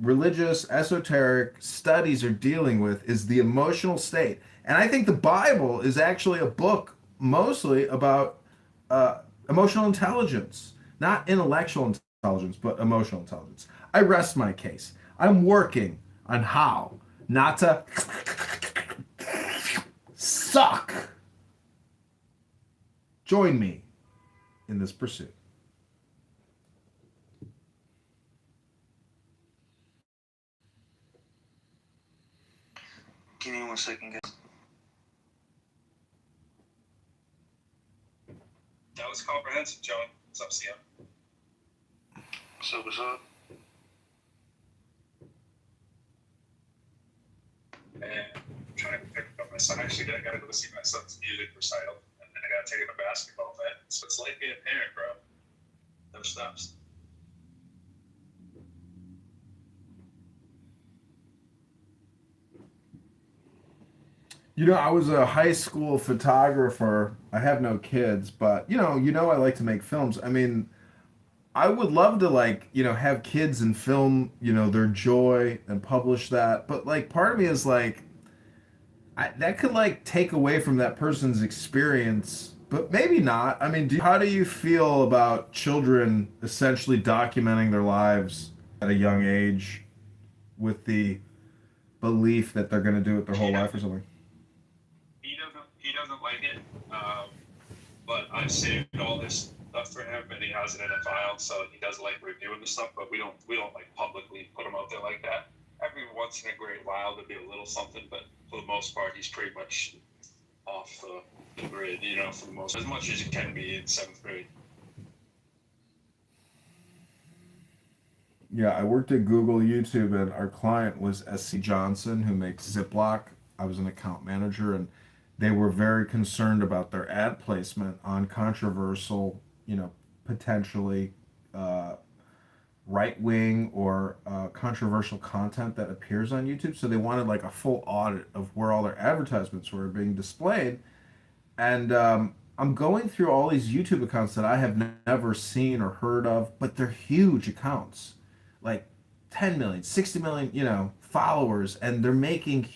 [SPEAKER 2] religious, esoteric studies are dealing with, is the emotional state. And I think the Bible is actually a book mostly about emotional intelligence. not intellectual intelligence, but emotional intelligence. I rest my case. I'm working on how not to suck. Join me in this pursuit.
[SPEAKER 17] Give me 1 second, guys.
[SPEAKER 18] That was comprehensive, John. What's up, CM?
[SPEAKER 17] What's up?
[SPEAKER 18] And I'm trying to pick up my son. Actually, I gotta go see my son's music recital, and then I gotta take him to basketball event. So it's like being a parent, bro. Never stops.
[SPEAKER 2] You know, I was a high school photographer. I have no kids, but I like to make films. I mean, I would love to have kids and film, their joy and publish that. But part of me is that could take away from that person's experience, but maybe not. I mean, how do you feel about children essentially documenting their lives at a young age with the belief that they're going to do it their whole life or something?
[SPEAKER 18] He doesn't like it, but I've saved all this stuff for him, and he has it in a file, so he does like reviewing the stuff. But we don't publicly put him out there like that. Every once in a great while there'll be a little something, but for the most part, he's pretty much off the grid. For the most, as much as you can be in 7th grade.
[SPEAKER 2] Yeah, I worked at Google YouTube, and our client was SC Johnson, who makes Ziploc. I was an account manager, and they were very concerned about their ad placement on controversial, potentially right-wing or controversial content that appears on YouTube. So they wanted a full audit of where all their advertisements were being displayed. And I'm going through all these YouTube accounts that I have never seen or heard of, but they're huge accounts, 10 million, 60 million, followers, and they're making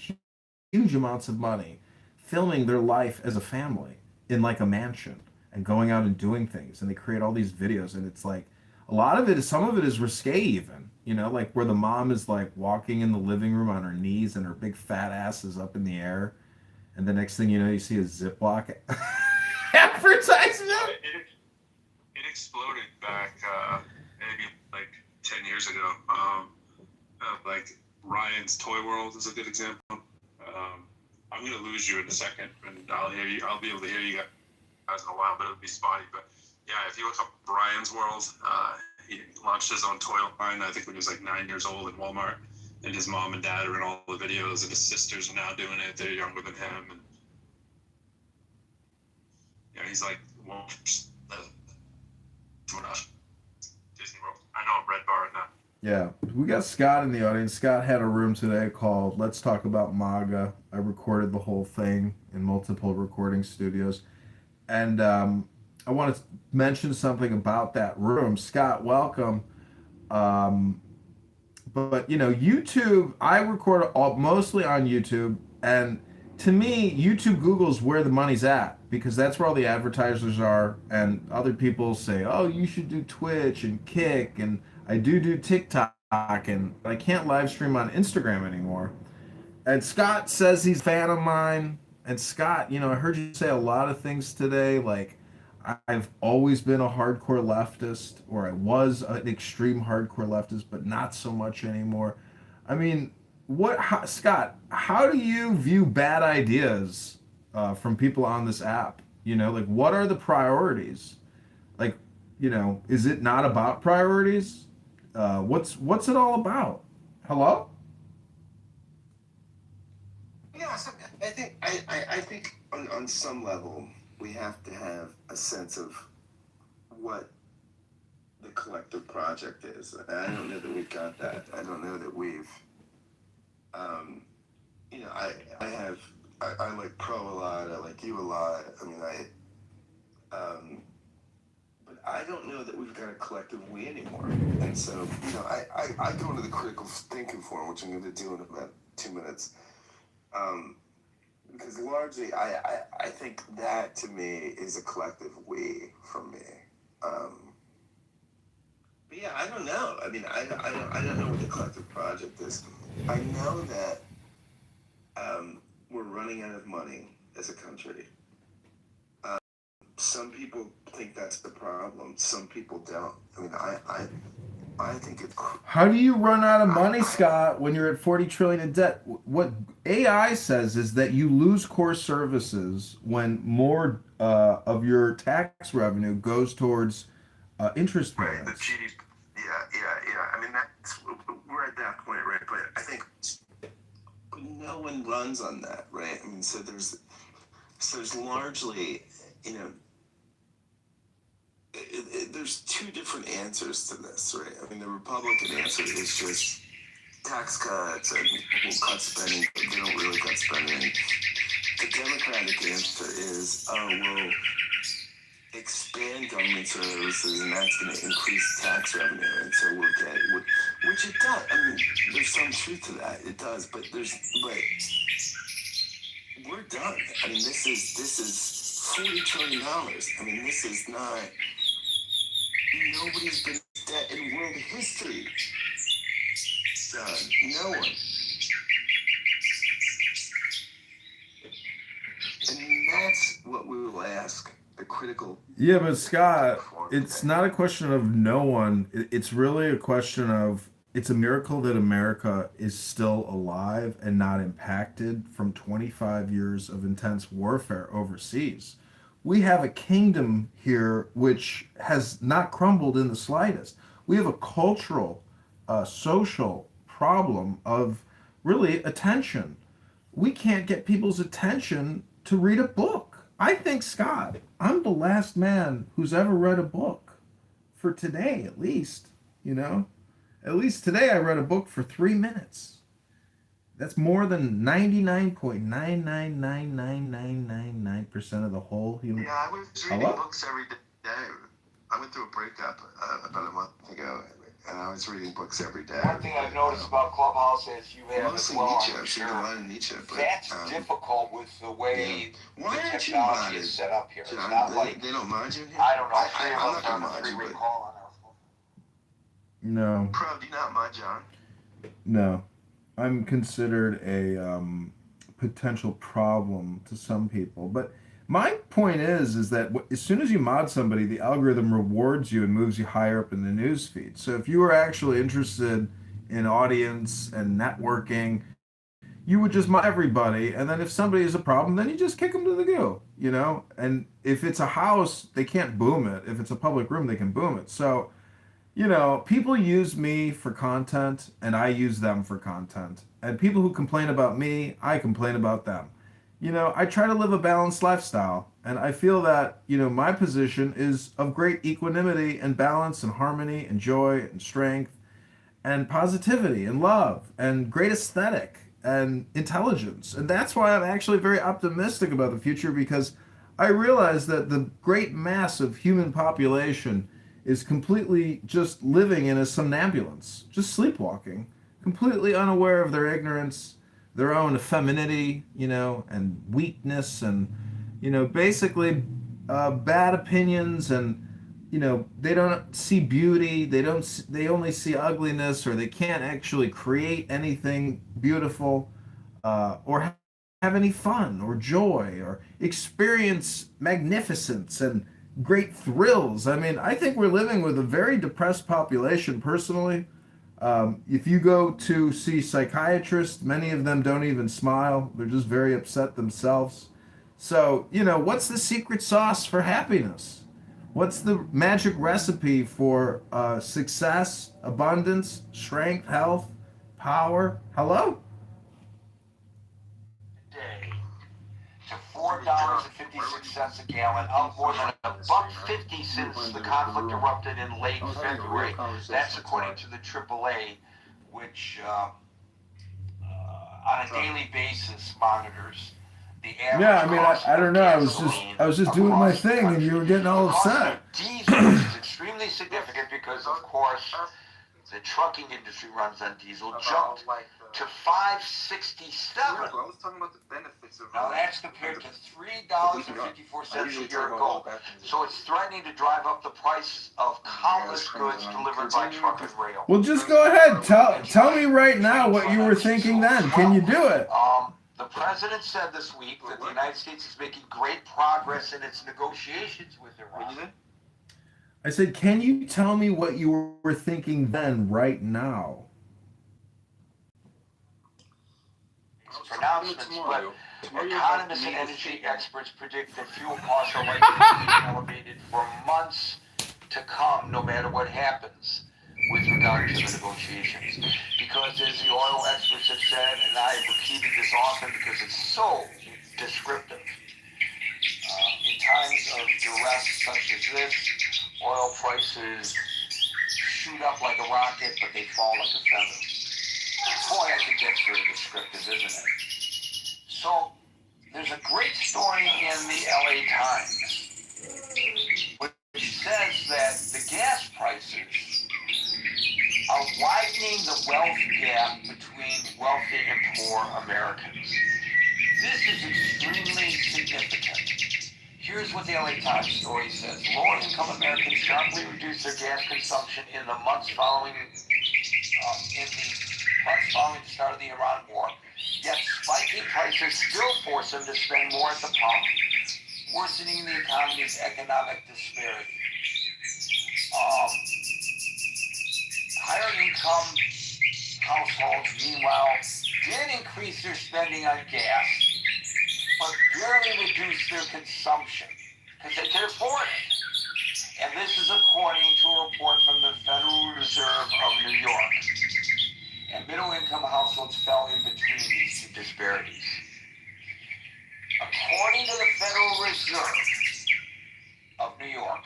[SPEAKER 2] huge amounts of money filming their life as a family in a mansion and going out and doing things. And they create all these videos, and it's some of it is risque even, where the mom is walking in the living room on her knees and her big fat ass is up in the air. And the next thing you know, you see a Ziploc advertisement.
[SPEAKER 18] It exploded back maybe 10 years ago. Ryan's Toy World is a good example. I'm gonna lose you in a second, and I'll be able to hear you guys in a while, but it'll be spotty. But yeah, if you look up Brian's World, he launched his own toy line, I think when he was 9 years old in Walmart, and his mom and dad are in all the videos, and his sisters are now doing it. They're younger than him, and he's Disney World. I know I'm Red Bar now.
[SPEAKER 2] Yeah, we got Scott in the audience. Scott had a room today called Let's Talk About MAGA. I recorded the whole thing in multiple recording studios. And I want to mention something about that room. Scott, welcome. But YouTube, I record mostly on YouTube. And to me, YouTube, Google's where the money's at, because that's where all the advertisers are. And other people say, oh, you should do Twitch and Kick, and I do TikTok, and I can't live stream on Instagram anymore. And Scott says he's a fan of mine. And Scott, I heard you say a lot of things today. I've always been a hardcore leftist, or I was an extreme hardcore leftist, but not so much anymore. I mean, Scott, how do you view bad ideas from people on this app? What are the priorities? Is it not about priorities? What's it all about? Hello?
[SPEAKER 14] Yeah, so I think on some level we have to have a sense of what the collective project is. And I don't know that we've got that. I don't know that we've I like Pro a lot, I like you a lot. I mean but I don't know that we've got a collective we anymore. And so, I go into the critical thinking forum, which I'm going to do in about 2 minutes. Because largely, I think that to me is a collective we from me. Yeah, I don't know. I mean, I don't know what the collective project is. I know that we're running out of money as a country. Some people think that's the problem. Some people don't. I mean, I think it's.
[SPEAKER 2] How do you run out of money, Scott, when you're at 40 trillion in debt? What AI says is that you lose core services when more of your tax revenue goes towards interest payments.
[SPEAKER 14] Right, the GDP. Yeah. I mean, we're at that point, right? But I think no one runs on that, right? I mean, so there's largely, there's two different answers to this, right? I mean, the Republican answer is just tax cuts and we'll cut spending, but they don't really cut spending. The Democratic answer is, we'll expand government services and that's going to increase tax revenue, and so we'll get, which it does. I mean, there's some truth to that. It does, but we're done. I mean, this is $40 trillion. I mean, this is not. Nobody's been debt in world history. No one. And that's what we will ask the critical.
[SPEAKER 2] Yeah, but Scott, it's not a question of no one. It's really a question of it's a miracle that America is still alive and not impacted from 25 years of intense warfare overseas. We have a kingdom here which has not crumbled in the slightest. We have a cultural, social problem of really attention. We can't get people's attention to read a book. I think, Scott, I'm the last man who's ever read a book for today, at least, At least today I read a book for 3 minutes. That's more than 99.999999% of the whole human.
[SPEAKER 14] Yeah, I was reading books every day. I went through a breakup about a month ago, and I was reading books every day.
[SPEAKER 4] One thing I've noticed about Clubhouse is you have as
[SPEAKER 14] mostly
[SPEAKER 4] well.
[SPEAKER 14] Nietzsche. I've seen a lot of Nietzsche, but
[SPEAKER 4] that's difficult with the way
[SPEAKER 14] why
[SPEAKER 4] the
[SPEAKER 14] aren't you
[SPEAKER 4] technology
[SPEAKER 14] modded?
[SPEAKER 4] is set up here. It's
[SPEAKER 14] John,
[SPEAKER 4] not like
[SPEAKER 14] they don't mod you in here.
[SPEAKER 4] I don't know.
[SPEAKER 14] I'm
[SPEAKER 4] Three of
[SPEAKER 14] not
[SPEAKER 4] us
[SPEAKER 14] gonna
[SPEAKER 4] on a
[SPEAKER 14] mod you,
[SPEAKER 4] three-way
[SPEAKER 14] but
[SPEAKER 4] call on our phone.
[SPEAKER 2] No.
[SPEAKER 14] Pro, do you not mod John?
[SPEAKER 2] No. I'm considered a potential problem to some people. But my point is that as soon as you mod somebody, the algorithm rewards you and moves you higher up in the news feed. So if you were actually interested in audience and networking, you would just mod everybody. And then if somebody is a problem, then you just kick them to the goo, And if it's a house, they can't boom it. If it's a public room, they can boom it. So people use me for content and I use them for content. And people who complain about me, I complain about them. I try to live a balanced lifestyle. And I feel that, my position is of great equanimity and balance and harmony and joy and strength and positivity and love and great aesthetic and intelligence. And that's why I'm actually very optimistic about the future, because I realize that the great mass of human population is completely just living in a somnambulance, just sleepwalking, completely unaware of their ignorance, their own femininity, and weakness, and, basically bad opinions, and, they don't see beauty, they only see ugliness, or they can't actually create anything beautiful, or have any fun or joy or experience magnificence and great thrills. I mean, I think we're living with a very depressed population personally. If you go to see psychiatrists, many of them don't even smile. They're just very upset themselves. So, what's the secret sauce for happiness? What's the magic recipe for success, abundance, strength, health, power? Hello?
[SPEAKER 4] $4.56 a gallon, up more than $1.50 since the conflict erupted in late February. That's according to the AAA, which on a daily basis monitors the average.
[SPEAKER 2] Yeah, I mean, I don't know. I was just doing my thing, and you were getting all upset.
[SPEAKER 4] Diesel is extremely significant because, of course,
[SPEAKER 17] the trucking industry runs on diesel, jumped to $5.67.
[SPEAKER 14] I was talking about the benefits of.
[SPEAKER 17] Now that's compared to $3.54 a year ago. So it's threatening to drive up the price of countless goods delivered by truck and rail.
[SPEAKER 2] Well, just go ahead. Tell me right now what you were thinking then. Can you do it?
[SPEAKER 17] The president said this week that the United States is making great progress in its negotiations with Iran.
[SPEAKER 2] I said, can you tell me what you were thinking then, right now?
[SPEAKER 17] Pronouncements, but economists and energy experts predict that fuel costs are likely to be elevated for months to come, no matter what happens with regard to the negotiations. Because as the oil experts have said, and I have repeated this often because it's so descriptive, in times of duress such as this, oil prices shoot up like a rocket, but they fall like a feather. Boy, I think that's very descriptive, isn't it? So, there's a great story in the LA Times, which says that the gas prices are widening the wealth gap between wealthy and poor Americans. This is extremely significant. Here's what the LA Times story says. Lower-income Americans sharply reduced their gas consumption in the months following the start of the Iran war. Yet spiking prices still force them to spend more at the pump, worsening the economy's economic disparity. Higher-income households, meanwhile, did increase their spending on gas, but barely reduced their consumption because they could afford it. And this is according to a report from the Federal Reserve of New York. And middle-income households fell in between these two disparities. According to the Federal Reserve of New York,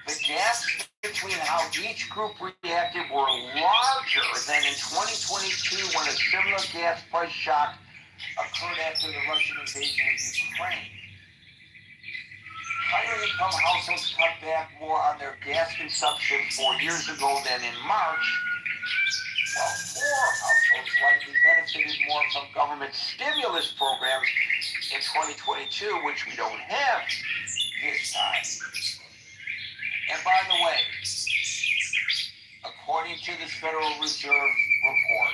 [SPEAKER 17] the gaps between how each group reacted were larger than in 2022 when a similar gas price shock occurred after the Russian invasion of Ukraine. Higher-income households cut back more on their gas consumption 4 years ago than in March, while poor households likely benefited more from government stimulus programs in 2022, which we don't have this time. And by the way, according to this Federal Reserve report,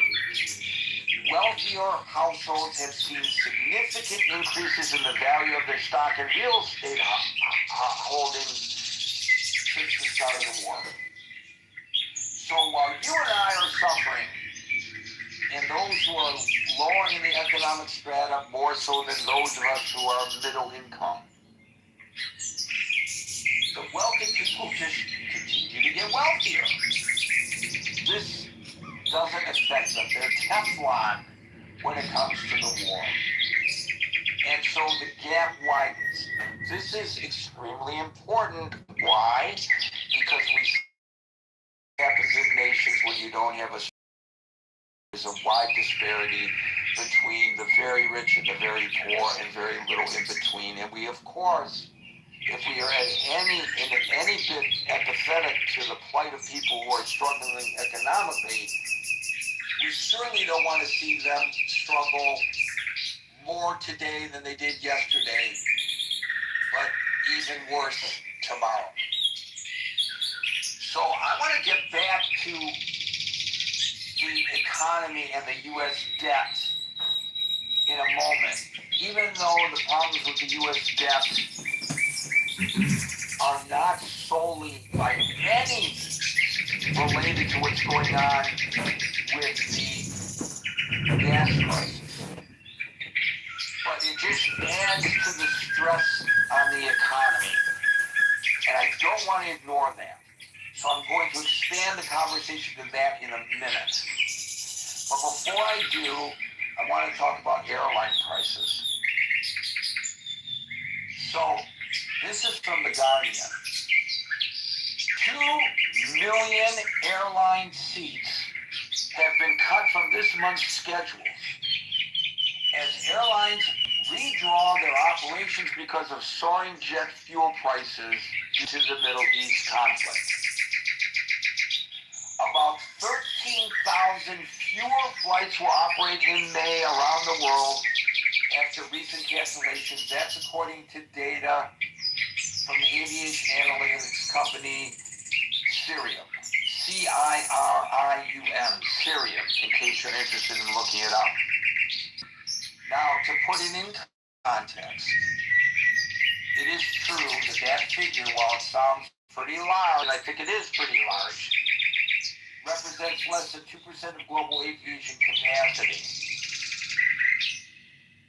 [SPEAKER 17] wealthier households have seen significant increases in the value of their stock and real estate holdings since the start of the war. So while you and I are suffering, and those who are lower in the economic strata more so than those of us who are middle income, the wealthy people just continue to get wealthier. This doesn't affect them. They're Teflon when it comes to the war. And so the gap widens. This is extremely important. Why? Because we happens in nations when you don't have there's a wide disparity between the very rich and the very poor and very little in between. And we, of course, if we are any bit empathetic to the plight of people who are struggling economically, we certainly don't want to see them struggle more today than they did yesterday, but even worse tomorrow. So I want to get back to the economy and the U.S. debt in a moment. Even though the problems with the U.S. debt are not solely by any related to what's going on with the gas crisis, but it just adds to the stress on the economy. And I don't want to ignore that. So I'm going to expand the conversation to that in a minute. But before I do, I want to talk about airline prices. So this is from The Guardian. 2 million airline seats have been cut from this month's schedules as airlines redraw their operations because of soaring jet fuel prices due to the Middle East conflict. About 15,000 fewer flights will operate in May around the world after recent cancellations. That's according to data from the aviation analytics company Cirium. Cirium, Cirium, in case you're interested in looking it up. Now, to put it in context, it is true that that figure, while it sounds pretty large, I think it is pretty large, represents less than 2% of global aviation capacity.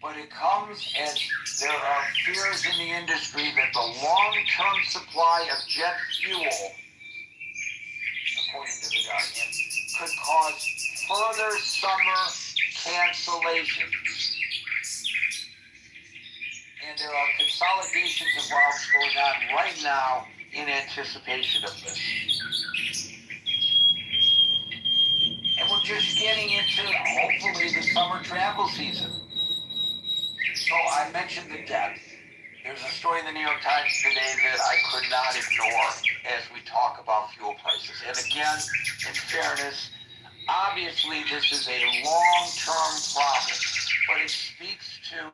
[SPEAKER 17] But it comes as there are fears in the industry that the long-term supply of jet fuel, according to the Guardian, could cause further summer cancellations. And there are consolidations of routes going on right now in anticipation of this. And we're just getting into, hopefully, the summer travel season. So I mentioned the debt. There's a story in the New York Times today that I could not ignore as we talk about fuel prices. And again, in fairness, obviously this is a long-term problem, but it speaks to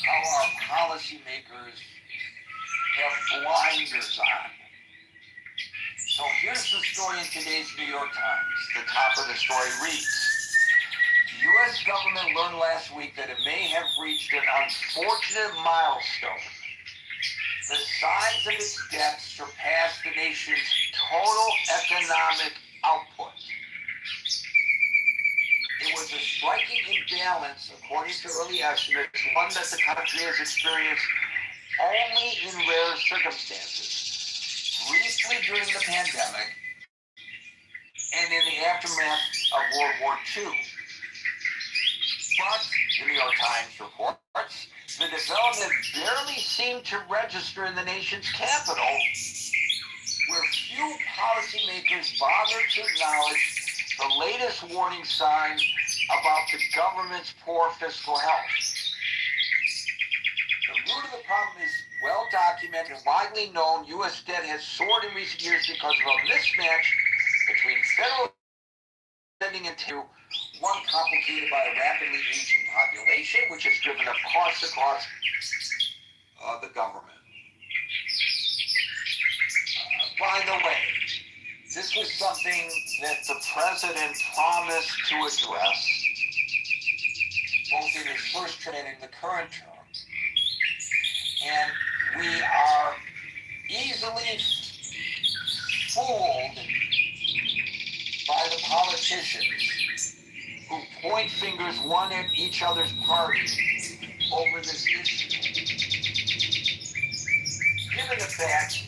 [SPEAKER 17] how our policymakers have blinders on. So here's the story in today's New York Times. The top of the story reads, the U.S. government learned last week that it may have reached an unfortunate milestone. The size of its debt surpassed the nation's total economic output. It was a striking imbalance, according to early estimates, one that the country has experienced only in rare circumstances, briefly during the pandemic and in the aftermath of World War II. But, the New York Times reports, the development barely seemed to register in the nation's capital, where few policymakers bothered to acknowledge the latest warning signs about the government's poor fiscal health. The root of the problem is well documented and widely known. U.S. debt has soared in recent years because of a mismatch between federal spending and one complicated by a rapidly aging population, which has driven up costs across the government. By the way, this was something that the president promised to address, both in his first term and in the current term. And we are easily fooled by the politicians who point fingers one at each other's party over this issue. Given the fact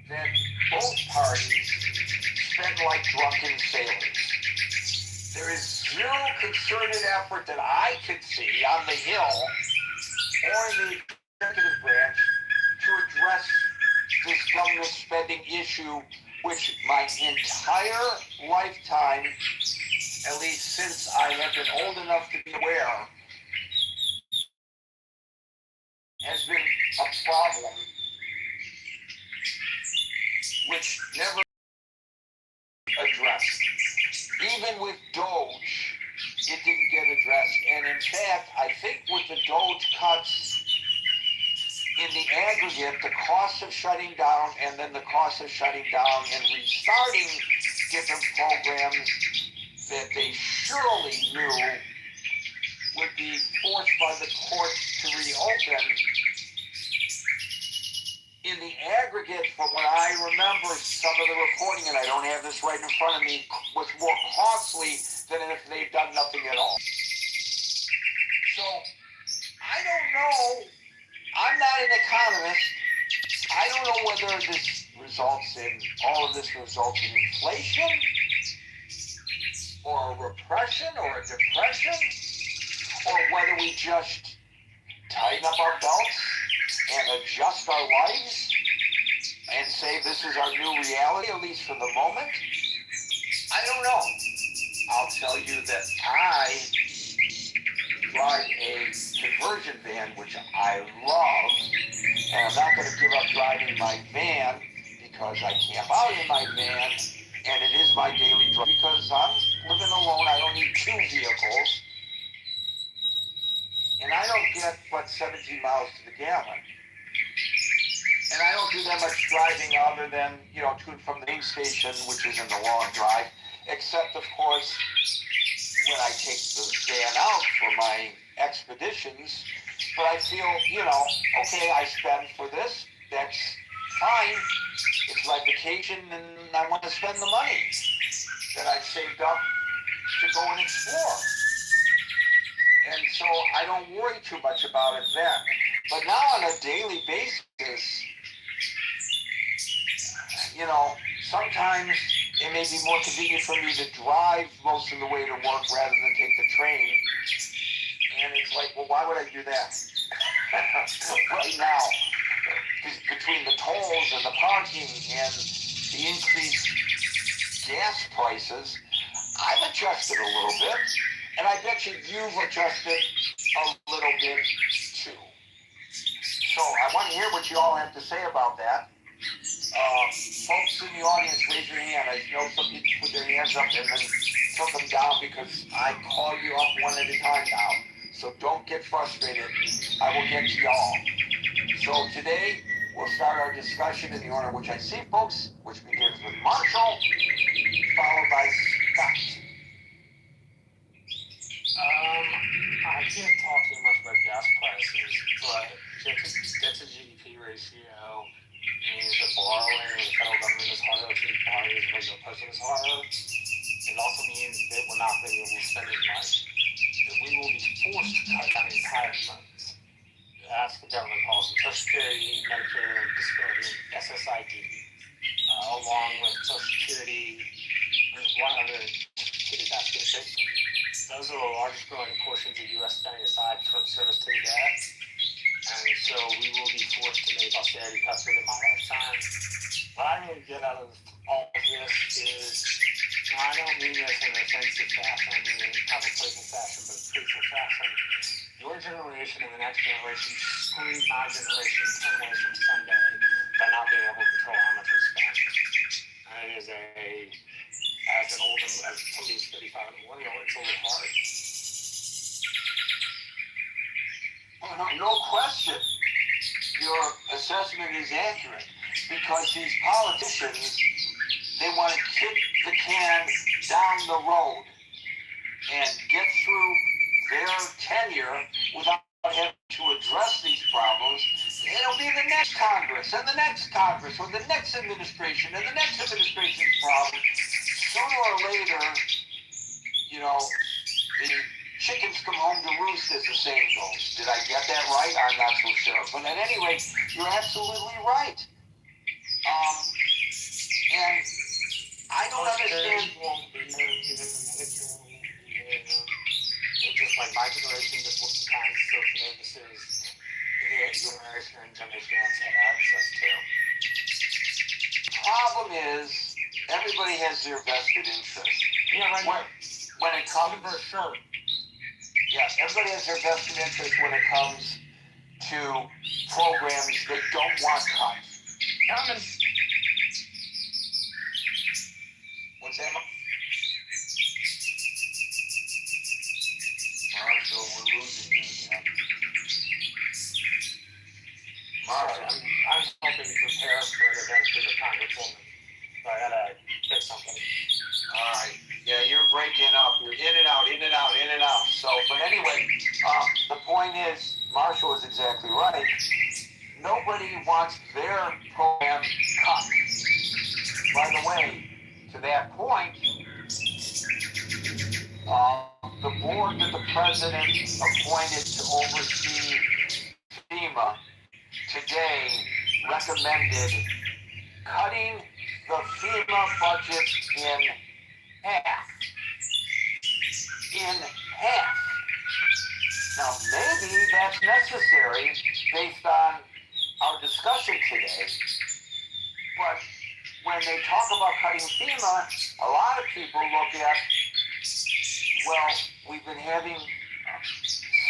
[SPEAKER 17] that both parties spend like drunken sailors, there is zero concerted effort that I could see on the Hill or in the executive branch to address this government spending issue, which my entire lifetime, at least since I have been old enough to be aware, has been a problem which never addressed. Even with Doge, it didn't get addressed. And in fact, I think with the Doge cuts, in the aggregate, the cost of shutting down and then the cost of shutting down and restarting different programs that they surely knew would be forced by the courts to reopen, in the aggregate, from what I remember, some of the reporting, and I don't have this right in front of me, was more costly than if they'd done nothing at all. So, I don't know. I'm not an economist. I don't know whether this results in, all of this results in inflation, or a repression, or a depression, or whether we just tighten up our belts and adjust our lives and say this is our new reality, at least for the moment. I don't know. I'll tell you that I drive a conversion van, which I love, and I'm not going to give up driving my van because I camp out in my van, 17 miles to the gallon. And I don't do that much driving other than, to and from the main station, which isn't a long drive, except, of course, when I take the van out for my expeditions. But I feel, okay, I spend for this, that's fine. It's my vacation, and I want to spend the money that I've saved up to go and explore. And so I don't worry too much about it then. But now on a daily basis, sometimes it may be more convenient for me to drive most of the way to work rather than take the train. And it's like, well, why would I do that? Right now, between the tolls and the parking and the increased gas prices, I've adjusted a little bit. And I bet you've adjusted a little bit too. So I want to hear what you all have to say about that. Folks in the audience, raise your hand. I know some people put their hands up and then took them down because I call you up one at a time now. So don't get frustrated. I will get to y'all. So today, we'll start our discussion in the order which I see, folks, which begins with Marshall, followed by Scott.
[SPEAKER 19] I can't talk too much about gas prices, but debt to GDP ratio means that borrowing in the federal government is harder to borrow as a regular person is harder. It also means that we're not going to be able to spend as much. That we will be forced to cut down entitlements. That's the government policy. Social Security, Medicare, Disability, SSID, along with Social Security, there's one other security benefit. Those are the largest growing portions of U.S. spending aside from service to the debt. And so we will be forced to make austerity cuts within my lifetime. What I'm going to get out of all of this is, I don't mean this in an offensive fashion, I mean in kind of a playful fashion, but a truthful fashion. Your generation and the next generation screwed my generation 10 ways from Sunday by not being able to control how much we spend. And it is as somebody who's 35 and millennial, it's a little hard.
[SPEAKER 17] Oh, no question. Your assessment is accurate because these politicians, they want to kick the can down the road and get through their tenure without having to address these problems. It'll be the next Congress and the next Congress or the next administration and the next administration's problem. Sooner or later, the chickens come home to roost, as the saying goes. Did I get that right? I'm not so sure. But at any rate, you're absolutely right. And I don't understand.
[SPEAKER 19] Just like my generation just looked at kinds of social services your generation and generation else had access to.
[SPEAKER 17] Problem is, everybody has their vested interest.
[SPEAKER 19] Yeah, right.
[SPEAKER 17] When it comes, everybody has their vested interest when it comes to programs that don't want cuts. What's that? Marshall, we're losing you again.
[SPEAKER 19] Marshall, I'm hoping to prepare for an event for the Congresswoman. So I gotta fix something.
[SPEAKER 17] All right. Yeah, you're breaking up. You're in and out, in and out, in and out. So, but anyway, the point is, Marshall is exactly right. Nobody wants their program cut. By the way, to that point, the board that the president appointed to oversee FEMA today recommended cutting the FEMA budget in half. In half. Now, maybe that's necessary based on our discussion today. But when they talk about cutting FEMA, a lot of people look at, well, we've been having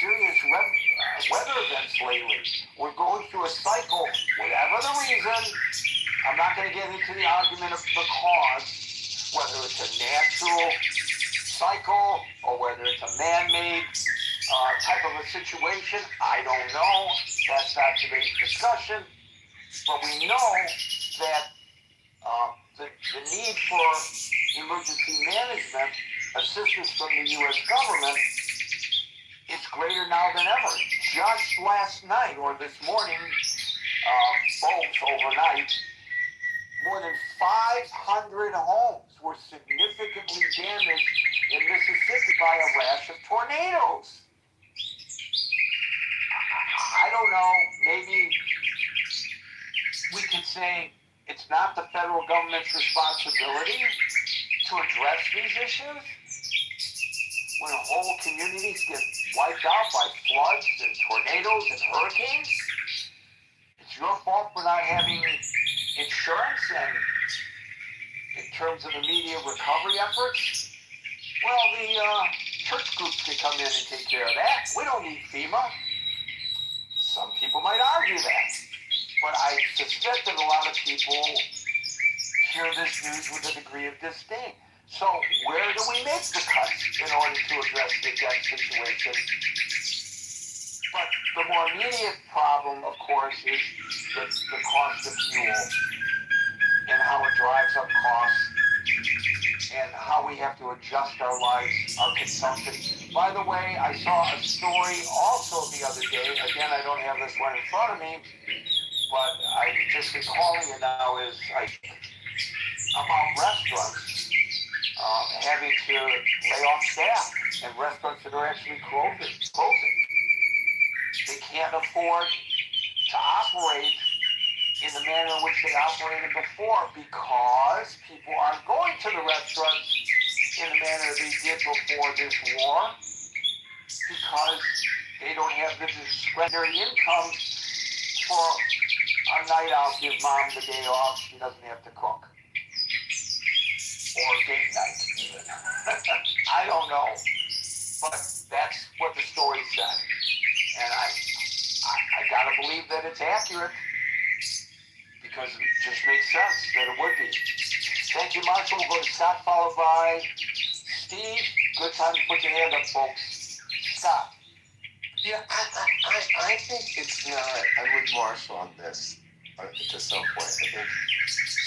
[SPEAKER 17] serious weather events lately. We're going through a cycle, whatever the reason. I'm not going to get into the argument of the cause, whether it's a natural cycle or whether it's a man-made type of a situation, I don't know. That's not today's discussion. But we know that the need for emergency management assistance from the U.S. government is greater now than ever. Just last night or this morning, both overnight, more than 500 homes were significantly damaged in Mississippi by a rash of tornadoes. I don't know, maybe we could say it's not the federal government's responsibility to address these issues when whole communities get wiped out by floods and tornadoes and hurricanes. It's your fault for not having insurance and in terms of immediate recovery efforts. Well, the church groups can come in and take care of that. We don't need FEMA. Some people might argue that. But I suspect that a lot of people hear this news with a degree of disdain. So where do we make the cuts in order to address the debt situation? But the more immediate problem, of course, is the cost of fuel and how it drives up costs and how we have to adjust our lives, our consumption. By the way, I saw a story also the other day. Again, I don't have this one in front of me, but I just recalling it now is about restaurants having to lay off staff and restaurants that are actually closing. They can't afford to operate in the manner in which they operated before because people aren't going to the restaurants in the manner they did before this war because they don't have the discretionary income for a night out, give mom the day off, she doesn't have to cook. Or date night, even. I don't know. But that's what the story said. And I gotta believe that it's accurate because it just makes sense that it would be. Thank you, Marshall. We'll go to Scott, followed by Steve. Good time to put your hand up, folks. Scott.
[SPEAKER 14] Yeah, I think it's not. I'm with Marshall on this to some point. I think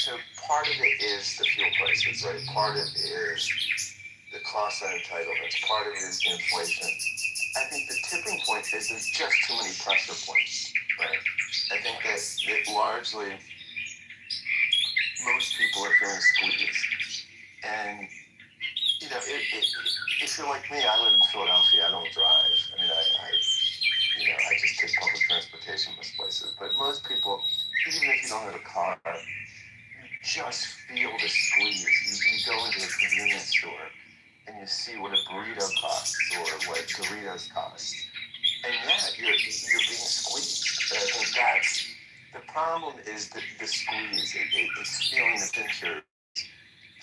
[SPEAKER 14] so. Part of it is the fuel prices, right? Part of it is the cost on entitlements. Part of it is the inflation. I think the tipping point is there's just too many pressure points, right? I think that largely most people are feeling squeezed, and you know, if you're like me, I live in Philadelphia. I don't drive. I mean, I just take public transportation most places. But most people, even if you don't have a car, you just feel the squeeze. You go into a convenience store and you see what a burrito costs or what Doritos cost, and yeah, you're being squeezed. I think that's the problem. Is that the squeeze? It's feeling the pincher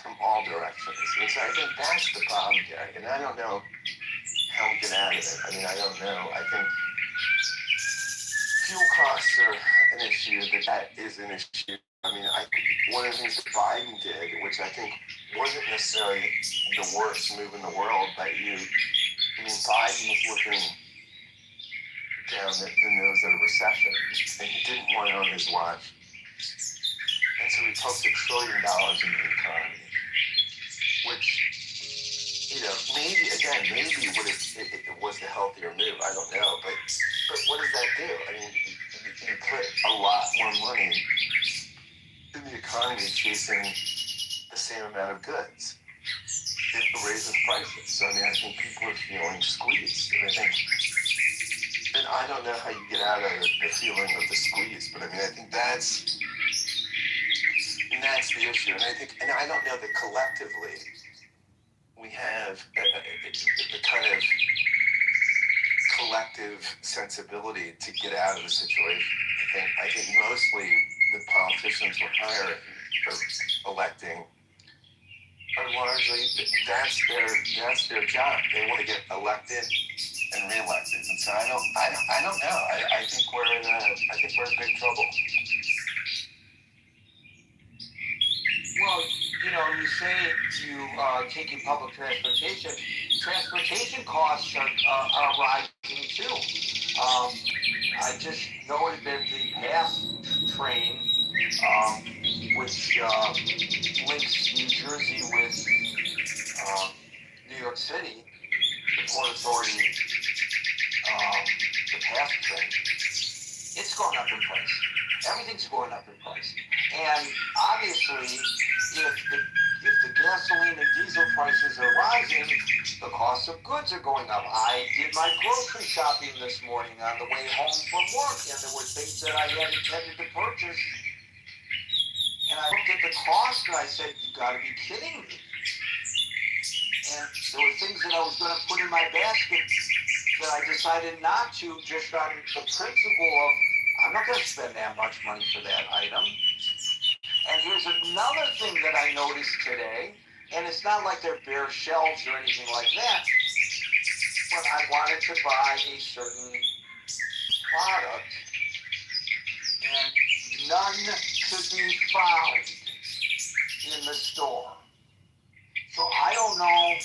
[SPEAKER 14] from all directions. And so I think that's the problem, Gary. And I don't know how we get out of it. I mean, I don't know. I think fuel costs are an issue, that is an issue. I mean, one of the things that Biden did, which I think wasn't necessarily the worst move in the world, but Biden was looking down the nose at a recession, and he didn't want it on his watch. And so he poked $1 trillion into the economy, which, maybe it was the healthier move. I don't know, but what does that do? I mean, you put a lot more money in the economy chasing the same amount of goods. It raises prices. So, I think people are feeling squeezed. And I don't know how you get out of the feeling of the squeeze, but I think that's the issue. And I don't know that collectively we have the kind of collective sensibility to get out of the situation. I think mostly the politicians we're hiring or electing are largely that's their job. They want to get elected and reelected. And so I don't know. I think we're in big trouble.
[SPEAKER 17] Well, you say you taking public transportation. transportation costs are rising too. I just noted that the PATH train, which links New Jersey with New York City, the Port Authority, the PATH train, it's going up in price. Everything's going up in price. And obviously, if the gasoline and diesel prices are rising, the cost of goods are going up. I did my grocery shopping this morning on the way home from work, and there were things that I had intended to purchase. And I looked at the cost, and I said, you gotta be kidding me. And there were things that I was gonna put in my basket that I decided not to, just on the principle of, I'm not going to spend that much money for that item. And here's another thing that I noticed today, and it's not like they're bare shelves or anything like that, but I wanted to buy a certain product, and none could be found in the store. So I don't know.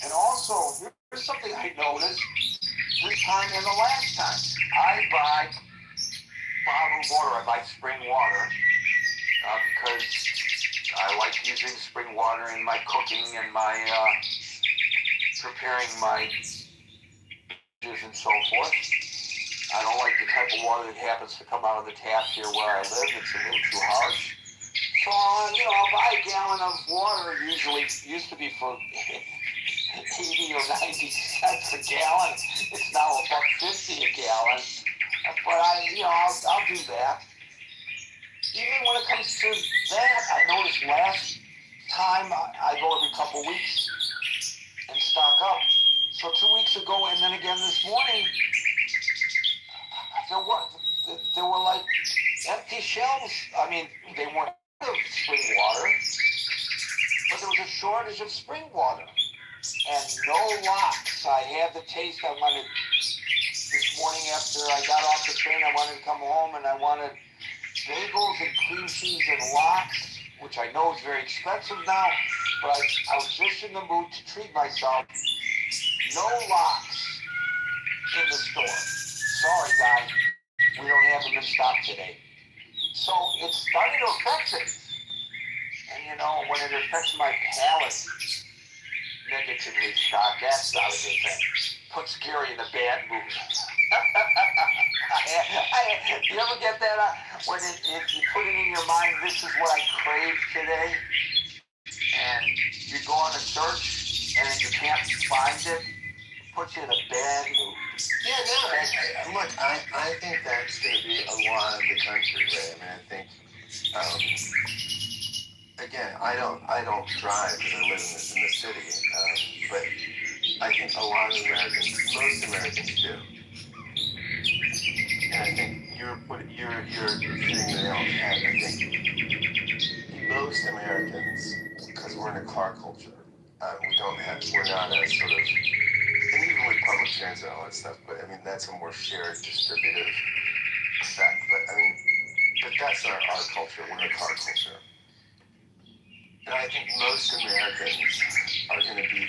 [SPEAKER 17] And also, here's something I noticed this time and the last time. I buy bottled water. I buy spring water because I like using spring water in my cooking and my preparing my dishes and so forth. I don't like the type of water that happens to come out of the tap here where I live. It's a little too harsh. So, I'll buy a gallon of water. Usually, it used to be for 80 or 90 cents a gallon. It's now $1.50 a gallon. But I'll do that. Even when it comes to that, I noticed last time I go every couple weeks and stock up. So 2 weeks ago, and then again this morning, there were like empty shelves. I mean, they weren't of spring water, but there was a shortage of spring water and no locks. I had the taste. I wanted this morning after I got off the train. I wanted to come home and I wanted bagels and cream cheese and lox, which I know is very expensive now, but I was just in the mood to treat myself. No lox in the store. Sorry, guy, we don't have them in stock today. So it's starting to affect things. And when it affects my palate negatively, Scott, that's not a good thing. Puts Gary in a bad mood. You ever get that? When if you put it in your mind, this is what I crave today, and you go on a search and you can't find it, puts you in a bad mood.
[SPEAKER 14] Yeah, no, look, I think that's going to be a lot of the country, right? I mean, I think, again, I don't drive because I live in the city, but I think a lot of Americans, most Americans do. And I think you're hitting the nail on the head. I think most Americans, because we're in a car culture, we're not as sort of, and even with public transit and all that stuff, but I mean, that's a more shared, distributive effect. But that's our culture. We're a car culture. And I think most Americans are going to be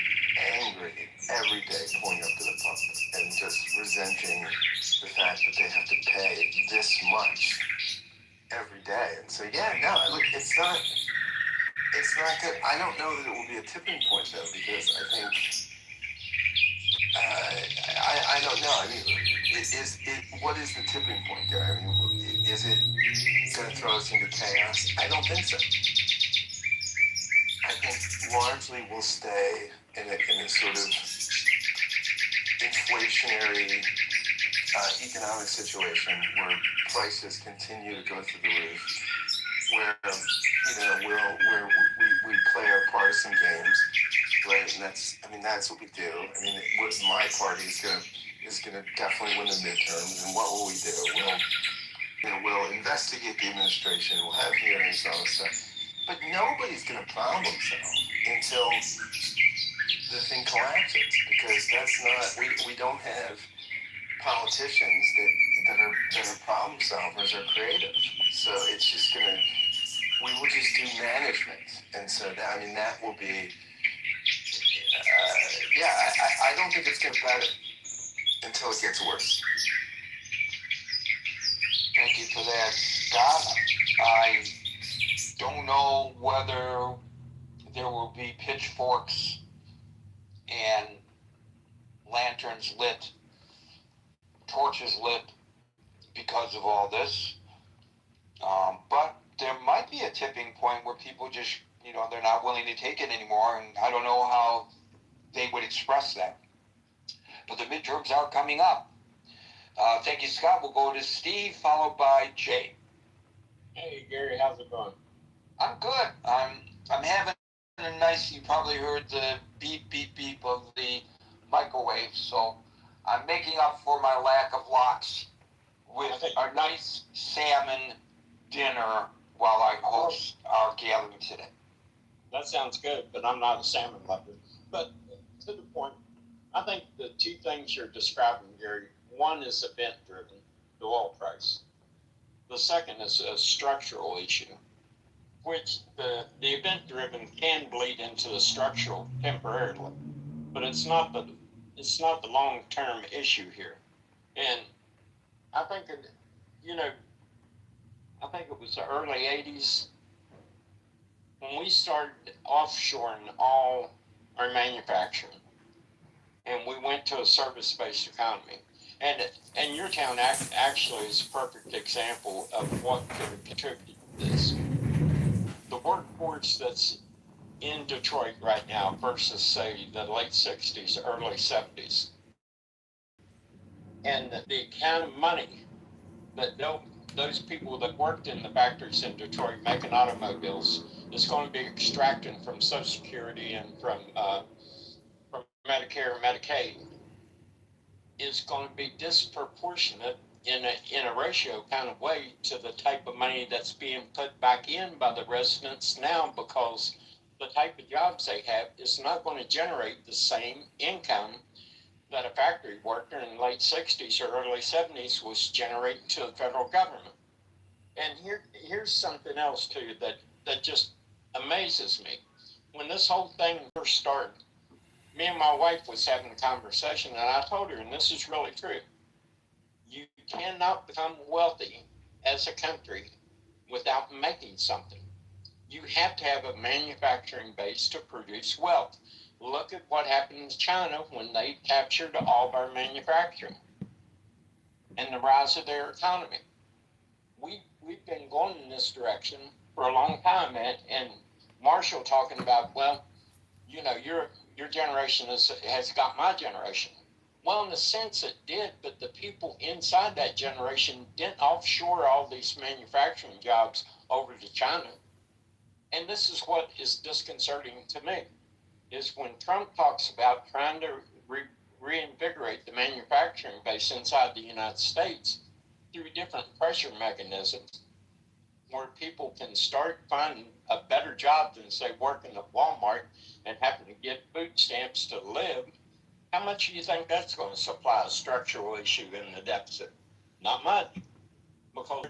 [SPEAKER 14] angry every day pulling up to the pump and just resenting the fact that they have to pay this much every day. And so, look, it's not good. I don't know that it will be a tipping point, though, because I think, I don't know. I mean, what is the tipping point there? I mean, is it going to throw us into chaos? I don't think so. I think largely we'll stay in a sort of inflationary economic situation where prices continue to go through the roof, where we play our partisan games, right? And that's what we do. I mean, what my party is gonna definitely win the midterms, and what will we do? We'll investigate the administration. We'll have hearings and all this stuff. But nobody's going to plow themselves until the thing collapses, because that's not, we don't have politicians that are problem solvers or creative. So it's just we will just do management. And so that, I mean, that will be, I don't think it's going to get better until it gets worse.
[SPEAKER 17] Thank you for that, Scott. I don't know whether there will be pitchforks and lanterns lit, torches lit because of all this. But there might be a tipping point where people just, they're not willing to take it anymore, and I don't know how they would express that. But the midterms are coming up. Thank you, Scott. We'll go to Steve, followed by Jay.
[SPEAKER 20] Hey, Gary, how's it going?
[SPEAKER 17] I'm good. I'm having a nice, you probably heard the beep, beep, beep of the microwave, so I'm making up for my lack of lox with a nice salmon dinner while I host our gathering today.
[SPEAKER 20] That sounds good, but I'm not a salmon lover. But to the point, I think the two things you're describing, Gary, one is event-driven, the oil price. The second is a structural issue, which the event-driven can bleed into the structural temporarily, but it's not the long-term issue here. And I think I think it was the early 80s when we started offshoring all our manufacturing, and we went to a service-based economy. And your town actually is a perfect example of what could have contributed to this. The workforce that's in Detroit right now versus, say, the late 60s, early 70s, and the kind of money that those people that worked in the factories in Detroit making automobiles is going to be extracted from Social Security and from Medicare and Medicaid is going to be disproportionate in a ratio kind of way to the type of money that's being put back in by the residents now, because the type of jobs they have is not going to generate the same income that a factory worker in the late 60s or early 70s was generating to the federal government. And here's something else too that just amazes me. When this whole thing first started, me and my wife was having a conversation, and I told her, and this is really true, you cannot become wealthy as a country without making something. You have to have a manufacturing base to produce wealth. Look at what happened in China when they captured all of our manufacturing and the rise of their economy. We've been going in this direction for a long time, and Marshall talking about, well, your generation has got my generation. Well, in a sense it did, but the people inside that generation didn't offshore all these manufacturing jobs over to China. And this is what is disconcerting to me, is when Trump talks about trying to reinvigorate the manufacturing base inside the United States through different pressure mechanisms where people can start finding a better job than, say, working at Walmart and having to get food stamps to live. How much do you think that's going to supply a structural issue in the deficit? Not much, because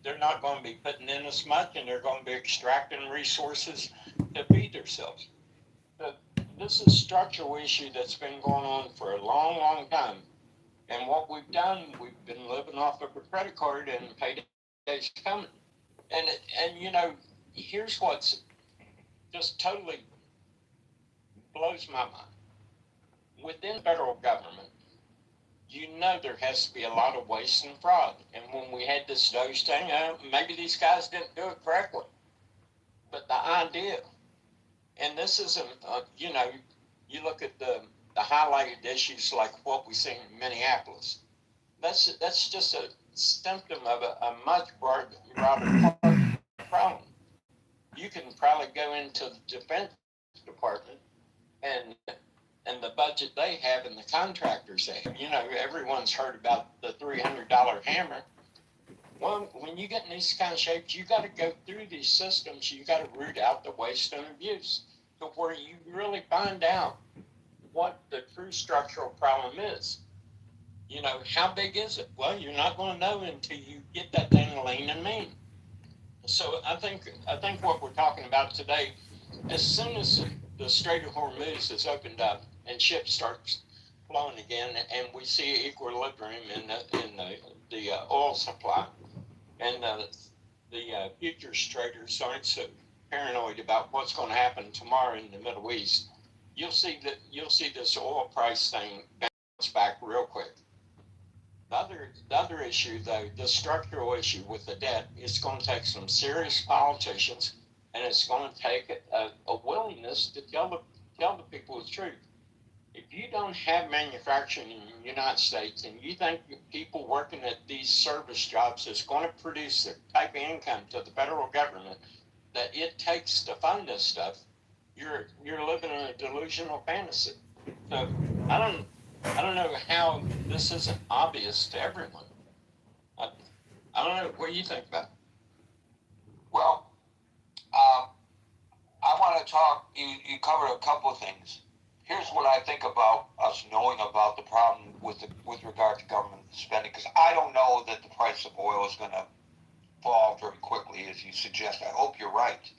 [SPEAKER 20] they're not going to be putting in as much, and they're going to be extracting resources to feed themselves. But this is a structural issue that's been going on for a long, long time. And what we've done, we've been living off of a credit card, and payday's coming. And here's what's just totally blows my mind. Within the federal government, there has to be a lot of waste and fraud. And when we had this Doge thing, maybe these guys didn't do it correctly. But the idea, and this isn't, you look at the highlighted issues like what we see in Minneapolis. That's just a symptom of a much broader problem. You can probably go into the Defense Department and the budget they have and the contractors they have. Everyone's heard about the $300 hammer. Well, when you get in these kind of shapes, you got to go through these systems. You got to root out the waste and abuse to where you really find out what the true structural problem is. How big is it? Well, you're not going to know until you get that thing lean and mean. So I think what we're talking about today, as soon as the Strait of Hormuz is opened up and ships start flowing again, and we see equilibrium in the oil supply, and the futures traders aren't so paranoid about what's going to happen tomorrow in the Middle East, you'll see this oil price thing bounce back real quick. The other issue, though, the structural issue with the debt, it's going to take some serious politicians, and it's going to take a willingness to tell the people the truth. If you don't have manufacturing in the United States, and you think people working at these service jobs is going to produce the type of income to the federal government that it takes to fund this stuff, you're living in a delusional fantasy. So I don't know how this isn't obvious to everyone. I don't know. What do you think about it?
[SPEAKER 17] Well, I want to talk. You covered a couple of things. Here's what I think about us knowing about the problem with regard to government spending, because I don't know that the price of oil is going to fall very quickly, as you suggest. I hope you're right,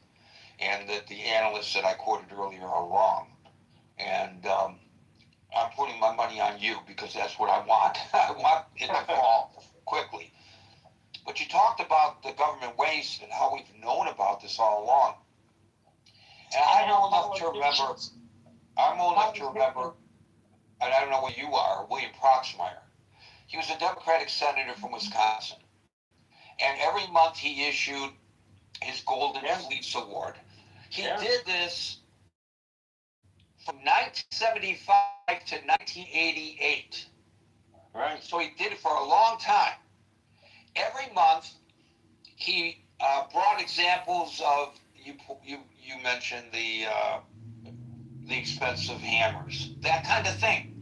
[SPEAKER 17] and that the analysts that I quoted earlier are wrong. And I'm putting my money on you because that's what I want. I want it to fall quickly. But you talked about the government waste and how we've known about this all along. And I'm old enough to remember, and I don't know where you are, William Proxmire. He was a Democratic senator from Wisconsin. And every month he issued his Golden Fleece Award. He did this from 1975 to 1988. Right. So he did it for a long time. Every month he brought examples of, you mentioned the expensive hammers, that kind of thing.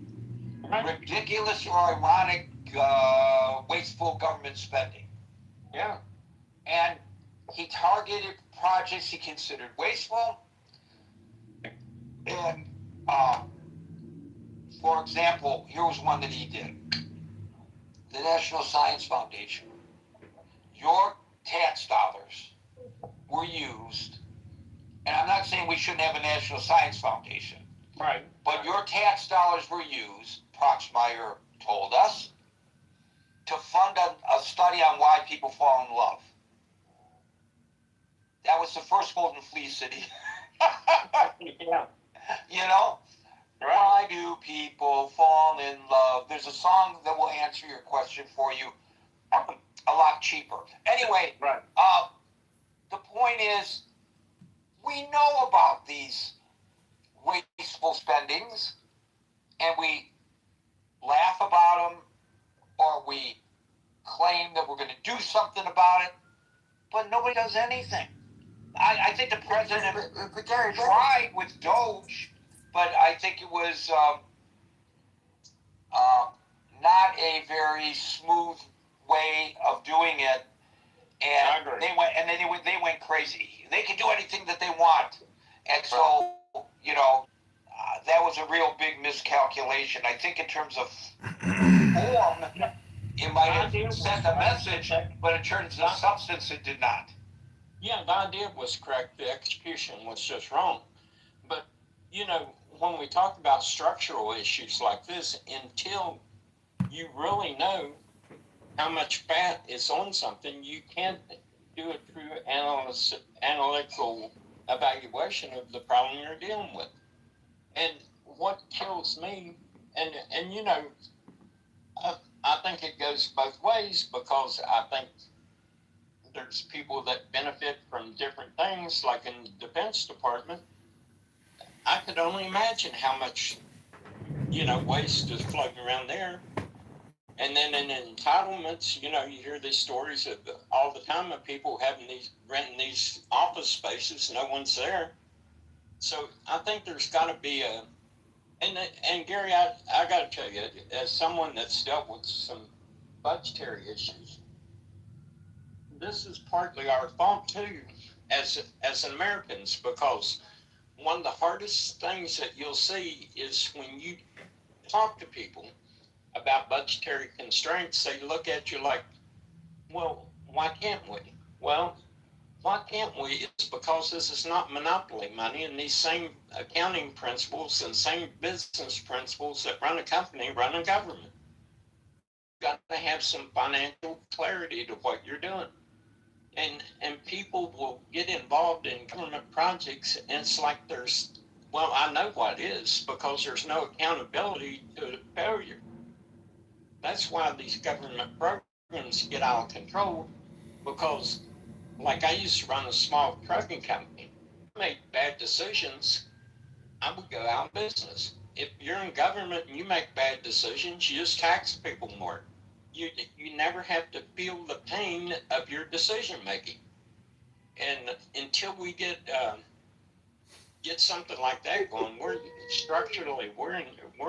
[SPEAKER 17] Ridiculous or ironic, wasteful government spending. Yeah. And he targeted projects he considered wasteful. And, for example, here was one that he did. The National Science Foundation. Your tax dollars were used, and I'm not saying we shouldn't have a National Science Foundation. Right. But your tax dollars were used, Proxmire told us, to fund a study on why people fall in love. That was the first Golden Fleece city. Yeah. You know? Right. Why do people fall in love? There's a song that will answer your question for you a lot cheaper. Anyway, right. The point is, we know about these wasteful spendings, and we laugh about them, or we claim that we're going to do something about it, but nobody does anything. I think the president tried with Doge, but I think it was not a very smooth way of doing it, and they went crazy. They can do anything that they want, and so that was a real big miscalculation. I think in terms of form, it might have sent a message, but in terms of substance, it did not. Yeah, the idea was correct. The execution was just wrong. But, when we talk about structural issues like this, until you really know how much fat is on something, you can't do a true analytical evaluation of the problem you're dealing with. And what kills me, and I think it goes both ways, because I think there's people that benefit from different things, like in the Defense Department. I could only imagine how much, waste is floating around there. And then in entitlements, you hear these stories of all the time of people renting these office spaces, no one's there. So I think there's got to be and Gary, I got to tell you, as someone that's dealt with some budgetary issues, this is partly our fault too, as Americans, because one of the hardest things that you'll see is when you talk to people about budgetary constraints, they look at you like, well, why can't we? Well,
[SPEAKER 20] Why can't we? It's because this is not monopoly money, and these same accounting principles and same business principles that run a company run a government. You've got to have some financial clarity to what you're doing. And people will get involved in government projects, and it's like well, I know what it is, because there's no accountability to failure. That's why these government programs get out of control, because like I used to run a small trucking company. I made bad decisions, I would go out of business. If you're in government and you make bad decisions, you just tax people more. You never have to feel the pain of your decision making. And until we get something like that going, we're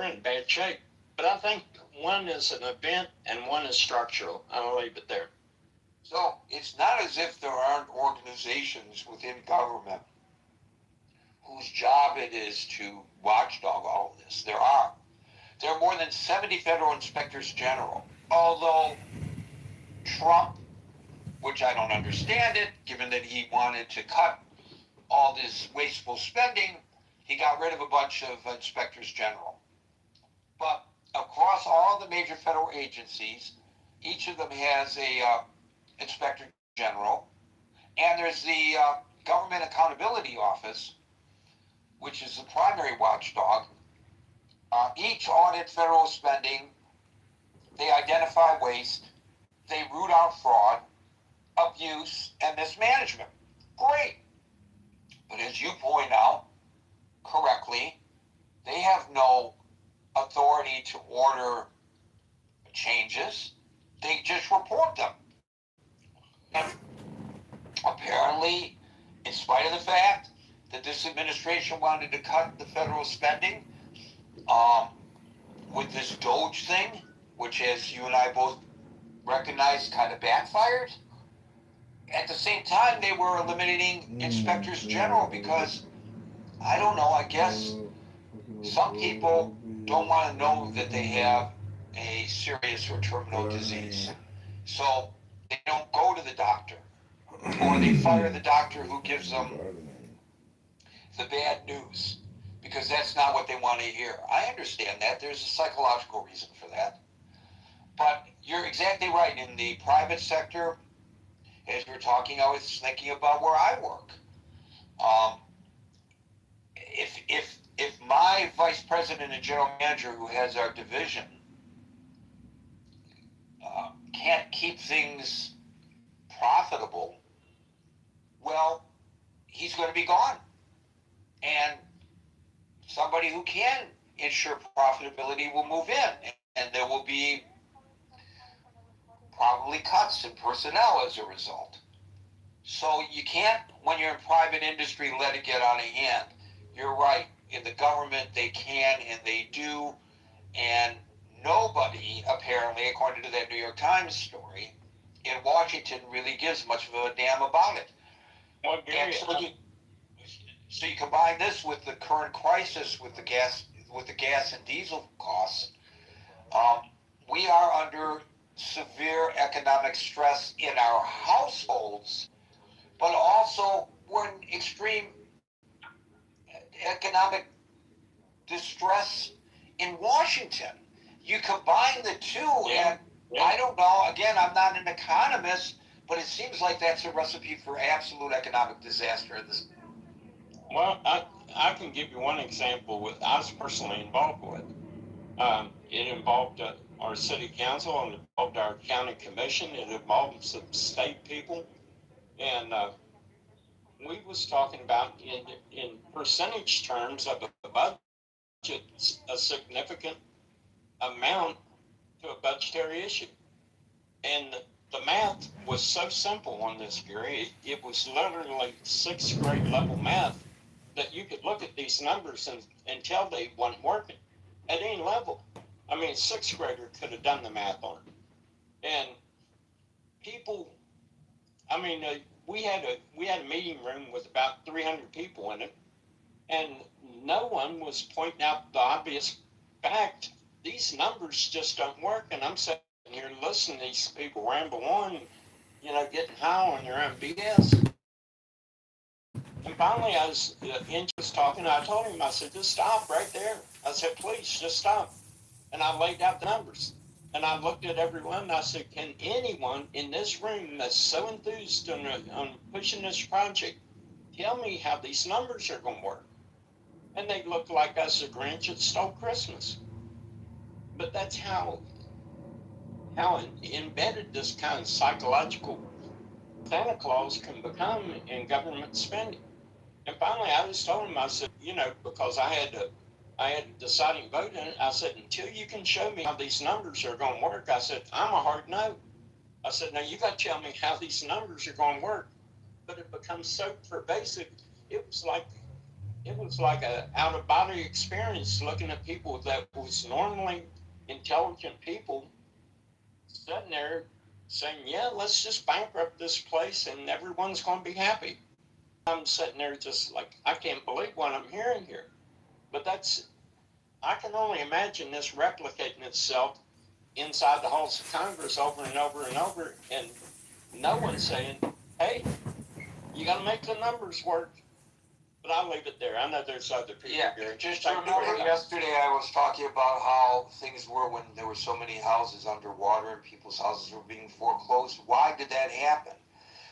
[SPEAKER 20] in bad shape. But I think one is an event and one is structural. I'll leave it there.
[SPEAKER 17] So it's not as if there aren't organizations within government whose job it is to watchdog all of this. There are. There are more than 70 federal inspectors general. Although Trump, which I don't understand it, given that he wanted to cut all this wasteful spending, he got rid of a bunch of inspectors general. But across all the major federal agencies, each of them has a inspector general, and there's the Government Accountability Office, which is the primary watchdog. Each audit federal spending, they identify waste, they root out fraud, abuse, and mismanagement. Great. But as you point out correctly, they have no authority to order changes. They just report them. And apparently, in spite of the fact that this administration wanted to cut the federal spending, with this Doge thing, which, as you and I both recognize, kind of backfired, at the same time they were eliminating inspectors general because, I don't know, I guess some people don't want to know that they have a serious or terminal disease. So they don't go to the doctor, or they fire the doctor who gives them the bad news, because that's not what they want to hear. I understand that. There's a psychological reason for that. But you're exactly right. In the private sector, as we're talking, I was thinking about where I work. If my vice president and general manager, who has our division, can't keep things profitable, well, he's going to be gone. And somebody who can ensure profitability will move in, and there will be probably cuts in personnel as a result. So you can't, when you're in private industry, let it get out of hand. You're right. In the government, they can and they do, and nobody, apparently, according to that New York Times story, in Washington really gives much of a damn about it.
[SPEAKER 20] Well,
[SPEAKER 17] and so you combine this with the current crisis with the gas and diesel costs. We are under severe economic stress in our households, but also we're in extreme economic distress in Washington. You combine the two, and I don't know, again, I'm not an economist, but it seems like that's a recipe for absolute economic disaster in this.
[SPEAKER 20] Well, I can give you one example I was personally involved with. It involved our city council, it involved our county commission, it involved some state people, and we was talking about in percentage terms of a budget, a significant amount to a budgetary issue. And the math was so simple on this, Gary. It was literally 6th grade level math that you could look at these numbers and tell they weren't working at any level. I mean, a 6th grader could have done the math on it. And people, I mean, we had a meeting room with about 300 people in it, and no one was pointing out the obvious fact. These numbers just don't work. And I'm sitting here listening to these people ramble on, getting high on their own BS. And finally, I was just talking. I told him, I said, just stop right there. I said, please, just stop. And I laid out the numbers. And I looked at everyone and I said, can anyone in this room that's so enthused on pushing this project tell me how these numbers are going to work? And they looked like us, the Grinch that stole Christmas. But that's how embedded this kind of psychological Santa Claus can become in government spending. And finally, I just told him, I said, because I had deciding vote in it. I said, until you can show me how these numbers are going to work, I said, I'm a hard no. I said, now you got to tell me how these numbers are going to work. But it becomes so pervasive. It was like a out of body experience looking at people that was normally intelligent people sitting there saying, yeah, let's just bankrupt this place and everyone's going to be happy. I'm sitting there just like, I can't believe what I'm hearing here. But I can only imagine this replicating itself inside the halls of Congress over and over and over, and no one saying, hey, you got to make the numbers work. But I'll leave it there. I know there's other people here.
[SPEAKER 17] Just remember yesterday I was talking about how things were when there were so many houses underwater and people's houses were being foreclosed. Why did that happen?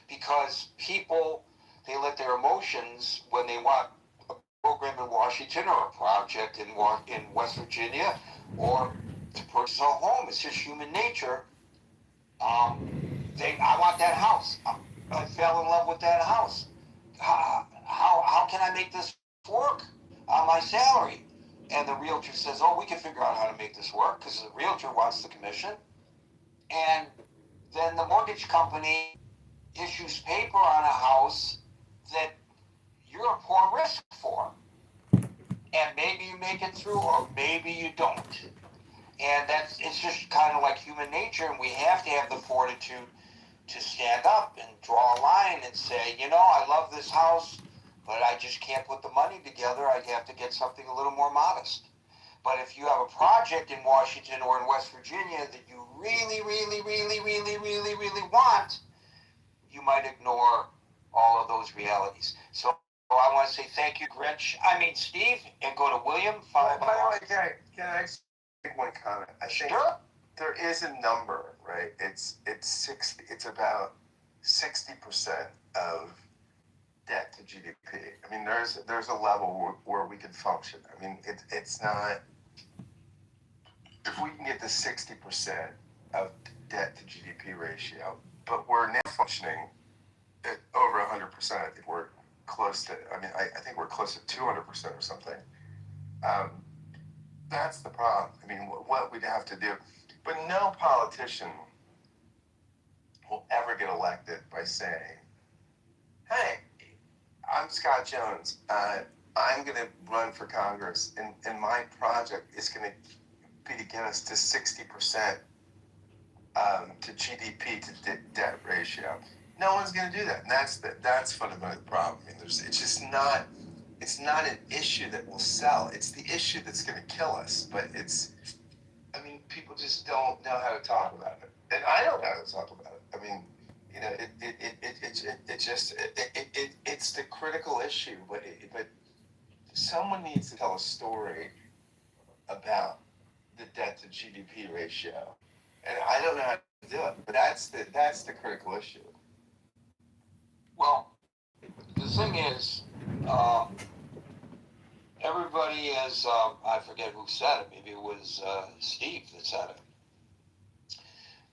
[SPEAKER 17] Because people, they let their emotions, when they want a program in Washington or a project in West Virginia or to purchase a home, it's just human nature. I want that house. I fell in love with that house. How can I make this work on my salary? And the realtor says, oh, we can figure out how to make this work, because the realtor wants the commission. And then the mortgage company issues paper on a house that you're a poor risk for. And maybe you make it through, or maybe you don't. And it's just kind of like human nature, and we have to have the fortitude to stand up and draw a line and say, I love this house, but I just can't put the money together. I have to get something a little more modest. But if you have a project in Washington or in West Virginia that you really, really, really, really, really, really want, you might ignore all of those realities. So I want to say thank you, Steve, and go to William.
[SPEAKER 14] By the way, can I just make one comment? I think there is a number, right? It's 60. It's about 60% of debt to GDP. I mean, there's a level where we can function. I mean, it's not. If we can get to 60% of debt to GDP ratio, but we're now functioning at over 100%. I think we're close to. I mean, I think we're close to 200% or something. That's the problem. I mean, what we'd have to do. But no politician will ever get elected by saying, hey, I'm Scott Jones. I'm going to run for Congress, and my project is going to be to get us to 60% to GDP to debt ratio. No one's going to do that. And that's fundamentally the problem. I mean, it's just not. It's not an issue that will sell. It's the issue that's going to kill us. But people just don't know how to talk about it, and I don't know how to talk about it. I mean, it's the critical issue. But someone needs to tell a story about the debt to GDP ratio, and I don't know how to do it. But that's the critical issue.
[SPEAKER 17] Well, the thing is, everybody is, I forget who said it, maybe it was Steve that said it.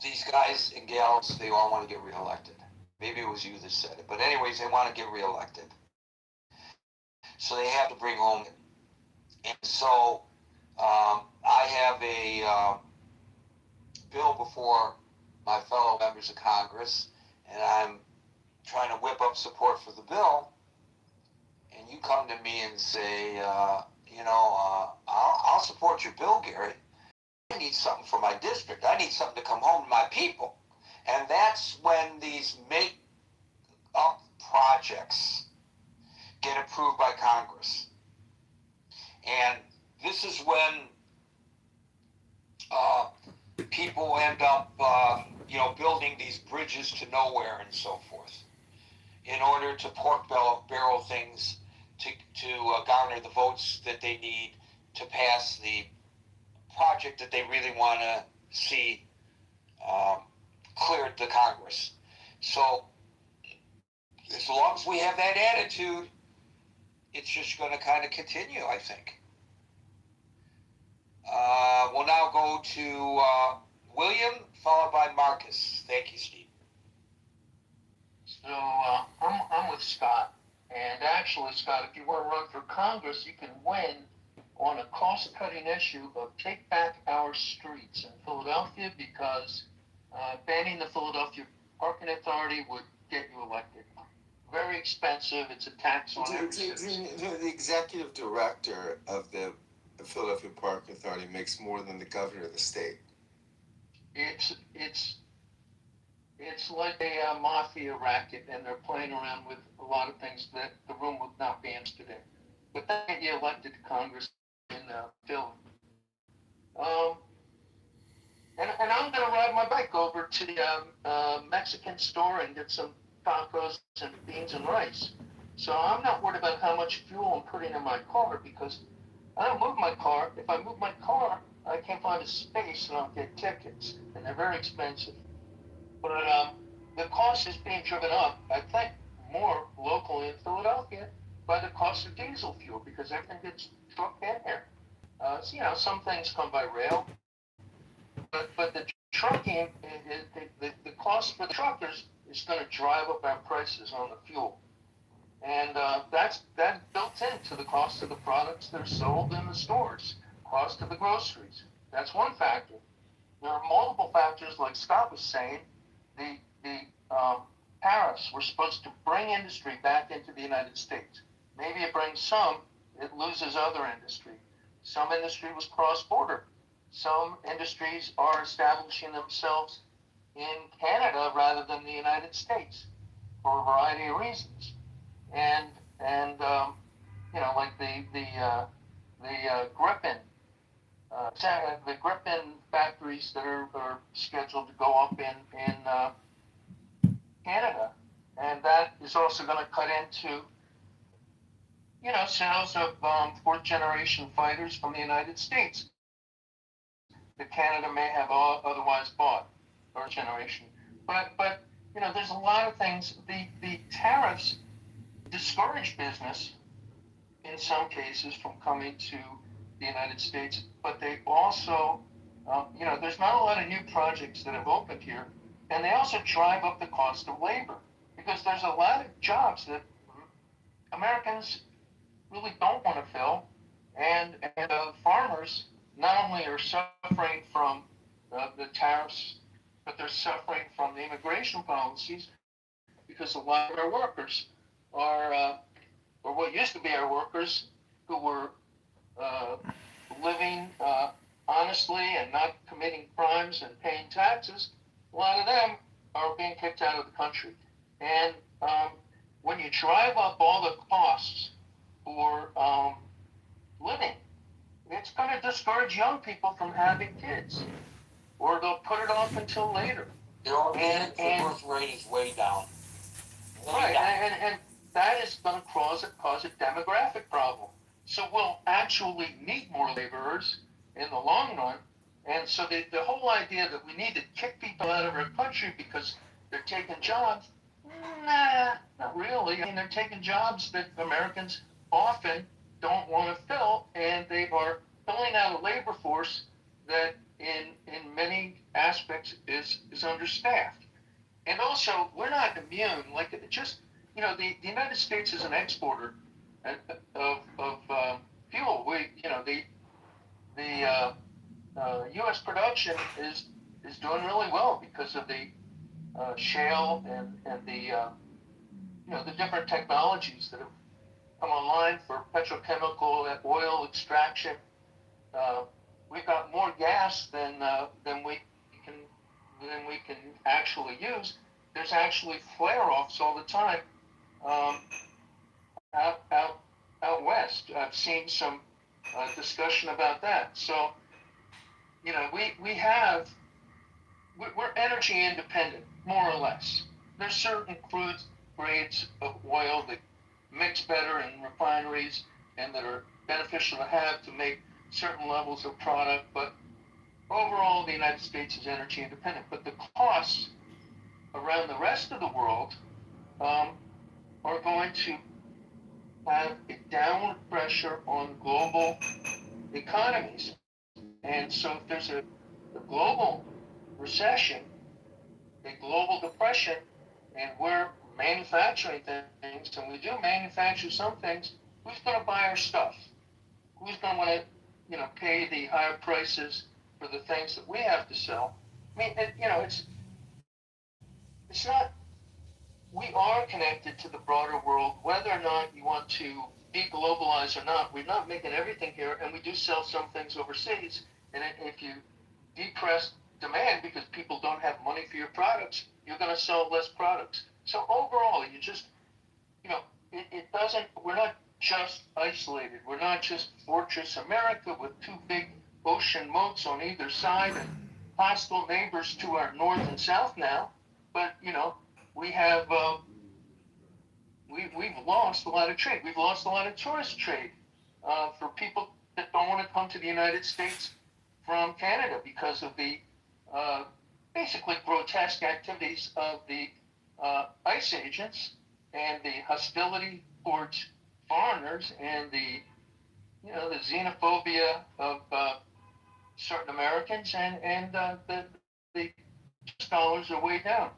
[SPEAKER 17] These guys and gals, they all want to get reelected. Maybe it was you that said it. But anyways, they want to get reelected. So they have to bring home. And so I have a bill before my fellow members of Congress, and I'm trying to whip up support for the bill. And you come to me and say, I'll support your bill, Gary. I need something for my district. I need something to come home to my people. And that's when these make-up projects get approved by Congress. And this is when people end up, building these bridges to nowhere and so forth.
[SPEAKER 20] in order to pork barrel things to garner the votes that they need to pass the project that they really want to see cleared the Congress. So as long as we have that attitude, it's just going to kind of continue, I think. We'll now go to William, followed by Marcus. Thank you, Steve.
[SPEAKER 21] So I'm with Scott. And actually, Scott, if you want to run for Congress, you can win on a cost-cutting issue of take back our streets in Philadelphia, because banning the Philadelphia Parking Authority would get you elected. Very expensive. It's a tax on every citizen.
[SPEAKER 14] The executive director of the Philadelphia Park Authority makes more than the governor of the state.
[SPEAKER 21] It's like a mafia racket, and they're playing around with a lot of things that the room would not be interested in. But they get you elected to Congress in Philly. And I'm going to ride my bike over to the Mexican store and get some tacos and beans and rice. So I'm not worried about how much fuel I'm putting in my car, because I don't move my car. If I move my car, I can't find a space and I'll get tickets, and they're very expensive. But the cost is being driven up, I think, more locally in Philadelphia by the cost of diesel fuel, because everything gets trucked in here. So, some things come by rail, but the trucking, the cost for the truckers is going to drive up our prices on the fuel. And that's built into the cost of the products that are sold in the stores, cost of the groceries. That's one factor. There are multiple factors, like Scott was saying. The tariffs were supposed to bring industry back into the United States. Maybe it brings some, it loses other industry. Some industry was cross-border. Some industries are establishing themselves in Canada rather than the United States for a variety of reasons. And like the Griffin factories that are scheduled to go up in Canada, and that is also going to cut into sales of fourth generation fighters from the United States that Canada may have otherwise bought, third generation. But there's a lot of things. The tariffs discourage business in some cases from coming to the United States, but they also, there's not a lot of new projects that have opened here, and they also drive up the cost of labor, because there's a lot of jobs that Americans really don't want to fill, and farmers not only are suffering from the tariffs, but they're suffering from the immigration policies, because a lot of our workers are, or what used to be our workers, who were living honestly and not committing crimes and paying taxes. A lot of them are being kicked out of the country. And when you drive up all the costs for living, it's going to discourage young people from having kids, or they'll put it off until later.
[SPEAKER 20] The birth rate is way down.
[SPEAKER 21] Right, and that is going to cause a demographic problem. So we'll actually need more laborers in the long run. And so the whole idea that we need to kick people out of our country because they're taking jobs, nah, not really. I mean, they're taking jobs that Americans often don't want to fill, and they are filling out a labor force that in many aspects is understaffed. And also, we're not immune. Like, the United States is an exporter of fuel. The U.S. production is doing really well because of the shale and the different technologies that have come online for petrochemical and oil extraction. We've got more gas than we can actually use. There's actually flare-offs all the time out west. I've seen some discussion about that. So, we're energy independent, more or less. There's certain crude grades of oil that mix better in refineries and that are beneficial to have to make certain levels of product. But overall, the United States is energy independent. But the costs around the rest of the world are going to have a downward pressure on global economies. And so if there's a global recession, a global depression, and we're manufacturing things, and we do manufacture some things, who's going to buy our stuff? Who's going to want to, pay the higher prices for the things that we have to sell? I mean, it's not, we are connected to the broader world, whether or not you want to de-globalize or not. We're not making everything here, and we do sell some things overseas. And if you depress demand because people don't have money for your products, you're going to sell less products. So overall, you just, it doesn't, we're not just isolated. We're not just Fortress America with two big ocean moats on either side and hostile neighbors to our north and south now. But, we have, we've lost a lot of trade. We've lost a lot of tourist trade for people that don't want to come to the United States from Canada because of the basically grotesque activities of the ICE agents and the hostility towards foreigners and the xenophobia of certain Americans and the dollars are way down.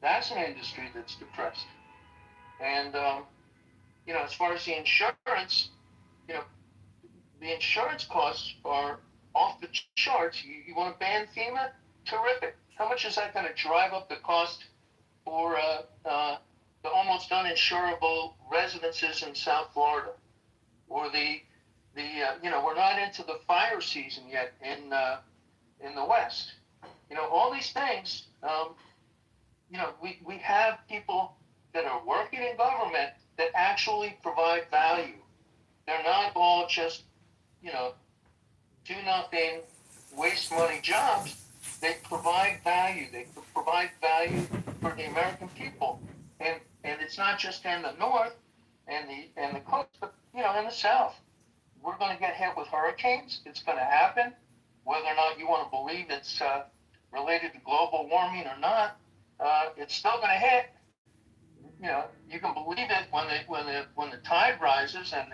[SPEAKER 21] That's an industry that's depressed. And, as far as the insurance, the insurance costs are off the charts. You want to ban FEMA? Terrific. How much is that going to drive up the cost for the almost uninsurable residences in South Florida? Or we're not into the fire season yet in the West. All these things, we have people that are working in government that actually provide value. They're not all just, do nothing, waste money jobs. They provide value. They provide value for the American people. And it's not just in the north and the coast, but, in the south. We're going to get hit with hurricanes. It's going to happen. Whether or not you want to believe it's related to global warming or not, it's still going to hit. You can believe it when the tide rises and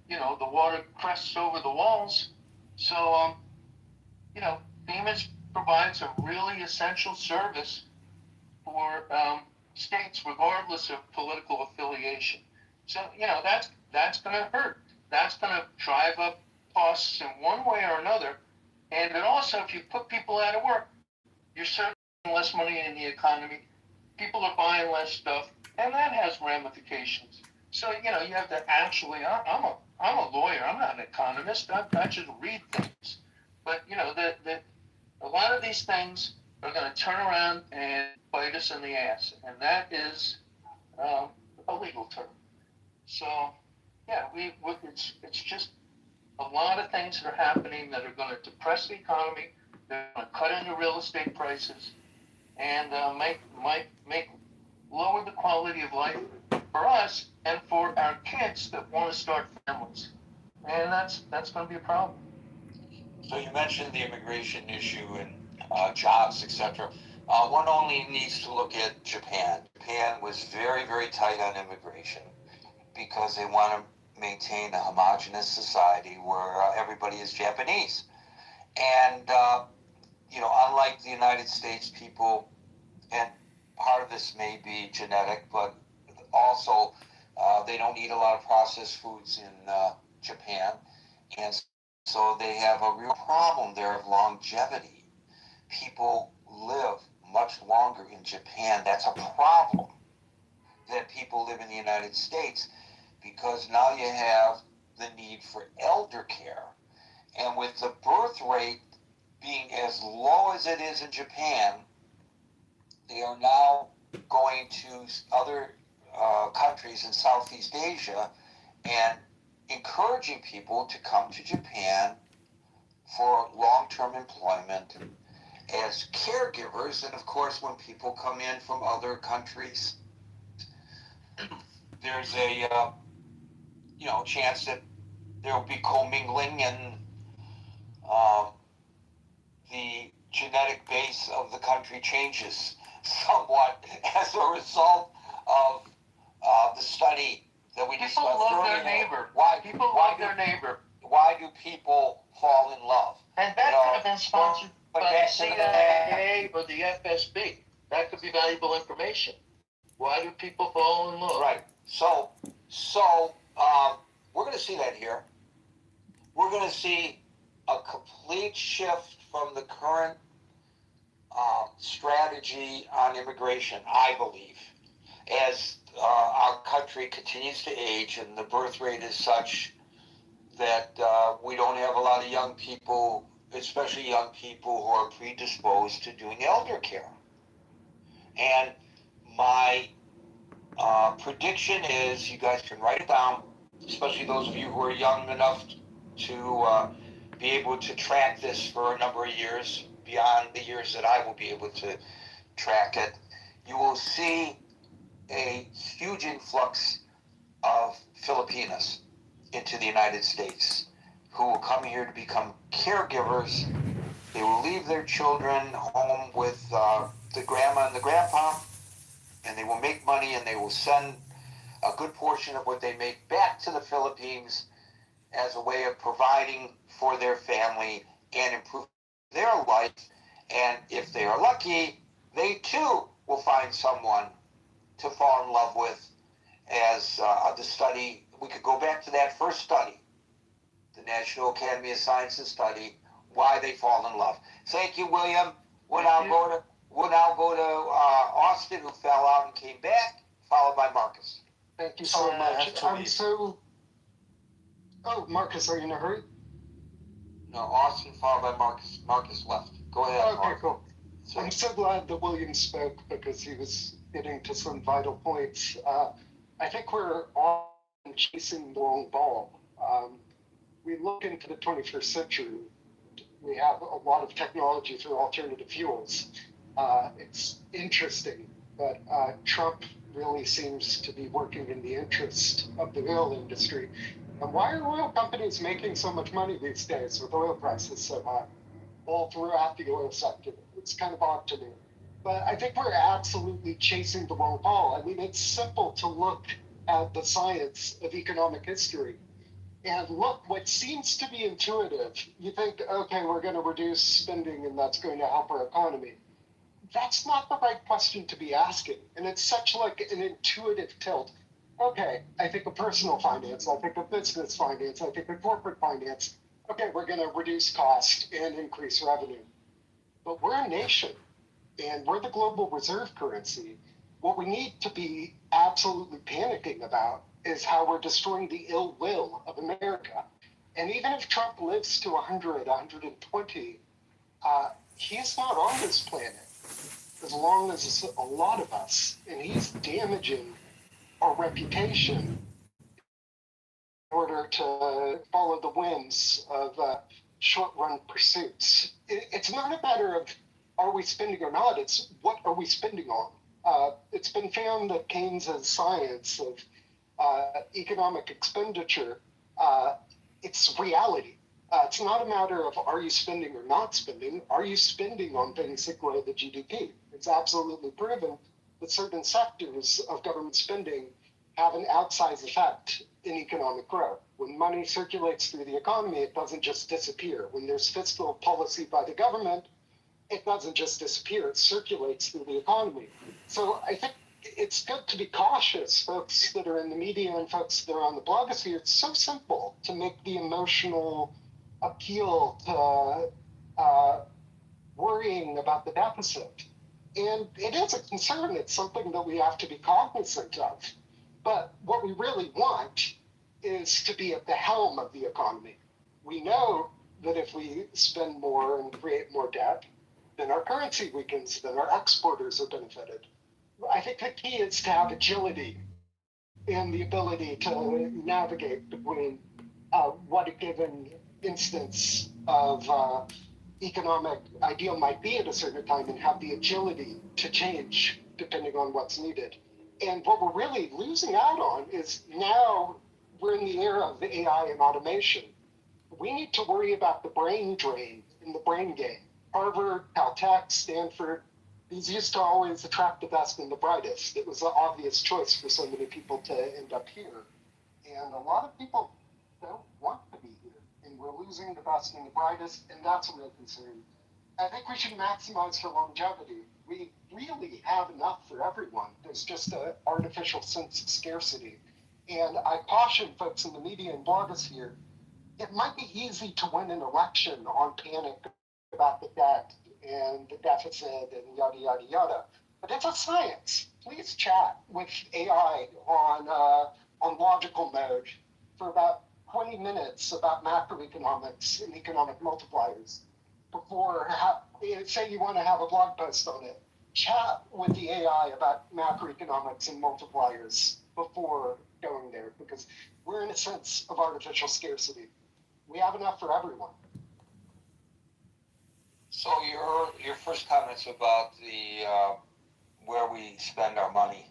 [SPEAKER 21] the water crests over the walls. So FEMA provides a really essential service for states, regardless of political affiliation. So that's going to hurt. That's going to drive up costs in one way or another. And then also, if you put people out of work, you're serving less money in the economy. People are buying less stuff, and that has ramifications. So you have to actually. I'm a lawyer. I'm not an economist. I just read things. But a lot of these things are going to turn around and bite us in the ass, and that is a legal term. So yeah, it's just a lot of things that are happening that are going to depress the economy. They're going to cut into real estate prices and make lower the quality of life for us and for our kids that want to start families. And that's going to be a problem.
[SPEAKER 20] So you mentioned the immigration issue and jobs, etc. One only needs to look at Japan. Japan was very, very tight on immigration because they want to maintain a homogenous society where everybody is Japanese. And, unlike the United States, people, and part of this may be genetic, but also they don't eat a lot of processed foods in Japan. And so they have a real problem there of longevity. People live much longer in Japan. That's a problem than people live in the United States, because now you have the need for elder care. And with the birth rate being as low as it is in Japan, they are now going to other countries in Southeast Asia and encouraging people to come to Japan for long-term employment as caregivers. And of course, when people come in from other countries,
[SPEAKER 17] there's a chance that there will be commingling and the genetic base of the country changes somewhat as a result of the study that we discussed earlier.
[SPEAKER 21] People love their neighbor. People love their neighbor.
[SPEAKER 17] Why do people fall in love?
[SPEAKER 21] And that could have been sponsored by the CIA or the FSB. That could be valuable information. Why do people fall in love?
[SPEAKER 17] Right. So we're going to see that here. We're going to see a complete shift from the current strategy on immigration, I believe, as our country continues to age and the birth rate is such that we don't have a lot of young people, especially young people who are predisposed to doing elder care. And my prediction is, you guys can write it down, especially those of you who are young enough to be able to track this for a number of years, beyond the years that I will be able to track it. You will see a huge influx of Filipinos into the United States who will come here to become caregivers. They will leave their children home with the grandma and the grandpa, and they will make money, and they will send a good portion of what they make back to the Philippines as a way of providing for their family and improving their life. And if they are lucky, they too will find someone to fall in love with. As the study, we could go back to that first study, the National Academy of Sciences study, why they fall in love. Thank you, William. We'll now go to Austin, who fell out and came back, followed by Marcus.
[SPEAKER 1] Thank you so much. I'm so... Oh, Marcus, are you in a hurry?
[SPEAKER 17] No, Austin followed by Marcus. Marcus left. Go ahead.
[SPEAKER 1] Okay,
[SPEAKER 17] Marcus.
[SPEAKER 1] cool. I'm so glad that William spoke because he was getting to some vital points. I think we're all chasing the wrong ball. We look into the 21st century. We have a lot of technology through alternative fuels. It's interesting, but Trump really seems to be working in the interest of the oil industry. And why are oil companies making so much money these days with oil prices so high? All throughout the oil sector. It's kind of odd to me. But I think we're absolutely chasing the wrong ball. I mean, it's simple to look at the science of economic history and look what seems to be intuitive. You think, okay, we're going to reduce spending and that's going to help our economy. That's not the right question to be asking. And it's such like an intuitive tilt. Okay, I think of personal finance, I think of business finance, I think of corporate finance. Okay, we're going to reduce cost and increase revenue. But we're a nation, and we're the global reserve currency. What we need to be absolutely panicking about is how we're destroying the ill will of America. And even if Trump lives to 100, 120, he's not on this planet as long as a lot of us, and he's damaging our reputation in order to follow the whims of short-run pursuits. It's not a matter of are we spending or not, it's what are we spending on. It's been found that Keynes's science of economic expenditure, it's reality. It's not a matter of are you spending or not spending, are you spending on things that grow the GDP? It's absolutely proven that certain sectors of government spending have an outsized effect in economic growth. When money circulates through the economy, it doesn't just disappear. When there's fiscal policy by the government, it doesn't just disappear, it circulates through the economy. So I think it's good to be cautious, folks that are in the media and folks that are on the blogosphere. It's so simple to make the emotional appeal to worrying about the deficit. And it is a concern, it's something that we have to be cognizant of. But what we really want is to be at the helm of the economy. We know that if we spend more and create more debt, then our currency weakens, then our exporters are benefited. I think the key is to have agility and the ability to navigate between what a given instance of economic ideal might be at a certain time and have the agility to change depending on what's needed. And what we're really losing out on is now we're in the era of AI and automation. We need to worry about the brain drain in the brain game. Harvard, Caltech, Stanford, these used to always attract the best and the brightest. It was an obvious choice for so many people to end up here. And a lot of people don't want to be here. And we're losing the best and the brightest, and that's a real concern. I think we should maximize for longevity. We really have enough for everyone. There's just an artificial sense of scarcity. And I caution folks in the media and blogosphere, it might be easy to win an election on panic about the debt and the deficit and yada, yada, yada. But it's a science. Please chat with AI on logical mode for about 20 minutes about macroeconomics and economic multipliers before, say you want to have a blog post on it. Chat with the AI about macroeconomics and multipliers before going there, because we're in a sense of artificial scarcity. We have enough for everyone.
[SPEAKER 17] So your first comments about the where we spend our money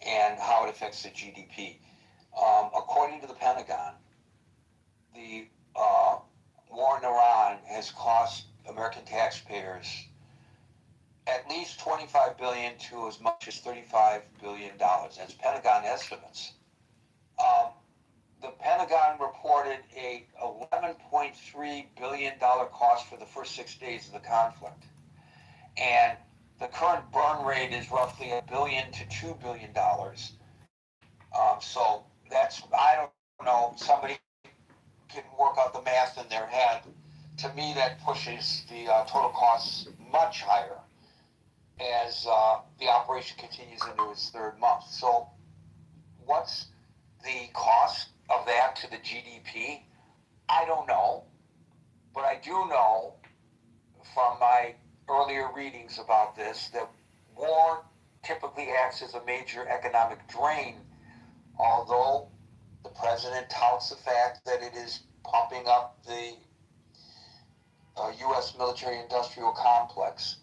[SPEAKER 17] and how it affects the GDP. According to the Pentagon, the war in Iran has cost American taxpayers at least $25 billion to as much as $35 billion. That's Pentagon estimates. The Pentagon reported a $11.3 billion cost for the first 6 days of the conflict. And the current burn rate is roughly $1 billion to $2 billion. So that's, I don't know, somebody can work out the math in their head. To me, that pushes the total costs much higher as the operation continues into its third month. So what's the cost of that to the GDP? I don't know, but I do know from my earlier readings about this that war typically acts as a major economic drain, although the president touts the fact that it is pumping up the U.S. military-industrial complex.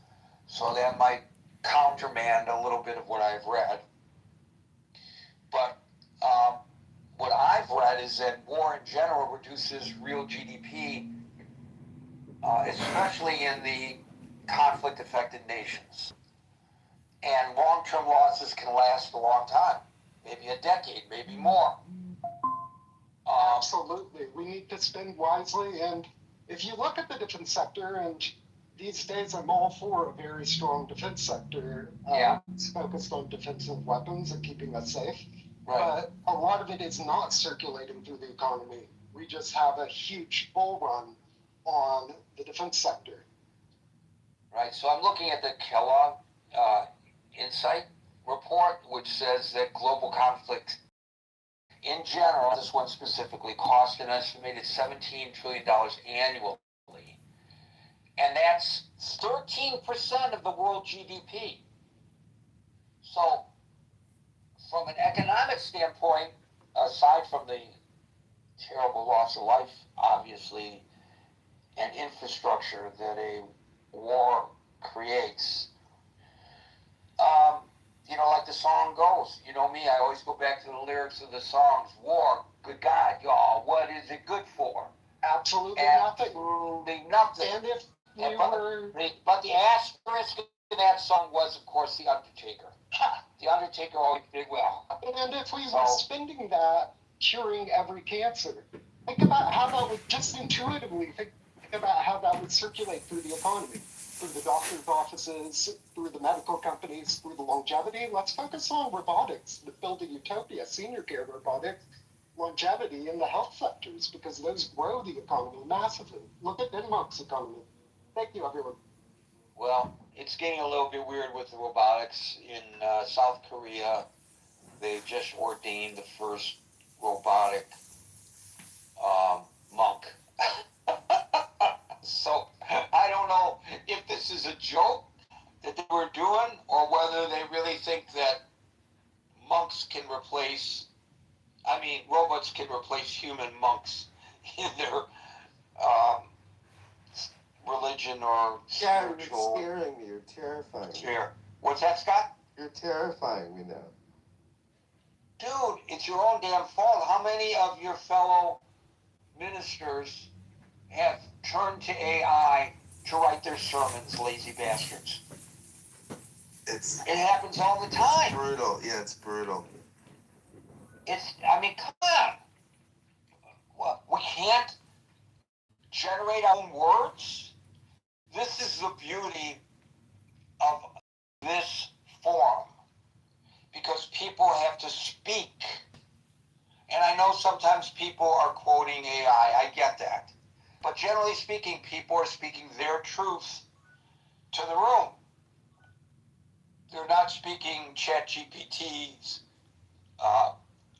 [SPEAKER 17] So that might countermand a little bit of what I've read. But what I've read is that war in general reduces real GDP, especially in the conflict-affected nations. And long-term losses can last a long time, maybe a decade, maybe more.
[SPEAKER 1] Absolutely. We need to spend wisely. And if you look at the defense sector, and these days I'm all for a very strong defense sector. It's focused on defensive weapons and keeping us safe. Right. But a lot of it is not circulating through the economy. We just have a huge bull run on the defense sector.
[SPEAKER 17] Right. So I'm looking at the Kellogg Insight report, which says that global conflict in general, this one specifically, cost an estimated $17 trillion annually. And that's 13% of the world GDP. So from an economic standpoint, aside from the terrible loss of life, obviously, and infrastructure that a war creates, you know, like the song goes, you know me, I always go back to the lyrics of the songs. War, good God, y'all, what is it good for?
[SPEAKER 1] Absolutely nothing.
[SPEAKER 17] Nothing.
[SPEAKER 1] And if
[SPEAKER 17] but the asterisk in that song was, of course, The Undertaker. The Undertaker always did well.
[SPEAKER 1] And if we were spending that curing every cancer, think about how that would, just intuitively, think about how that would circulate through the economy, through the doctor's offices, through the medical companies, through the longevity. Let's focus on robotics, the build a utopia, senior care robotics, longevity in the health sectors, because those grow the economy massively. Look at Denmark's economy. Thank you, everyone.
[SPEAKER 17] Well, it's getting a little bit weird with the robotics. In South Korea, they just ordained the first robotic monk. So I don't know if this is a joke that they were doing or whether they really think that monks can replace, robots can replace human monks in their religion or spiritual.
[SPEAKER 14] You're scaring me. You're terrifying me.
[SPEAKER 17] What's that, Scott?
[SPEAKER 14] You're terrifying me now.
[SPEAKER 17] dude, it's your own damn fault. How many of your fellow ministers have turned to AI to write their sermons, lazy bastards? It happens all the time.
[SPEAKER 14] Brutal. Yeah, it's brutal.
[SPEAKER 17] I mean, come on. What, we can't generate our own words? This is the beauty of this forum, because people have to speak. And I know sometimes people are quoting AI, I get that. But generally speaking, people are speaking their truth to the room. They're not speaking ChatGPT's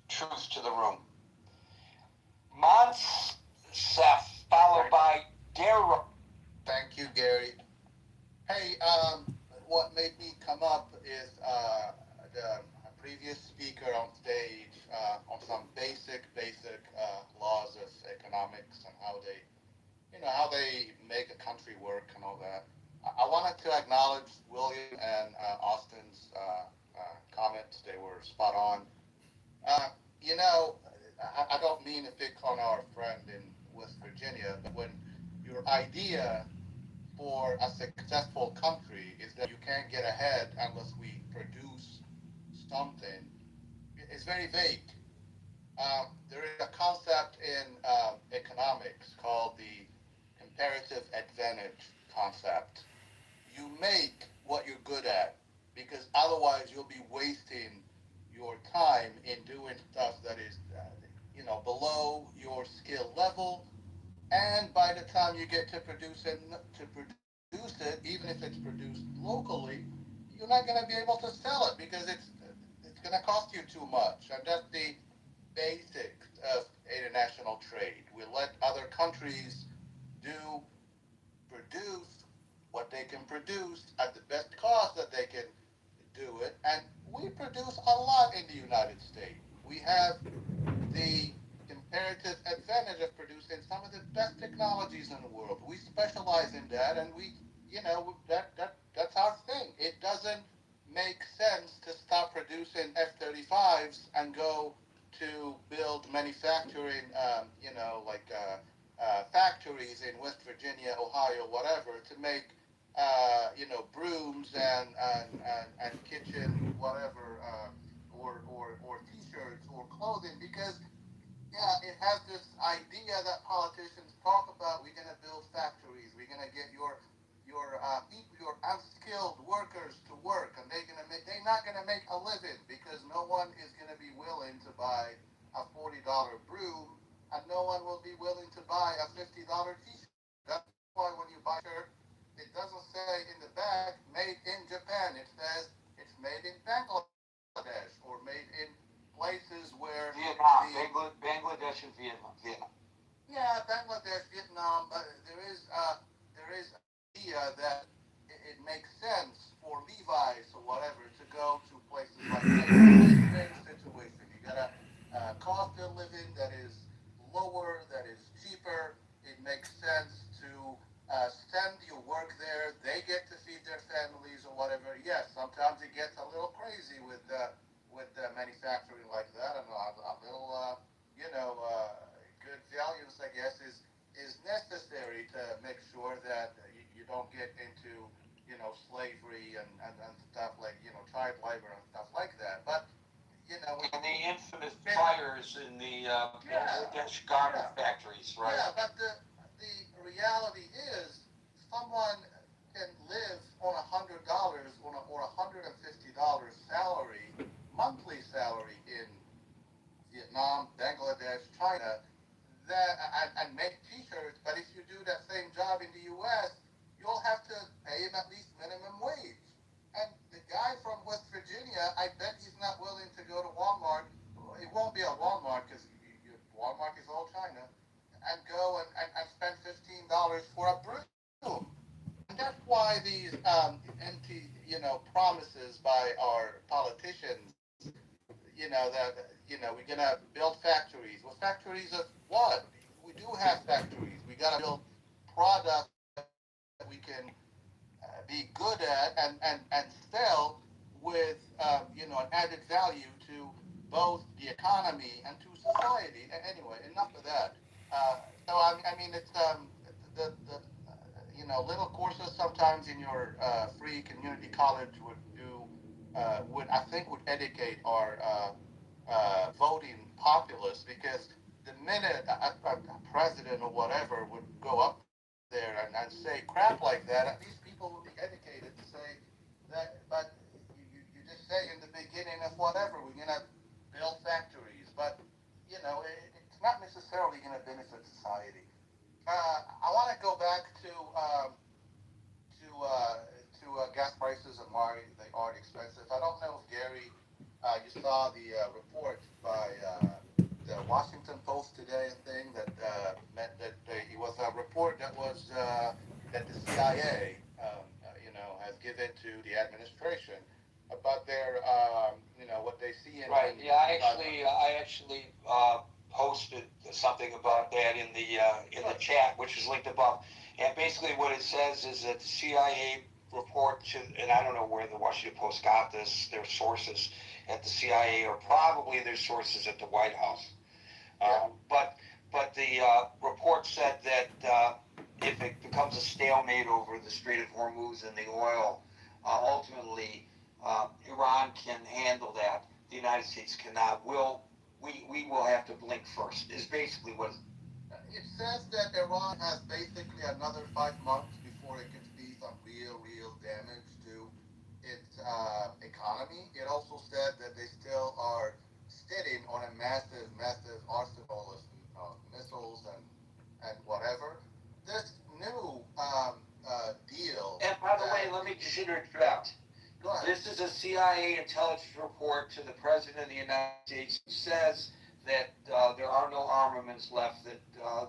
[SPEAKER 17] truth to the room. Monsef, followed by Daryl.
[SPEAKER 7] Thank you, Gary. Hey, what made me come up is the previous speaker on stage on some basic laws of economics and how they make a country work and all that. I wanted to acknowledge William and Austin's comments. They were spot on. I don't mean to pick on our friend in West Virginia, but when your idea for a successful country is that you can't get ahead unless we produce something, it's very vague. There is a concept in economics called the comparative advantage concept. You make what you're good at, because otherwise you'll be wasting your time in doing stuff that is below your skill level, and by the time you get to produce it, even if it's produced locally, you're not going to be able to sell it because it's going to cost you too much. And that's the basics of international trade. We let other countries produce what they can produce at the best cost that they can do it, and we produce a lot in the United States. We have the comparative advantage of producing some of the best technologies in the world. We specialize in that, and that's our thing. It doesn't make sense to stop producing F-35s and go to build manufacturing, factories in West Virginia, Ohio, whatever, to make brooms and kitchen whatever, or T-shirts or clothing, because it has this idea that politicians talk about. We're going to build factories. We're going to get your unskilled workers to work, and they're not going to make a living because no one is going to be willing to buy a $40 broom, and no one will be willing to buy a $50 T-shirt. That's why when you buy a shirt, it doesn't say in the back made in Japan. It says it's made in Bangladesh or made in places where
[SPEAKER 17] Vietnam, Bangladesh and Vietnam.
[SPEAKER 7] Yeah, Bangladesh, Vietnam. There is idea that it makes sense for Levi's or whatever to go to places like that. It's a great situation. You got a cost of living that is lower, that is cheaper. It makes sense to send your work there. They get to feed their families or whatever. Yes, sometimes it gets a little crazy with manufacturing like that, and a little good values, I guess, is necessary to make sure that you don't get into slavery and stuff like child labor and stuff like that. But
[SPEAKER 17] and the infamous fires in the Bangladesh garment factories, right?
[SPEAKER 7] Yeah, but the reality is, someone can live on $100 or $150 salary, monthly salary in Vietnam, Bangladesh, China, and make T-shirts. But if you do that same job in the U.S., you'll have to pay him at least minimum wage. And the guy from West Virginia, I bet he's not willing to go to Walmart. It won't be a Walmart because Walmart is all China, and go and spend $15 for a broom. And that's why these empty, promises by our politicians, we're gonna build factories. Well, factories of what? We do have factories. We gotta build products that we can be good at and sell with an added value to both the economy and to society. Anyway, enough of that. So I mean, it's the little courses sometimes in your free community college would do would I think would educate our voting populace, because the minute a president or whatever would go up there and say crap like that, at least people will be educated to say that. But you just say in the beginning of whatever, we're going to build factories, but it's not necessarily going to benefit society. I want to go back to gas prices and why they are expensive. I don't know if Gary, you saw the report by the Washington Post today, a thing that meant that it was a report that was that the CIA, has given to the administration about their, what they see in.
[SPEAKER 17] Right. Yeah. I actually posted something about that in the chat, which is linked above. And basically, what it says is that the CIA report to, and I don't know where the Washington Post got this. Their sources at the CIA are probably their sources at the White House. But the report said that if it becomes a stalemate over the Strait of Hormuz and the oil, ultimately Iran can handle that. The United States cannot. We will have to blink first. Is basically what.
[SPEAKER 7] It says that Iran has basically another 5 months before it can see some real damage to its economy. It also said that they still are sitting on a massive arsenal of missiles and whatever. This new deal.
[SPEAKER 17] And by the way, let me just interject.
[SPEAKER 7] Go ahead.
[SPEAKER 17] This is a CIA intelligence report to the President of the United States, who says that there are no armaments left, that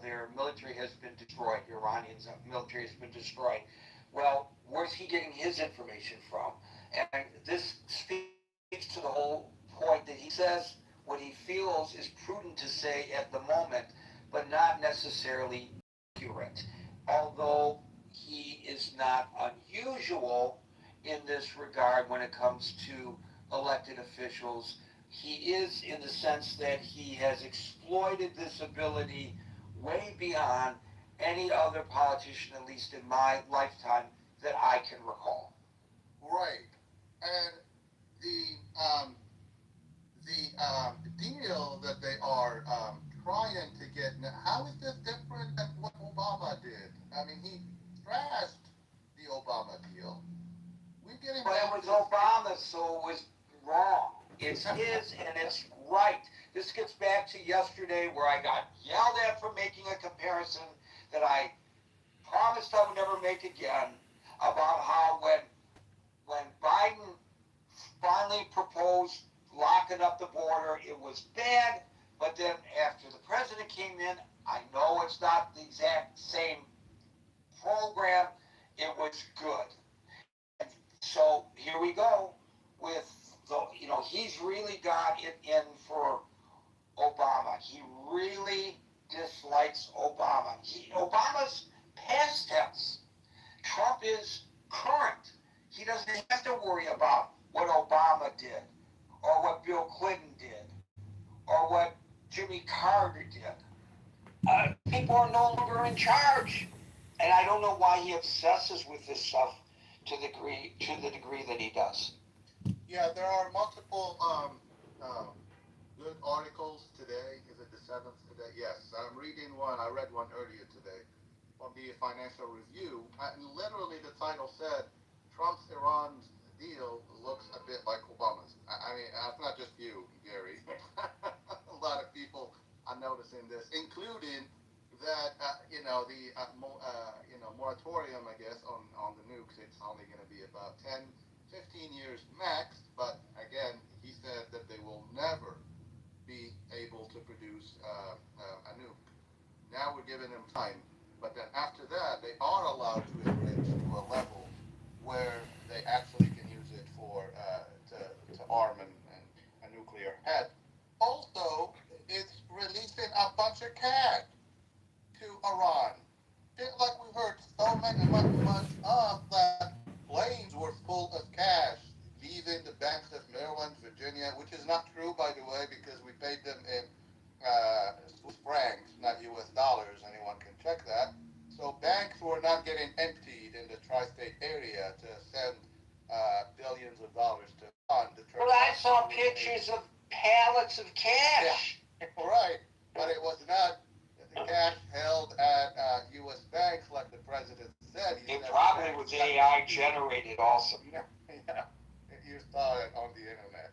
[SPEAKER 17] their military has been destroyed, Iranians' military has been destroyed. Well, where's he getting his information from? And this speaks to the whole point that he says what he feels is prudent to say at the moment, but not necessarily accurate. Although he is not unusual in this regard when it comes to elected officials, he is in the sense that he has exploited this ability way beyond any other politician, at least in my lifetime, that I can recall.
[SPEAKER 7] Right. And the deal that they are trying to get, how is this different than what Obama did? I mean, he trashed the Obama deal.
[SPEAKER 17] But it was Obama, so it was wrong. It's his and it's right. This gets back to yesterday where I got yelled at for making a comparison that I promised I would never make again, about how when Biden finally proposed locking up the border, it was bad, but then after the president came in, I know it's not the exact same program, it was good. And so here we go with he's really got it in for Obama. He really dislikes Obama. Obama's past tense. Trump is current. He doesn't have to worry about what Obama did, or what Bill Clinton did, or what Jimmy Carter did. People are no longer in charge. And I don't know why he obsesses with this stuff to the degree that he does.
[SPEAKER 7] Yeah, there are multiple good articles today. Is it the 7th today? Yes, I'm reading one. I read one earlier today from the Financial Review. And literally the title said, Trump's Iran deal looks a bit like Obama's. I mean, it's not just you, Gary. A lot of people are noticing this, including that, the moratorium, I guess, on the nukes. It's only going to be about 10, 15 years max, but again, he said that they will never be able to produce a nuke. Now we're giving them time, but then after that, they are allowed to enrich to a level where they actually can use it for to arm a nuclear head. Also, it's releasing a bunch of cash to Iran. Like we heard so many months of that planes were full of cash leaving freezing the banks of Maryland, Virginia, which is not true, by the way, because we paid them in Swiss francs, not U.S. dollars. Anyone can check that. So banks were not getting emptied in the tri-state area to send billions of dollars to fund the
[SPEAKER 21] But I saw pictures of pallets of cash.
[SPEAKER 7] Yeah, right. But it was not the cash held at U.S. banks like the president said.
[SPEAKER 21] It probably was AI generated also.
[SPEAKER 7] Yeah, you saw it on the internet.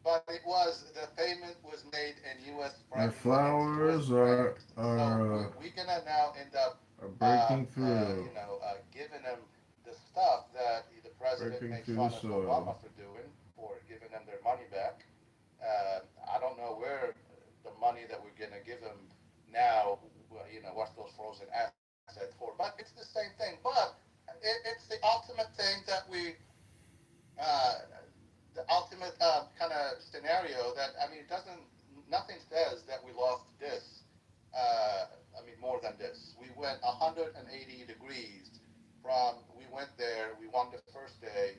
[SPEAKER 7] But it was, the payment was made in U.S.
[SPEAKER 2] My
[SPEAKER 7] francs.
[SPEAKER 2] flowers are
[SPEAKER 7] So we're gonna now end up
[SPEAKER 2] breaking through.
[SPEAKER 7] giving them the stuff that the president
[SPEAKER 2] Breaking
[SPEAKER 7] made
[SPEAKER 2] through
[SPEAKER 7] fun
[SPEAKER 2] the
[SPEAKER 7] of
[SPEAKER 2] soil.
[SPEAKER 7] Obama for doing, for giving them their money back. I don't know where the money that we're gonna give them now, what's those frozen assets for, but it's the same thing. But it's the ultimate thing that the ultimate kind of scenario that, nothing says that we lost this, more than this. We went 180 degrees we went there, we won the first day,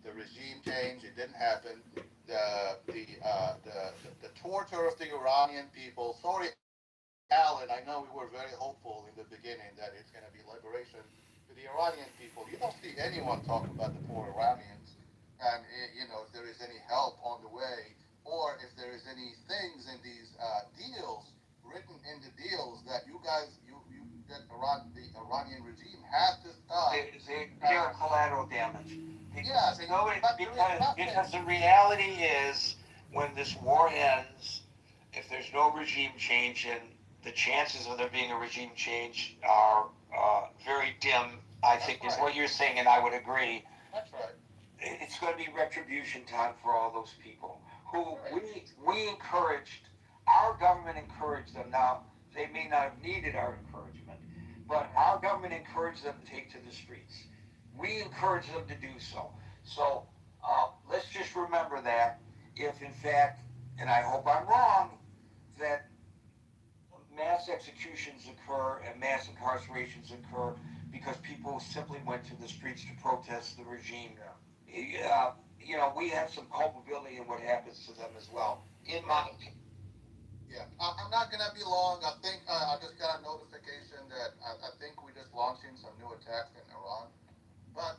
[SPEAKER 7] the regime change, it didn't happen, the torture of the Iranian people. Sorry, Alan, I know we were very hopeful in the beginning that it's going to be liberation to the Iranian people. You don't see anyone talk about the poor Iranians, and if there is any help on the way, or if there is any things in these deals, written in the deals that the Iranian regime has to stop.
[SPEAKER 21] They're collateral damage.
[SPEAKER 7] Because
[SPEAKER 21] the reality is, when this war ends, if there's no regime change, and the chances of there being a regime change are very dim, I think is what you're saying, and I would agree.
[SPEAKER 7] That's right.
[SPEAKER 21] It's going to be retribution time for all those people who we encouraged. Our government encouraged them. Now, they may not have needed our encouragement, but our government encouraged them to take to the streets. We encouraged them to do so. So let's just remember that if, in fact, and I hope I'm wrong, that mass executions occur and mass incarcerations occur because people simply went to the streets to protest the regime. We have some culpability in what happens to them as well, in my opinion.
[SPEAKER 7] Yeah, I'm not going to be long. I think I just got a notification that I think we're just launching some new attacks in Iran. But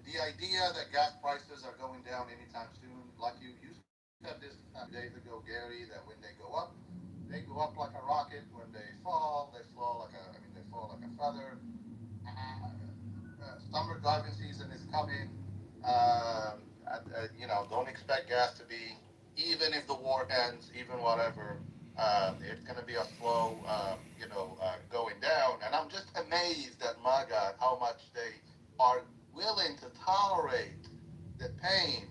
[SPEAKER 7] the idea that gas prices are going down anytime soon, like you said this days ago, Gary, that when they go up like a rocket. When they fall like a feather. Summer driving season is coming. Don't expect gas to be, even if the war ends, even whatever, it's going to be a slow, going down. And I'm just amazed at MAGA, how much they are willing to tolerate the pain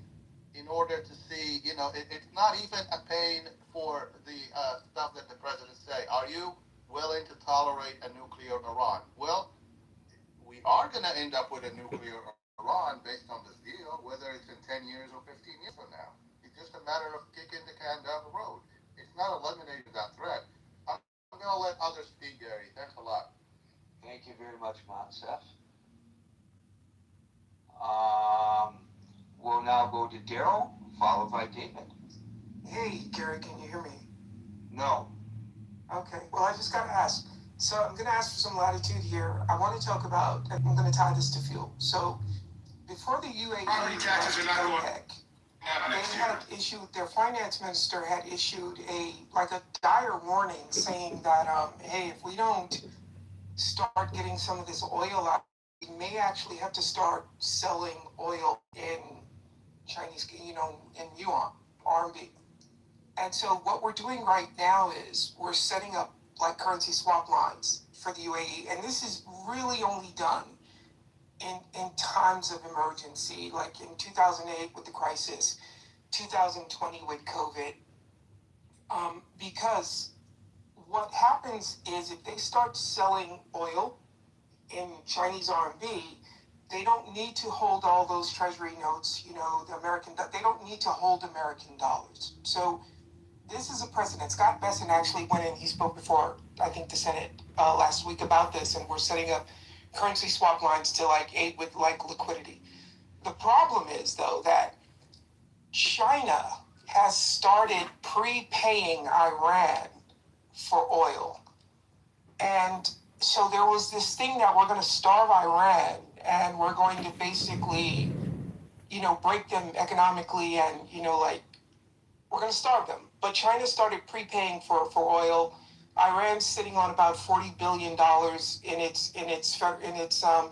[SPEAKER 7] in order to see, it's not even a pain for the stuff that the president say. Are you willing to tolerate a nuclear Iran? Well, we are going to end up with a nuclear Iran based on this deal, whether it's in 10 years or 15 years from now. It's just a matter of kicking the can down the road. It's not eliminating that threat. I'm going to let others speak, Gary. Thanks a lot.
[SPEAKER 21] Thank you very much, Monsef. We'll now go to Daryl, followed by David.
[SPEAKER 10] Hey, Gary, can you hear me?
[SPEAKER 21] No.
[SPEAKER 10] Okay, well, I just got to ask. So I'm going to ask for some latitude here. I want to talk about, I'm going to tie this to fuel. So before the UAE
[SPEAKER 13] Property taxes are not going
[SPEAKER 10] they had issued, their finance minister had issued a dire warning saying that, hey, if we don't start getting some of this oil out, we may actually have to start selling oil in Chinese, in yuan, RMB. And so what we're doing right now is we're setting up currency swap lines for the UAE. And this is really only done in times of emergency, like in 2008 with the crisis, 2020 with COVID. Because what happens is if they start selling oil in Chinese RMB, they don't need to hold all those treasury notes, they don't need to hold American dollars. So this is a precedent. Scott Besson actually went in, he spoke before, I think, the Senate last week about this, and we're setting up currency swap lines to aid with liquidity. The problem is, though, that China has started prepaying Iran for oil. And so there was this thing that we're going to starve Iran and we're going to basically, break them economically and, we're going to starve them. But China started prepaying for oil. Iran's sitting on about $40 billion in its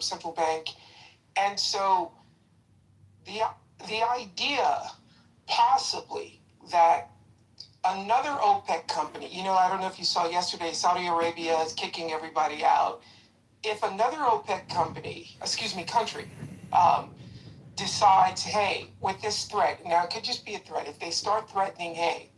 [SPEAKER 10] central bank. And so the idea possibly that another OPEC company, I don't know if you saw yesterday, Saudi Arabia is kicking everybody out. If another OPEC country, decides, hey, with this threat, now it could just be a threat. If they start threatening, hey,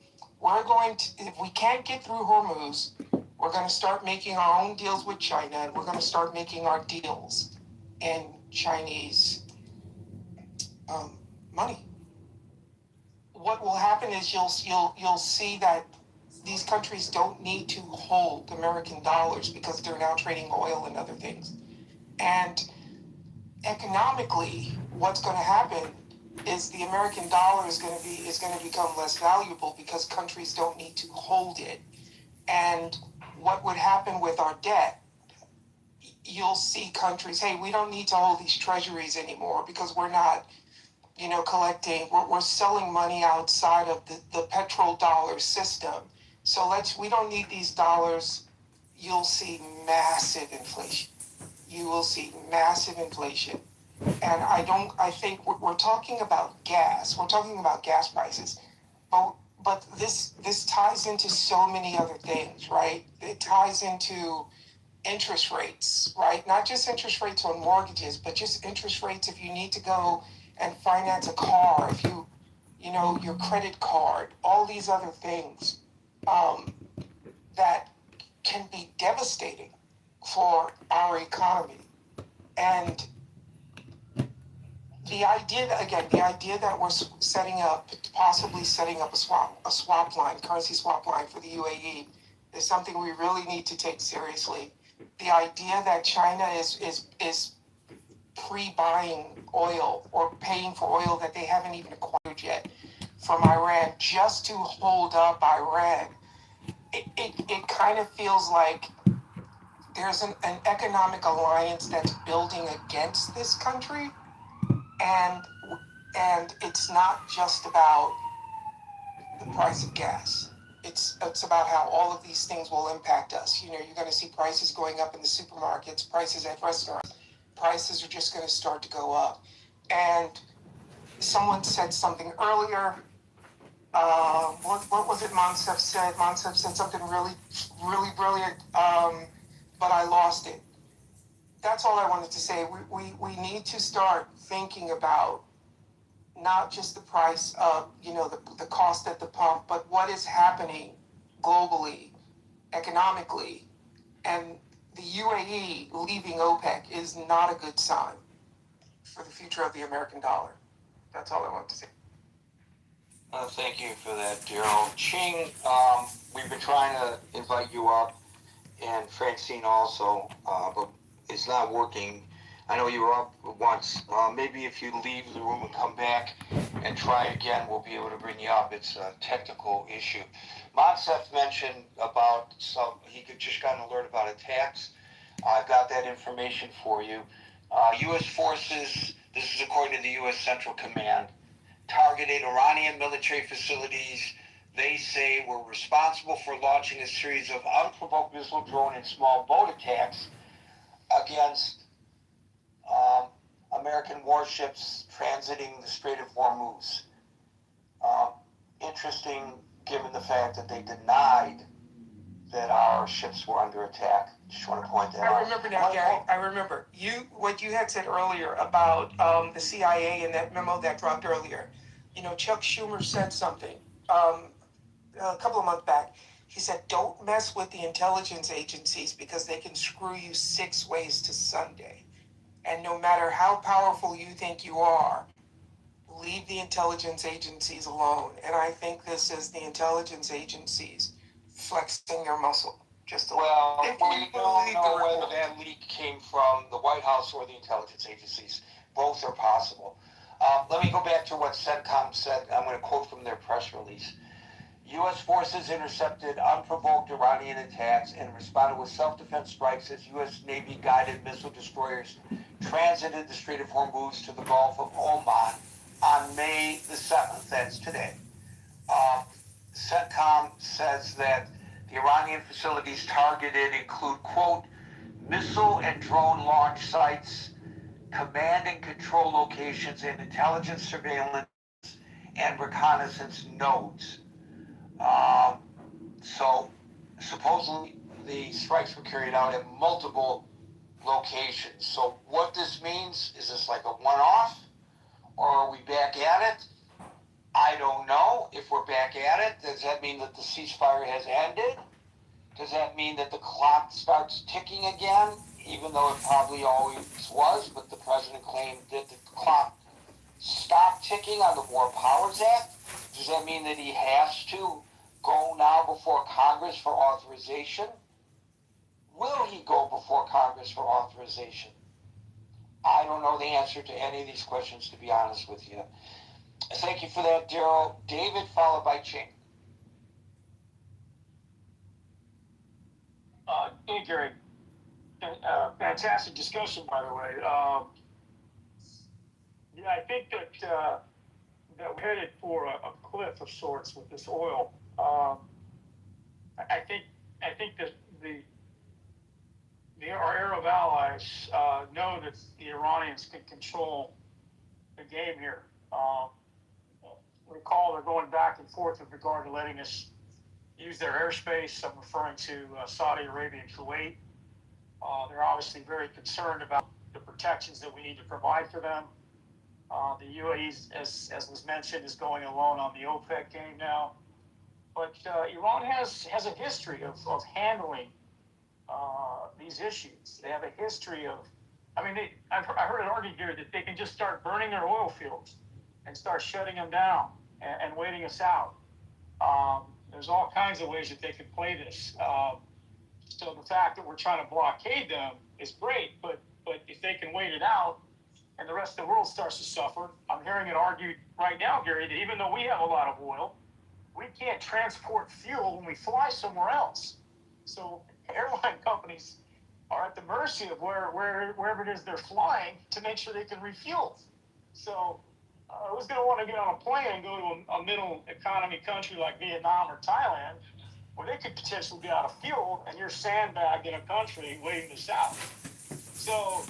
[SPEAKER 10] if we can't get through Hormuz, we're going to start making our own deals with China, and we're going to start making our deals in Chinese money. What will happen is you'll see that these countries don't need to hold American dollars because they're now trading oil and other things. And economically, what's going to happen is the American dollar is going to become less valuable because countries don't need to hold it. And what would happen with our debt? You'll see countries, hey, we don't need to hold these treasuries anymore because we're not, collecting. We're selling money outside of the petrodollar system. So we don't need these dollars. You'll see massive inflation. You will see massive inflation. And I think we're talking about gas. We're talking about gas prices. But this ties into so many other things, right? It ties into interest rates, right? Not just interest rates on mortgages, but just interest rates if you need to go and finance a car, if your credit card, all these other things that can be devastating for our economy. And the idea that we're possibly setting up a swap line, currency swap line for the UAE is something we really need to take seriously. The idea that China is pre-buying oil or paying for oil that they haven't even acquired yet from Iran just to hold up Iran, it kind of feels like there's an economic alliance that's building against this country. And it's not just about the price of gas. It's about how all of these things will impact us. You're going to see prices going up in the supermarkets, prices at restaurants. Prices are just going to start to go up. And someone said something earlier. What was it Monsef said? Monsef said something really, really brilliant, but I lost it. That's all I wanted to say. We need to start thinking about not just the price of, the cost at the pump, but what is happening globally, economically. And the UAE leaving OPEC is not a good sign for the future of the American dollar. That's all I want to say.
[SPEAKER 20] Thank you for that, Daryl. Ching, we've been trying to invite you up, and Francine also, but it's not working. I know you were up once. Maybe if you leave the room and come back and try again, we'll be able to bring you up. It's a technical issue. Monsef mentioned about he could just got an alert about attacks. I've got that information for you. U.S. forces, this is according to the U.S. Central Command, targeted Iranian military facilities they say were responsible for launching a series of unprovoked missile, drone, and small boat attacks against American warships transiting the Strait of Hormuz. Interesting, given the fact that they denied that our ships were under attack. Just want to point that out.
[SPEAKER 10] I remember now, Gary. I remember what you had said earlier about the CIA and that memo that dropped earlier. Chuck Schumer said something a couple of months back. He said, "Don't mess with the intelligence agencies because they can screw you 6 ways to Sunday. And no matter how powerful you think you are, leave the intelligence agencies alone." And I think this is the intelligence agencies flexing their muscle just a little.
[SPEAKER 20] Well, we don't know whether that leak came from the White House or the intelligence agencies. Both are possible.
[SPEAKER 17] Let me go back to what CENTCOM said. I'm going to quote from their press release. U.S. forces intercepted unprovoked Iranian attacks and responded with self-defense strikes as U.S. Navy-guided missile destroyers transited the Strait of Hormuz to the Gulf of Oman on May the 7th. That's today. CENTCOM says that the Iranian facilities targeted include, quote, missile and drone launch sites, command and control locations, and intelligence surveillance and reconnaissance nodes. So supposedly the strikes were carried out at multiple locations. So what this means, is this like a one-off, or are we back at it? I don't know. If we're back at it, does that mean that the ceasefire has ended? Does that mean that the clock starts ticking again, even though it probably always was, but the president claimed that the clock stopped ticking on the War Powers Act? Does that mean that he has to go now before Congress for authorization? Will he go before Congress for authorization? I don't know the answer to any of these questions, to be honest with you. Thank you for that, Daryl. David, followed by Ching.
[SPEAKER 5] Hey, Gary. Fantastic discussion, by the way. Yeah, I think that we're headed for a cliff of sorts with this oil. I think that our Arab allies know that the Iranians can control the game here. Recall they're going back and forth with regard to letting us use their airspace. I'm referring to Saudi Arabia and Kuwait. They're obviously very concerned about the protections that we need to provide for them. The UAE, as was mentioned, is going alone on the OPEC game now. But Iran has a history of handling these issues. They have a history of, I heard it argued here that they can just start burning their oil fields and start shutting them down and waiting us out. There's all kinds of ways that they could play this. So the fact that we're trying to blockade them is great, but if they can wait it out and the rest of the world starts to suffer, I'm hearing it argued right now, Gary, that even though we have a lot of oil, we can't transport fuel when we fly somewhere else. So airline companies are at the mercy of wherever it is they're flying to make sure they can refuel. So who's going to want to get on a plane and go to a middle economy country like Vietnam or Thailand, where they could potentially be out of fuel and you're sandbagged in a country waiting this out? So,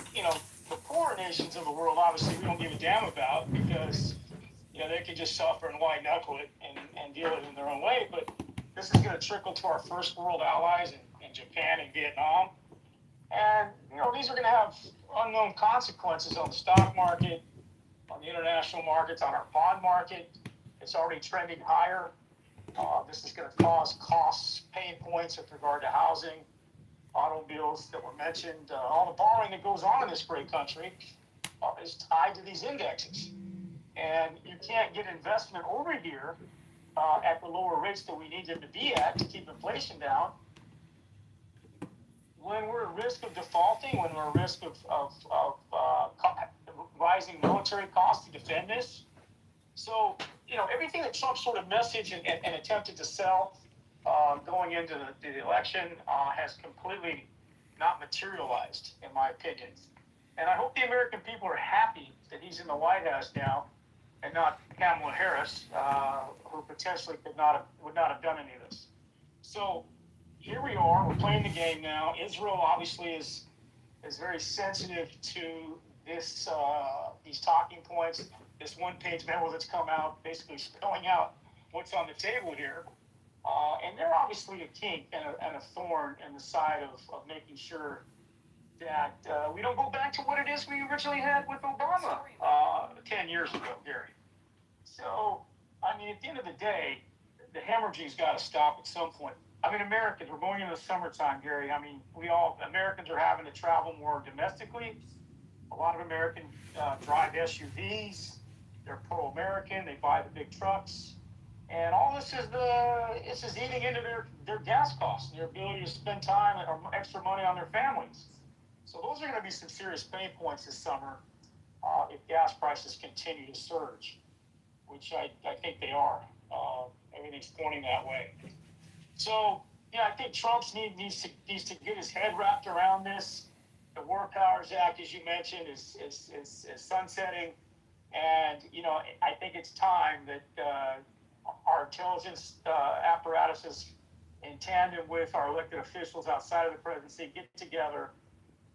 [SPEAKER 5] the poor nations of the world, obviously, we don't give a damn about because, they can just suffer and white knuckle it and deal with it in their own way. But this is going to trickle to our first world allies in Japan and Vietnam. And, these are going to have unknown consequences on the stock market, on the international markets, on our bond market. It's already trending higher. This is going to cause costs, pain points with regard to housing, automobiles that were mentioned. All the borrowing that goes on in this great country is tied to these indexes. And you can't get investment over here at the lower rates that we need them to be at to keep inflation down when we're at risk of defaulting, when we're at risk of rising military costs to defend this. So, everything that Trump sort of messaged and attempted to sell going into the election has completely not materialized, in my opinion. And I hope the American people are happy that he's in the White House now and not Kamala Harris, who potentially would not have done any of this. So here we are. We're playing the game now. Israel obviously is very sensitive to this these talking points. This one-page memo that's come out, basically spelling out what's on the table here. And they're obviously a kink and a thorn in the side of making sure that we don't go back to what it is we originally had with Obama 10 years ago, Gary. So, at the end of the day, the hemorrhaging's got to stop at some point. Americans, we're going into the summertime, Gary. Americans are having to travel more domestically. A lot of Americans drive SUVs. They're pro-American. They buy the big trucks. And all this is eating into their gas costs and their ability to spend time or extra money on their families. So those are going to be some serious pain points this summer. if gas prices continue to surge, which I think they are. Everything's pointing that way. So, yeah, I think Trump's needs to get his head wrapped around this. The War Powers Act, as you mentioned, is sunsetting. And, I think it's time that our intelligence apparatuses, in tandem with our elected officials outside of the presidency, get together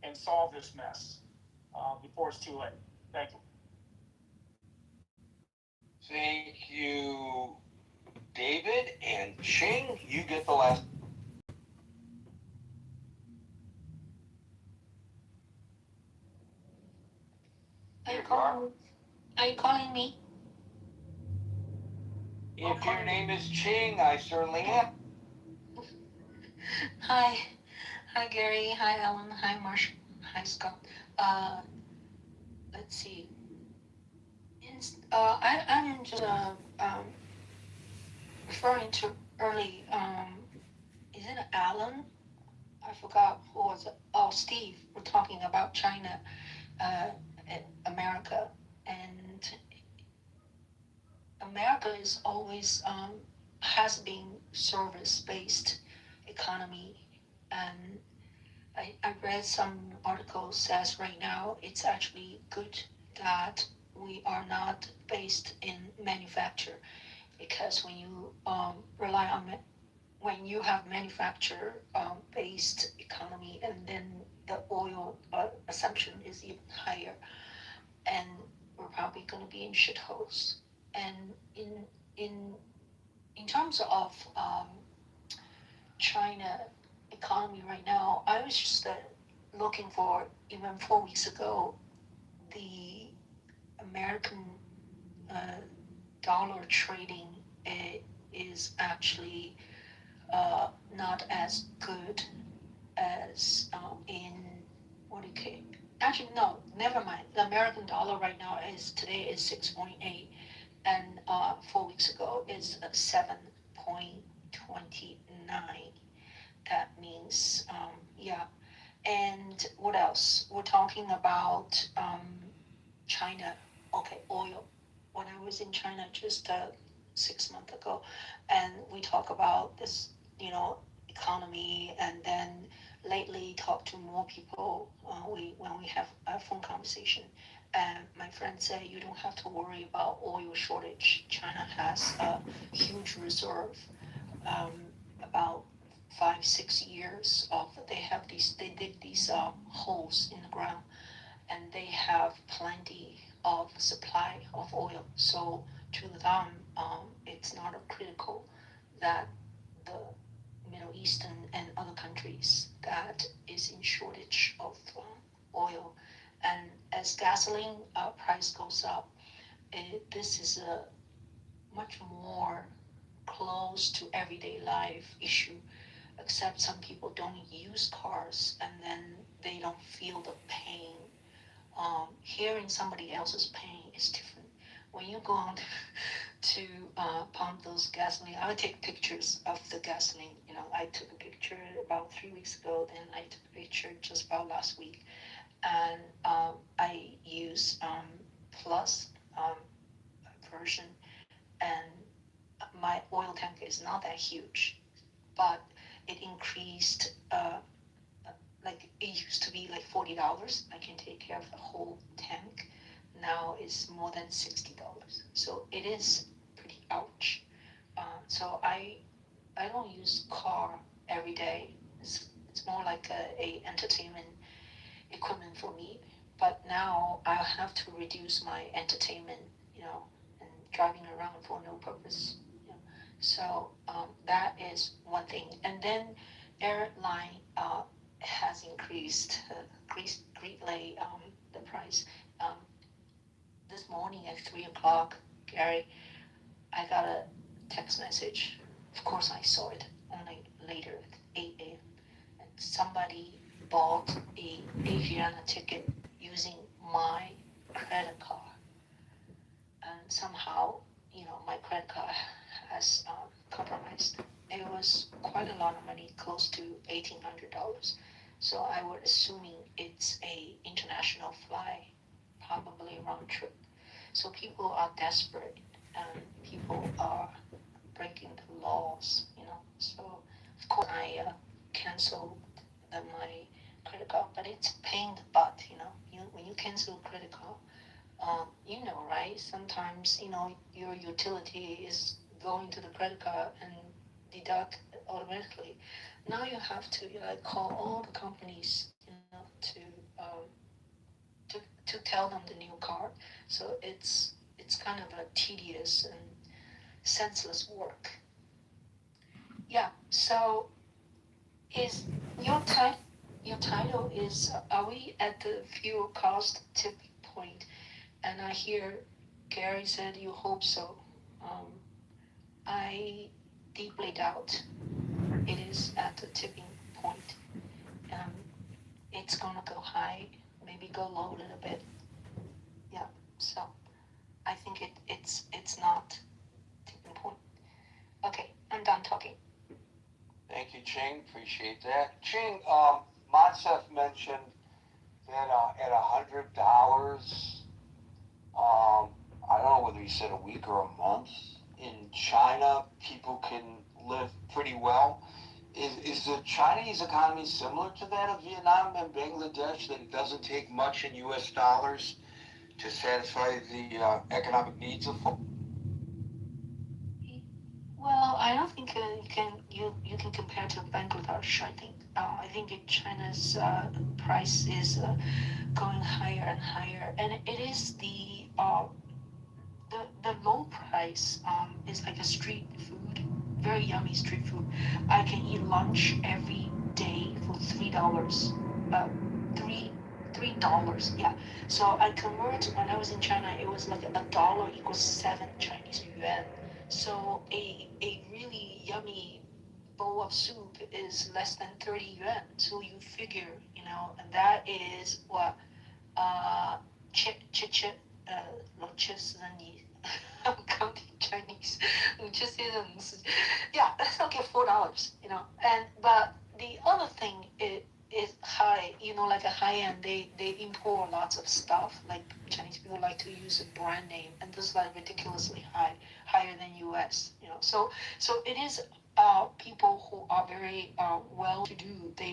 [SPEAKER 5] and solve this mess before it's too late. Thank you.
[SPEAKER 17] Thank you, David. And Ching, you get the last.
[SPEAKER 3] Are you calling me?
[SPEAKER 17] If your name is Ching, I certainly am.
[SPEAKER 3] Hi. Hi, Gary. Hi, Alan. Hi, Marshall. Hi, Scott. Let's see. I'm just referring to early, is it Alan? I forgot who was it. Oh, Steve. We're talking about China, America. And America is always, has been service-based economy. And I read some articles says right now it's actually good that we are not based in manufacture, because when you rely on it, when you have manufacture based economy, and then the oil assumption is even higher, and we're probably going to be in shitholes. And in terms of China economy right now, I was just looking for, even 4 weeks ago, the American dollar trading is actually not as good as in what it came. Actually, no, never mind. The American dollar right now today is 6.8, and 4 weeks ago is 7.29. That means, yeah. And what else? We're talking about China. Okay, oil. When I was in China just 6 months ago, and we talk about this, economy, and then lately talk to more people when we have a phone conversation. And my friend said, you don't have to worry about oil shortage. China has a huge reserve, about 5-6 years of, they dig these holes in the ground, and they have plenty of supply of oil. So to them, it's not critical that the Middle Eastern and other countries that is in shortage of oil. And as gasoline price goes up, this is a much more close to everyday life issue, except some people don't use cars, and then they don't feel the pain. Hearing somebody else's pain is different. When you go on to pump those gasoline, I would take pictures of the gasoline. I took a picture about 3 weeks ago, then I took a picture just about last week. And I use Plus version, and my oil tank is not that huge, but it increased, like it used to be like $40. I can take care of the whole tank. Now it's more than $60. So it is pretty ouch. So I don't use car every day. It's more like a entertainment equipment for me. But now I have to reduce my entertainment, and driving around for no purpose. So that is one thing. And then airline has increased greatly the price. This morning at 3 o'clock, Gary, I got a text message. Of course, I saw it only later at 8 a.m. And somebody bought a Asiana ticket using my credit card. And somehow, my credit card has compromised. It was quite a lot of money, close to $1,800. So I was assuming it's a international fly probably round trip. So people are desperate and people are breaking the laws, you know. So of course I canceled my credit card, but it's a pain in the butt, you know. When you cancel a credit card, you know, right? Sometimes, you know, your utility is going to the credit card and deduct automatically. Now you have to like call all the companies, you know, to tell them the new card. So it's kind of a tedious and senseless work. Yeah. So is your title is are we at the fuel cost tipping point? And I hear Gary said you hope so. I deeply doubt it is at the tipping point. Um, it's gonna go high, maybe go low a little bit. Yeah. So I think it's not tipping point. Okay, I'm done talking.
[SPEAKER 17] Thank you, Ching. Appreciate that. Ching, Monsef mentioned that at $100, I don't know whether he said a week or a month, in China, people can live pretty well. Is the Chinese economy similar to that of Vietnam and Bangladesh, that it doesn't take much in U.S. dollars to satisfy the economic needs of folks?
[SPEAKER 3] Well, I don't think you can compare to Bangladesh. I think China's price is going higher and higher, and it is the low price is like a street food, very yummy street food. I can eat lunch every day for $3. $3, yeah. So I convert when I was in China, it was like a dollar equals 7 Chinese yuan. So a really yummy bowl of soup is less than 30 yuan. So you figure, you know, and that is what chit chit chit 640. I'm counting Chinese. Yeah, that's okay, $4, you know. And but the other thing is high, you know, like a high end. They import lots of stuff. Like Chinese people like to use a brand name, and this is like ridiculously high, higher than U.S. You know, so it is people who are very well to do. They